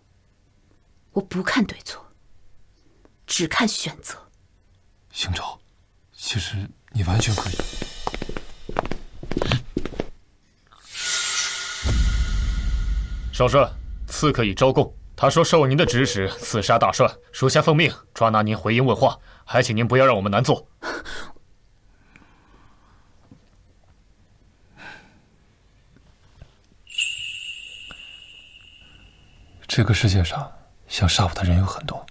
我不看对错，只看选择。邢昭，其实你完全可以。少帅，刺客已招供，他说受您的指使刺杀大帅，属下奉命抓拿您回营问话，还请您不要让我们难做。这个世界上想杀我的人有很多，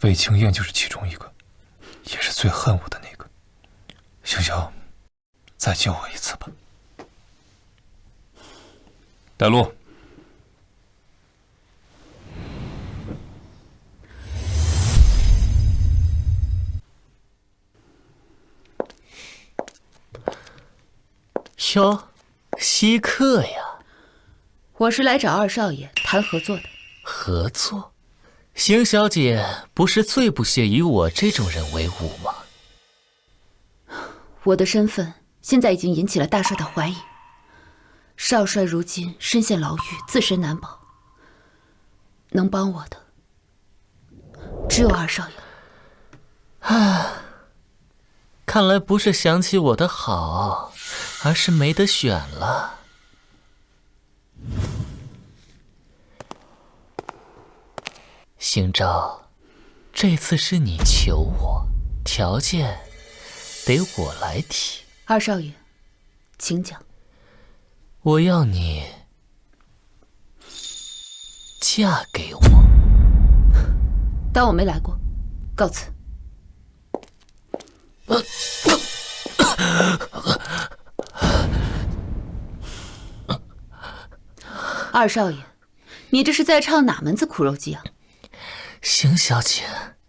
魏青燕就是其中一个，也是最恨我的那个。邢霄，再救我一次吧。带路。哟，稀客呀！我是来找二少爷谈合作的。合作？邢小姐不是最不屑以我这种人为伍吗？我的身份现在已经引起了大帅的怀疑。少帅如今身陷牢狱，自身难保，能帮我的只有二少爷。啊，看来不是想起我的好，而是没得选了。邢昭，这次是你求我，条件得我来提。二少爷，请讲。我要你嫁给我。当我没来过，告辞。二少爷，你这是在唱哪门子苦肉计啊？邢小姐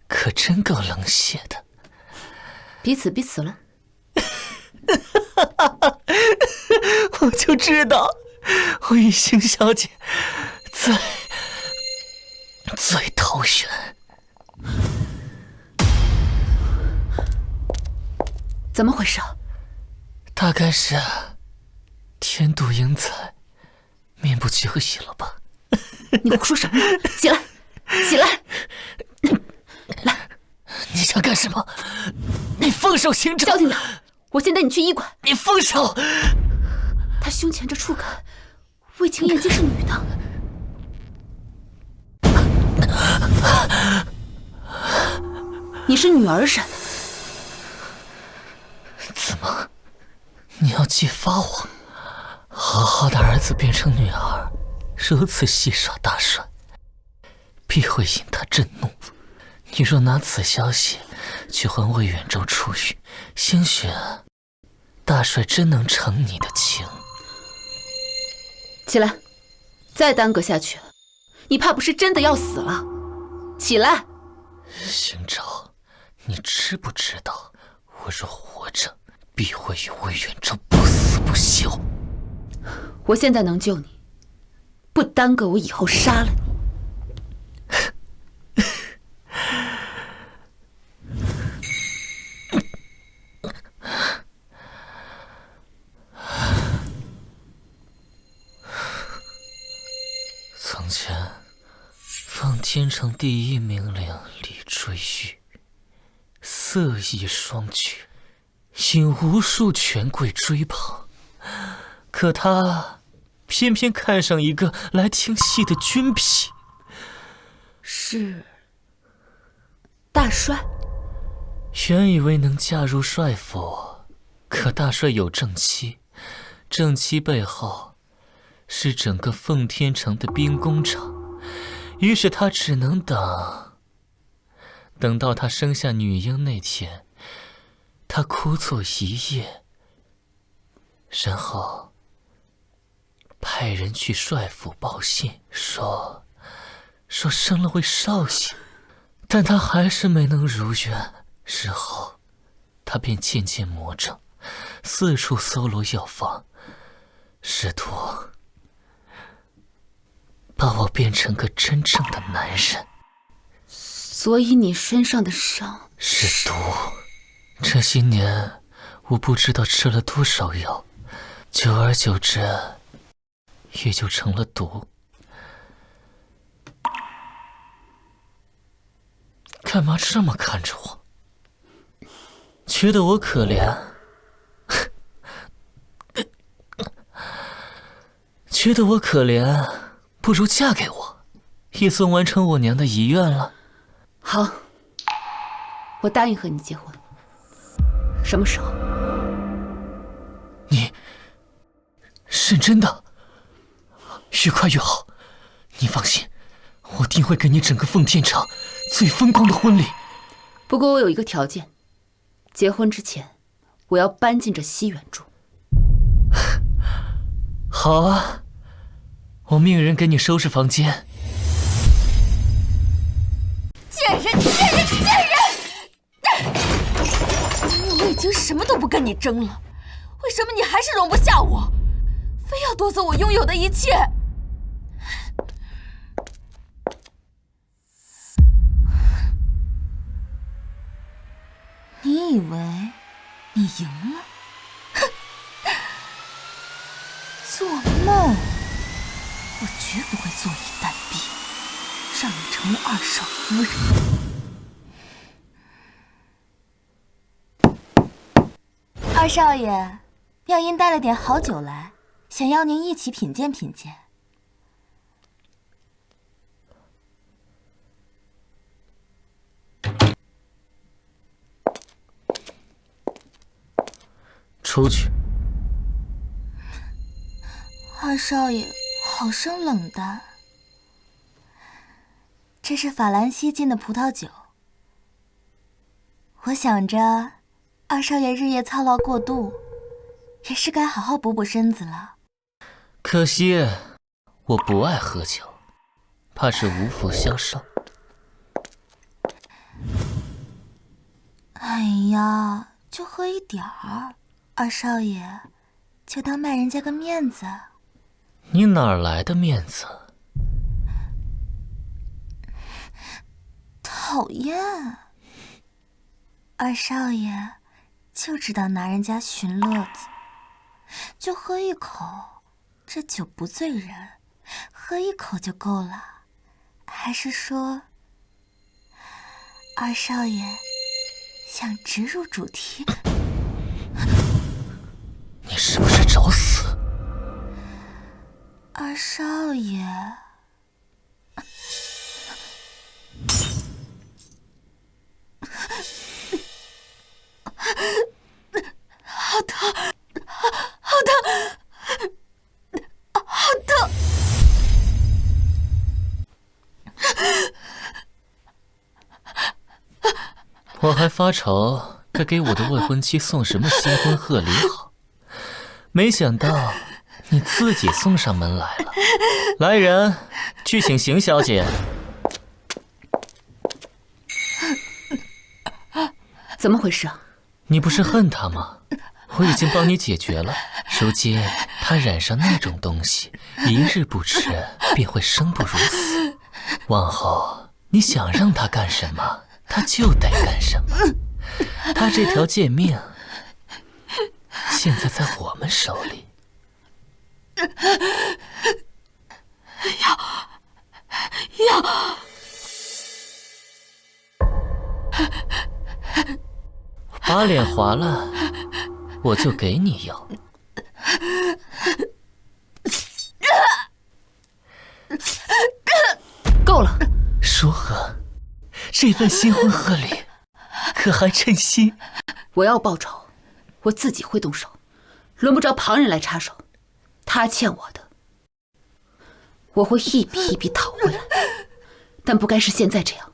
可真够冷血的。彼此彼此了。我就知道，我与邢小姐最投缘。怎么回事？大概是天妒英才，命不久矣了吧？你胡说什么呢？起来，起来！来，你想干什么？你放手，邢昭！消停点！我先带你去医馆。你放手！他胸前这触感，魏青燕竟是女的。你是女儿身？怎么？你要激发我？好好的儿子变成女儿，如此戏耍大帅，必会引他震怒。你若拿此消息去还魏远州出狱，兴许大帅真能成你的情。起来，再耽搁下去，你怕不是真的要死了？起来！邢昭，你知不知道，我若活着，必会与魏远州不死不休。我现在能救你，不耽搁我以后杀了你。从前，奉天城第一名领李追玉，色艺双绝，引无数权贵追捧。可他偏偏看上一个来听戏的军痞。是大帅？原以为能嫁入帅府，可大帅有正妻，正妻背后是整个奉天城的兵工厂，于是他只能等到他生下女婴那天，他枯坐一夜，然后派人去帅府报信，说生了位少爷，但他还是没能如愿。之后他便渐渐魔怔，四处搜罗药方，试图把我变成个真正的男人。所以你身上的伤是毒。这些年我不知道吃了多少药，久而久之也就成了毒。干嘛这么看着我？觉得我可怜？觉得我可怜，不如嫁给我，也算完成我娘的遗愿了。好，我答应和你结婚。什么时候？你认真的？越快越好。你放心，我定会给你整个奉天城最风光的婚礼。不过我有一个条件，结婚之前我要搬进这西园住。好啊，我命人给你收拾房间。贱人，贱人，贱人！我已经什么都不跟你争了，为什么你还是容不下我，非要夺走我拥有的一切？你以为你赢了？哼！做梦！我绝不会坐以待毙，让你成了二少夫人。二少爷，妙音带了点好酒来，想邀您一起品鉴品鉴。出去。二少爷好生冷淡。这是法兰西进的葡萄酒，我想着二少爷日夜操劳过度，也是该好好补补身子了。可惜我不爱喝酒，怕是无福消受。哎呀，就喝一点儿，二少爷，就当卖人家个面子。你哪来的面子？讨厌，二少爷就知道拿人家寻乐子，就喝一口，这酒不醉人，喝一口就够了。还是说，二少爷想直入主题？你是不是找死？二少爷，好疼，好疼，好疼！发愁该给我的未婚妻送什么新婚贺礼好，没想到你自己送上门来了。来人，去请邢小姐。怎么回事啊？你不是恨她吗？我已经帮你解决了。如今她染上那种东西，一日不吃便会生不如死。往后你想让她干什么，她就得干什么。她这条贱命，现在在我们手里。要。把脸划了，我就给你要。够了，如何？这份新婚贺礼，可还称心？我要报仇，我自己会动手，轮不着旁人来插手。他欠我的，我会一笔一笔讨回来，但不该是现在这样。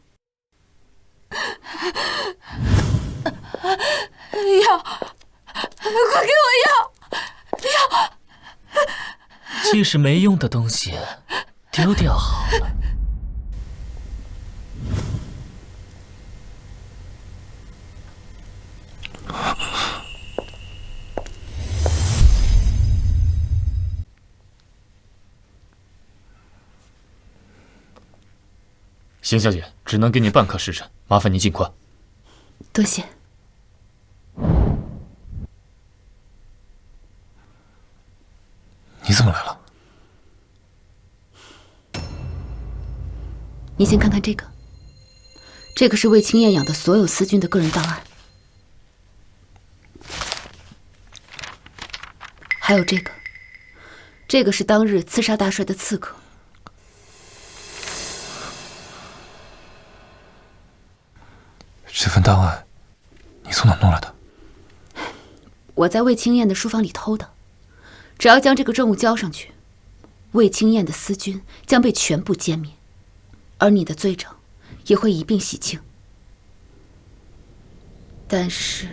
要，快给我要！既是没用的东西，丢掉好了。邢小姐，只能给你半刻时辰，麻烦您尽快。多谢。你怎么来了？你先看看这个，这个是魏青燕养的所有司军的个人档案，还有这个，这个是当日刺杀大帅的刺客。这份档案，你从哪弄来的？我在魏青燕的书房里偷的。只要将这个证物交上去，魏青燕的司军将被全部歼灭，而你的罪证也会一并洗清。但是，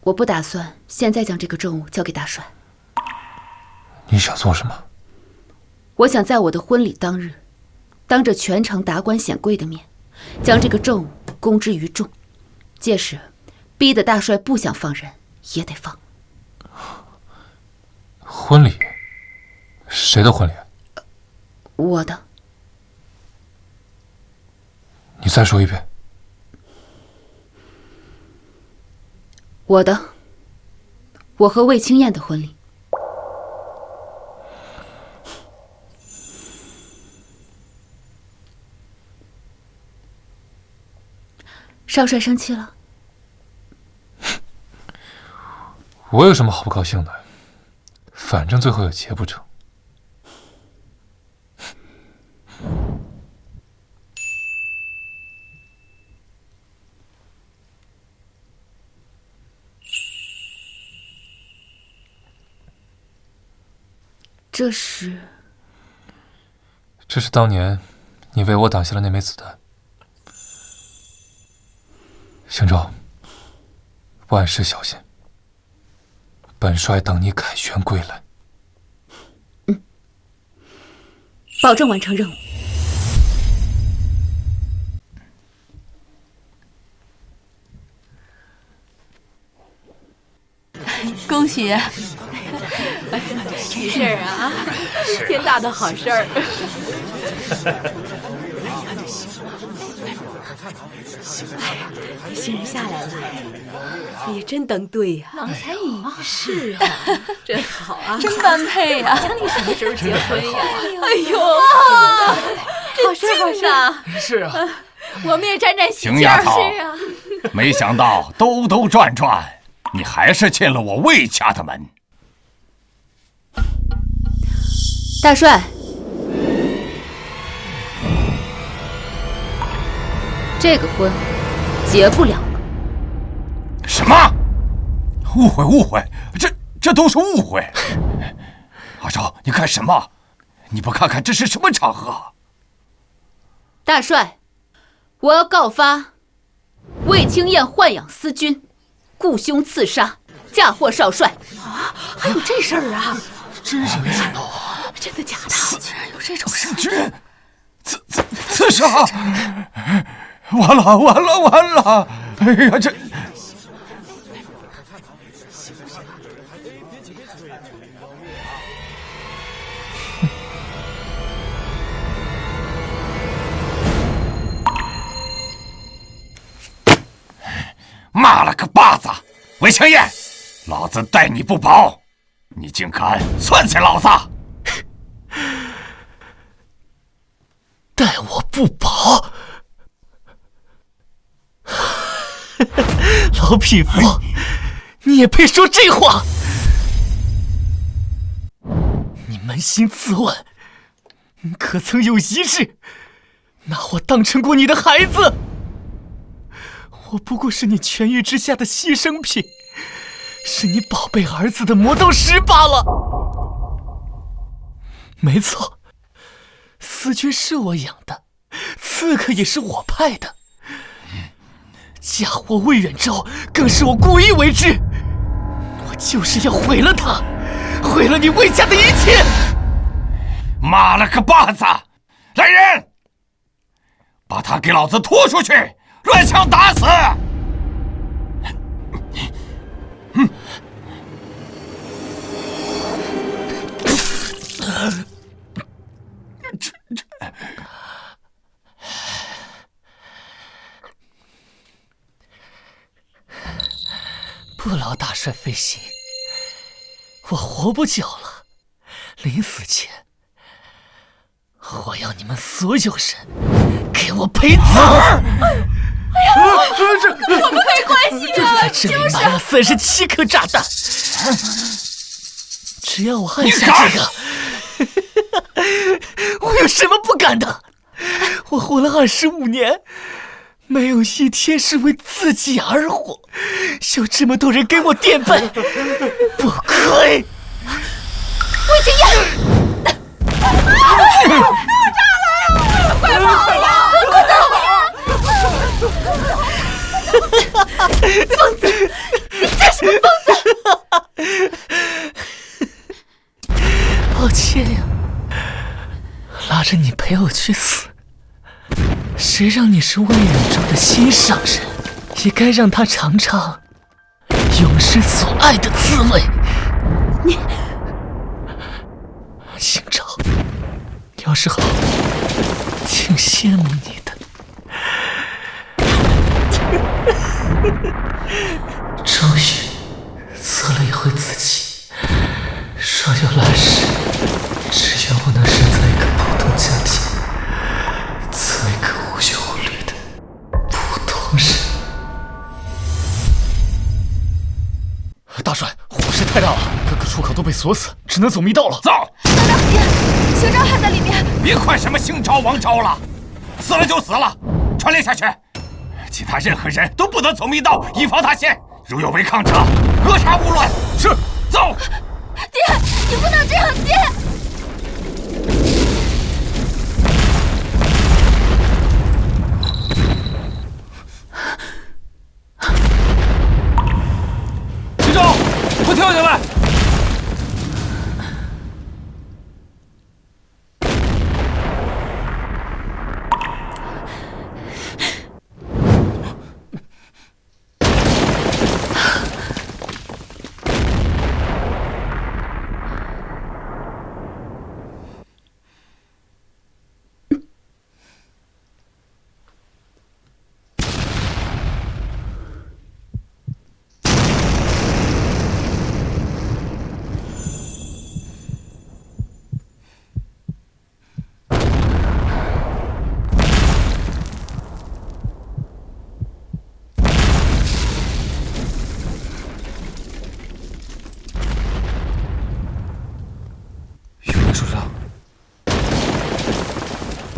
我不打算现在将这个证物交给大帅。你想做什么？我想在我的婚礼当日，当着全城达官显贵的面，将这个证物公之于众。届时，逼得大帅不想放人也得放。婚礼？谁的婚礼？我的。你再说一遍。我的。我和魏青燕的婚礼。少帅生气了？我有什么好不高兴的？反正最后也结不成。这是当年你为我挡下了那枚子弹。邢州，万事小心。本帅等你凯旋归来。保证完成任务。恭喜！这事儿啊，天大的好事儿！新人下来了，你真登对呀！郎才女貌，是啊，真好啊，真般配呀！想你什么时候结婚呀？哎呦，好事好事！是啊，我们也沾沾喜气。邢丫头，是啊，没想到兜兜转转，你还是进了我魏家的门。大帅，这个婚结不了了。什么？误会误会，这都是误会。阿昭，你干什么？你不看看这是什么场合？大帅，我要告发魏清燕豢养私君，雇凶刺杀，嫁祸少帅。啊，还有这事儿啊！真是没想到啊！真的假的？竟然有这种事！私君，刺杀！完了！哎呀，这……妈了个巴子！魏青燕，老子待你不薄，你竟敢算计老子！待我不薄？老匹夫，你也配说这话？你扪心自问，你可曾有一日拿我当成过你的孩子？我不过是你权欲之下的牺牲品，是你宝贝儿子的磨刀石罢了。没错，思君是我养的，刺客也是我派的，嫁祸魏远州更是我故意为之。我就是要毁了他，毁了你魏家的一切。妈了个巴子！来人，把他给老子拖出去！乱枪打死！不劳大帅费心，我活不久了。临死前，我要你们所有人给我陪葬！我们没关系啊！在这里埋了37颗炸弹，只要我按下这个，我有什么不敢的？我活了25年，没有一天是为自己而活，有这么多人给我垫背，不亏。魏青燕，炸了！快跑呀！快走！疯子！你真是个疯子！抱歉呀，拉着你陪我去死。谁让你是魏远州的心上人，也该让他尝尝永失所爱的滋味。你，邢昭，要是好，挺羡慕你的。终于做了一回自己，若有来世，只愿我能生在一个普通家庭，做一个无忧无虑的普通人。大帅，火势太大了，各个出口都被锁死，只能走密道了。走！邢昭还在里面。别管什么邢昭、王昭了，死了就死了，传令下去，其他任何人都不能走密道，以防他现。如有违抗者，扼杀勿乱。是，走。爹，你不能这样，爹。秦昭，快跳下来！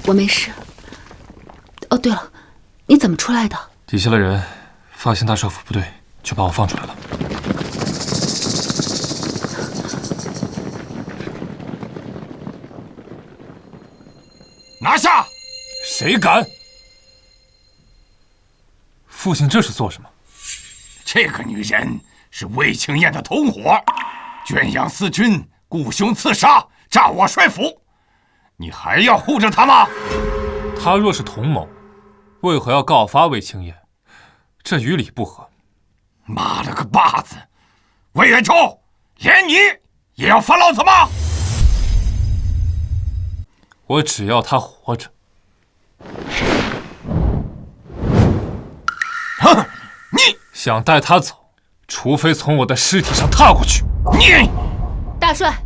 我没事。哦，对了，你怎么出来的？底下的人发现大帅府不对，就把我放出来了。拿下！谁敢？父亲这是做什么？这个女人是魏青燕的同伙，圈养私军，雇凶刺杀，诈我帅府。你还要护着她吗？他若是同谋，为何要告发魏青燕？这与理不合。妈了个巴子！魏元冲，连你也要反老子吗？我只要他活着。哼！你想带他走，除非从我的尸体上踏过去。你，大帅，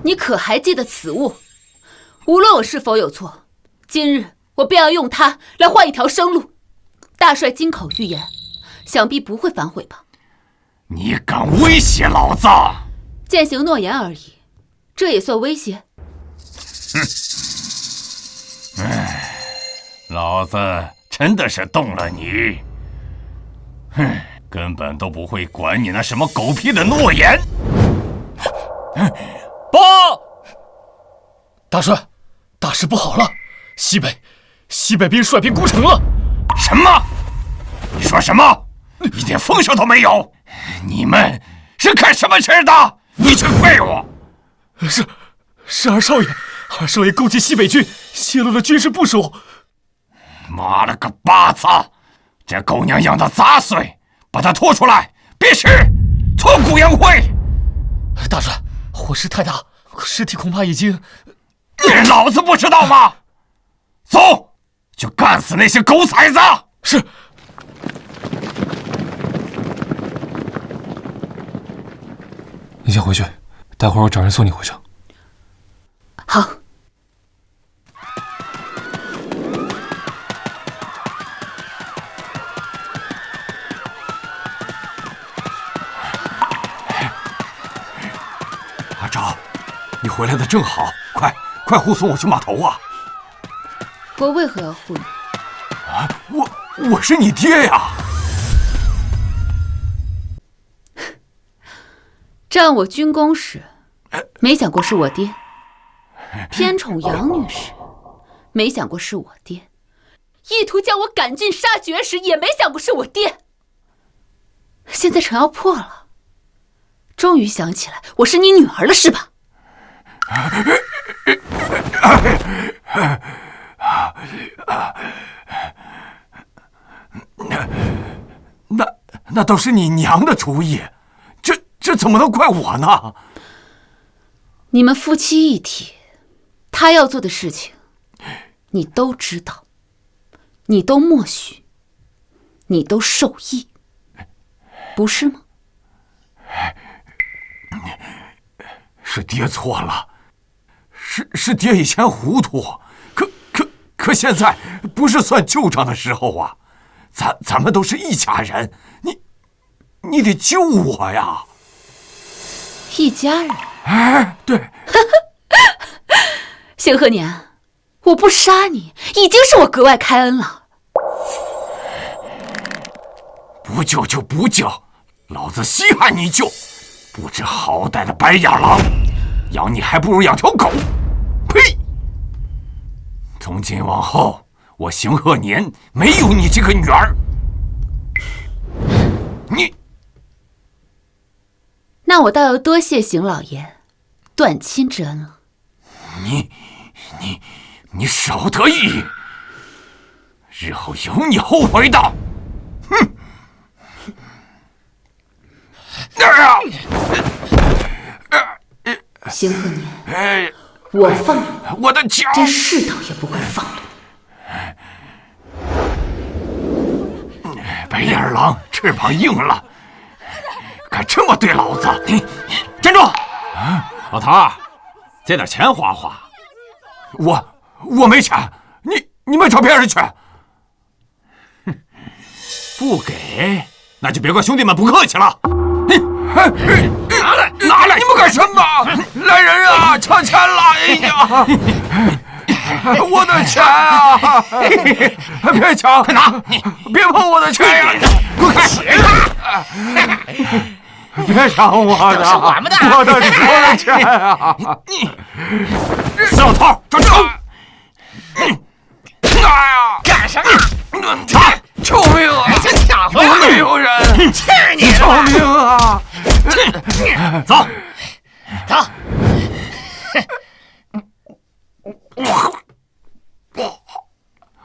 你可还记得此物？无论我是否有错，今日我便要用它来换一条生路。大帅金口玉言，想必不会反悔吧？你敢威胁老子？践行诺言而已，这也算威胁？老子真的是动了你，根本都不会管你那什么狗屁的诺言。报！大帅，大事不好了！西北兵率兵攻城了！什么？你说什么？一点风声都没有！你们是干什么吃的？你群废物！是二少爷，二少爷勾结西北军，泄露了军事部署。妈了个巴子！这狗娘养的杂碎，把他拖出来，别使挫骨扬灰！大帅，火势太大，尸体恐怕已经……老子不知道吗？走，就干死那些狗崽子！是。你先回去，待会儿我找人送你回城。好。阿昭，你回来的正好，快护送我去码头啊！我为何要护你？啊，我是你爹呀！占我军功时，没想过是我爹；偏宠杨女时，没想过是我爹；意图将我赶尽杀绝时，也没想过是我爹。现在城要破了，终于想起来我是你女儿了，是吧？那都是你娘的主意，这怎么能怪我呢？你们夫妻一体，他要做的事情，你都知道，你都默许，你都受益，不是吗？是爹错了，是爹以前糊涂，可现在不是算旧账的时候啊！咱们都是一家人，你得救我呀！一家人？哎，对。仙鹤年，我不杀你，已经是我格外开恩了。不救就不救，老子稀罕你救！不知好歹的白眼狼，养你还不如养条狗！呸！从今往后，我邢鹤年没有你这个女儿。你，那我倒要多谢邢老爷断亲之恩了。你少得意，日后有你后悔的。哼！邢鹤年，我放了你，我的脚，这世道也不会放了你。白眼狼翅膀硬了，敢这么对老子！你站住！老头，借点钱花花。我没钱，你们找别人去。不给，那就别怪兄弟们不客气了。拿来！你们干什么？来人啊！抢钱了！哎呀，我的钱啊！别抢！快拿！别碰我的钱呀！滚开！别抢我的！我的钱啊！死老头，站住！救命啊！这家伙，没有人！去你的！救命啊！走，走。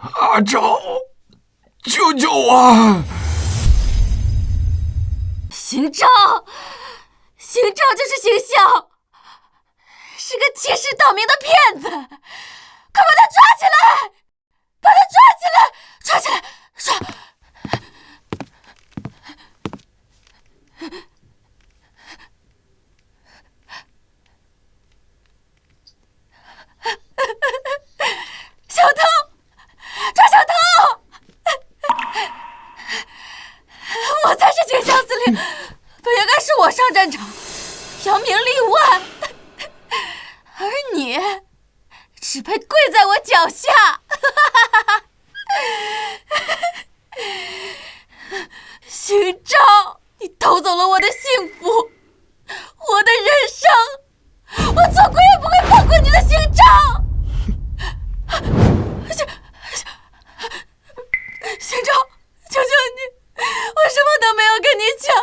阿昭，救救我！邢昭，邢昭就是邢潇，是个欺世盗名的骗子，快把他抓起来！把他抓起来！抓起来！抓！小偷！抓小偷！我才是警校司令，本应该是我上战场，扬名立万，而你只配跪在我脚下。邢昭，你偷走了我的幸福，我的人生，我做鬼也不会放过你的邢昭。邢昭，求求你，我什么都没有跟你讲，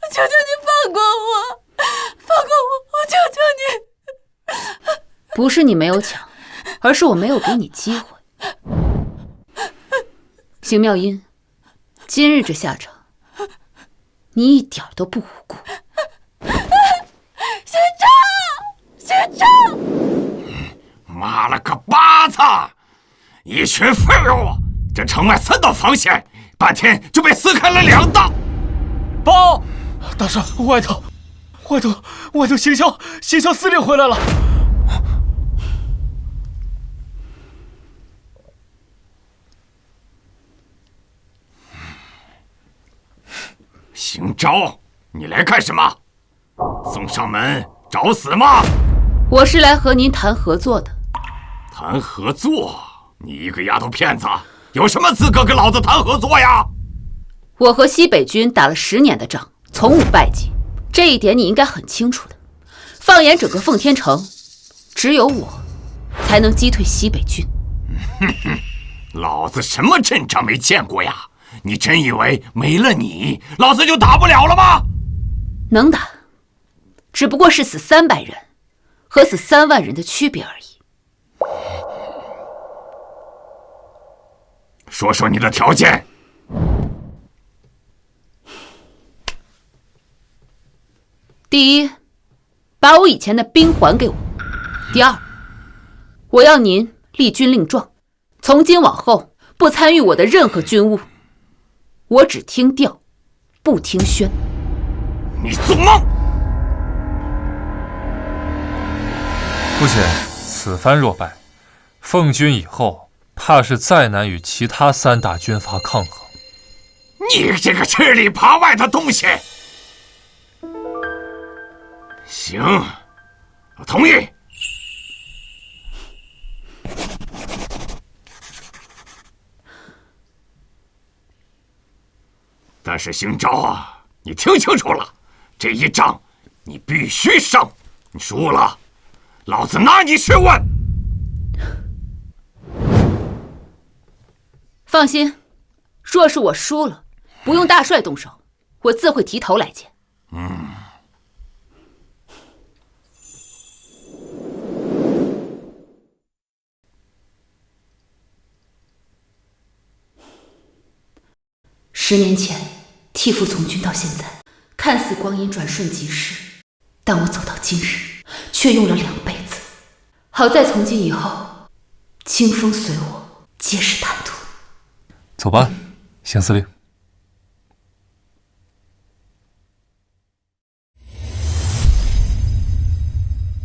求求你放过我，放过我，我求求你。不是你没有抢，而是我没有给你机会。邢妙音，今日这下场，你一点都不无辜。邢昭，邢昭！妈了个巴子！一群废物！这城外3道防线，半天就被撕开了2道。报，大帅，外头邢潇司令回来了。邢昭，你来干什么？送上门找死吗？我是来和您谈合作的。谈合作？你一个丫头片子，有什么资格跟老子谈合作呀？我和西北军打了10年的仗，从无败绩，这一点你应该很清楚的。放眼整个奉天城，只有我才能击退西北军。哼哼，老子什么阵仗没见过呀？你真以为没了你，老子就打不了了吗？能打，只不过是死300人和死3万人的区别而已。说说你的条件。第一，把我以前的兵还给我。第二，我要您立军令状，从今往后不参与我的任何军务，我只听调，不听宣。你做梦！父亲，此番若败，奉军以后怕是再难与其他3大军阀抗衡。你这个吃里扒外的东西！行，我同意。但是邢昭啊，你听清楚了，这一仗你必须胜，你输了，老子拿你去问。放心，若是我输了，不用大帅动手，我自会提头来见。10年前，替父从军到现在，看似光阴转瞬即逝，但我走到今日，却用了2辈子。好在从今以后，清风随我，皆是坦途。走吧，邢司令。